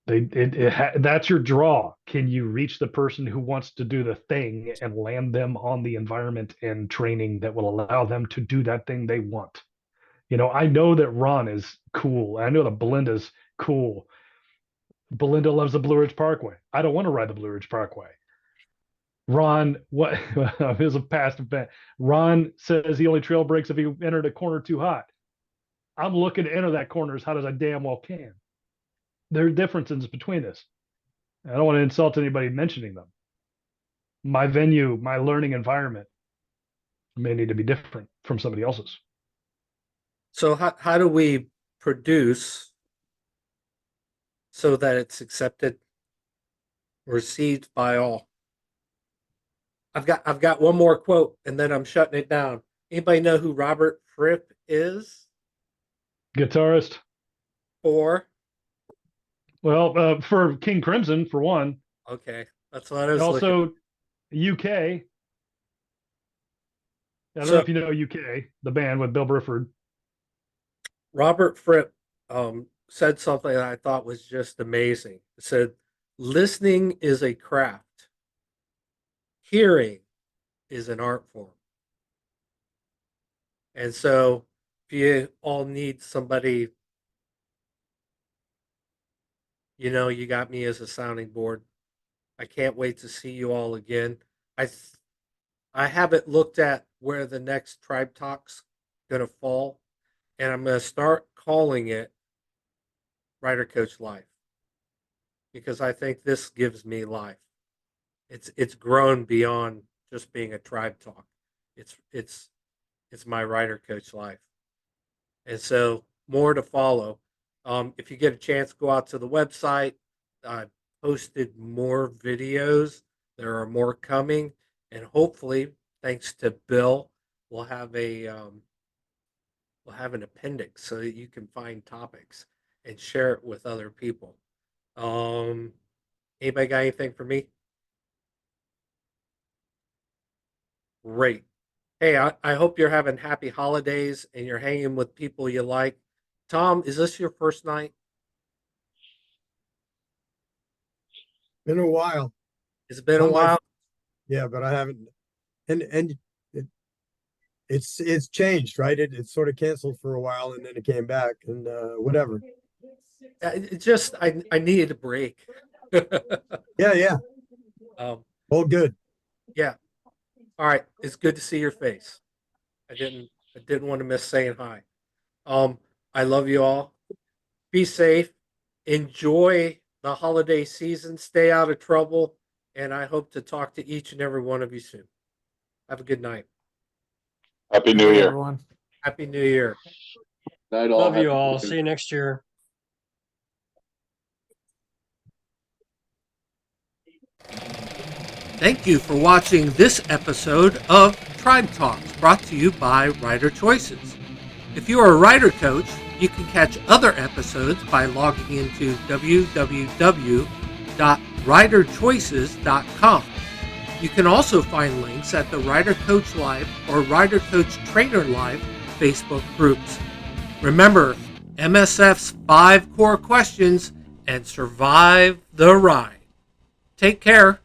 That's your draw. Can you reach the person who wants to do the thing and land them on the environment and training that will allow them to do that thing they want? I know that Ron is cool. I know that Belinda's cool. Belinda loves the Blue Ridge Parkway. I don't want to ride the Blue Ridge Parkway. Ron, what is a past event? Ron says he only trail breaks if he entered a corner too hot. I'm looking to enter that corner as hot as I damn well can. There are differences between this. I don't want to insult anybody mentioning them. My venue, my learning environment may need to be different from somebody else's. So how do we produce so that it's accepted, received by all. I've got one more quote, and then I'm shutting it down. Anybody know who Robert Fripp is? Guitarist. For for King Crimson for one. Okay, that's what I was also looking. UK. I don't know if you know UK, the band with Bill Bruford. Robert Fripp said something that I thought was just amazing. It said, "Listening is a craft. Hearing is an art form." And so, if you all need somebody, you got me as a sounding board. I can't wait to see you all again. I haven't looked at where the next Tribe Talk's going to fall, and I'm going to start calling it Rider Coach Life because I think this gives me life. It's grown beyond just being a Tribe Talk. It's my Rider Coach life, and so more to follow. If you get a chance, go out to the website. I posted more videos. There are more coming, and hopefully, thanks to Bill, we'll have an appendix so that you can find topics and share it with other people. Anybody got anything for me? Great. Hey, I hope you're having happy holidays and you're hanging with people you like. Tom, is this your first night? Been a while. It's been a while. Yeah, but I haven't. And it's changed, right? It sort of canceled for a while and then it came back and whatever. It just I needed a break. Yeah. All good. Yeah. All right. It's good to see your face. I didn't want to miss saying hi. I love you all. Be safe. Enjoy the holiday season. Stay out of trouble. And I hope to talk to each and every one of you soon. Have a good night. Happy New Year. Everyone. Happy New Year. Night all. Love you Happy all. New Year. See you next year. Thank you for watching this episode of Tribe Talks, brought to you by RiderChoices. If you are a rider coach, you can catch other episodes by logging into www.riderchoices.com. You can also find links at the Rider Coach Live or Rider Coach Trainer Live Facebook groups. Remember, MSF's 5 core questions and survive the ride. Take care.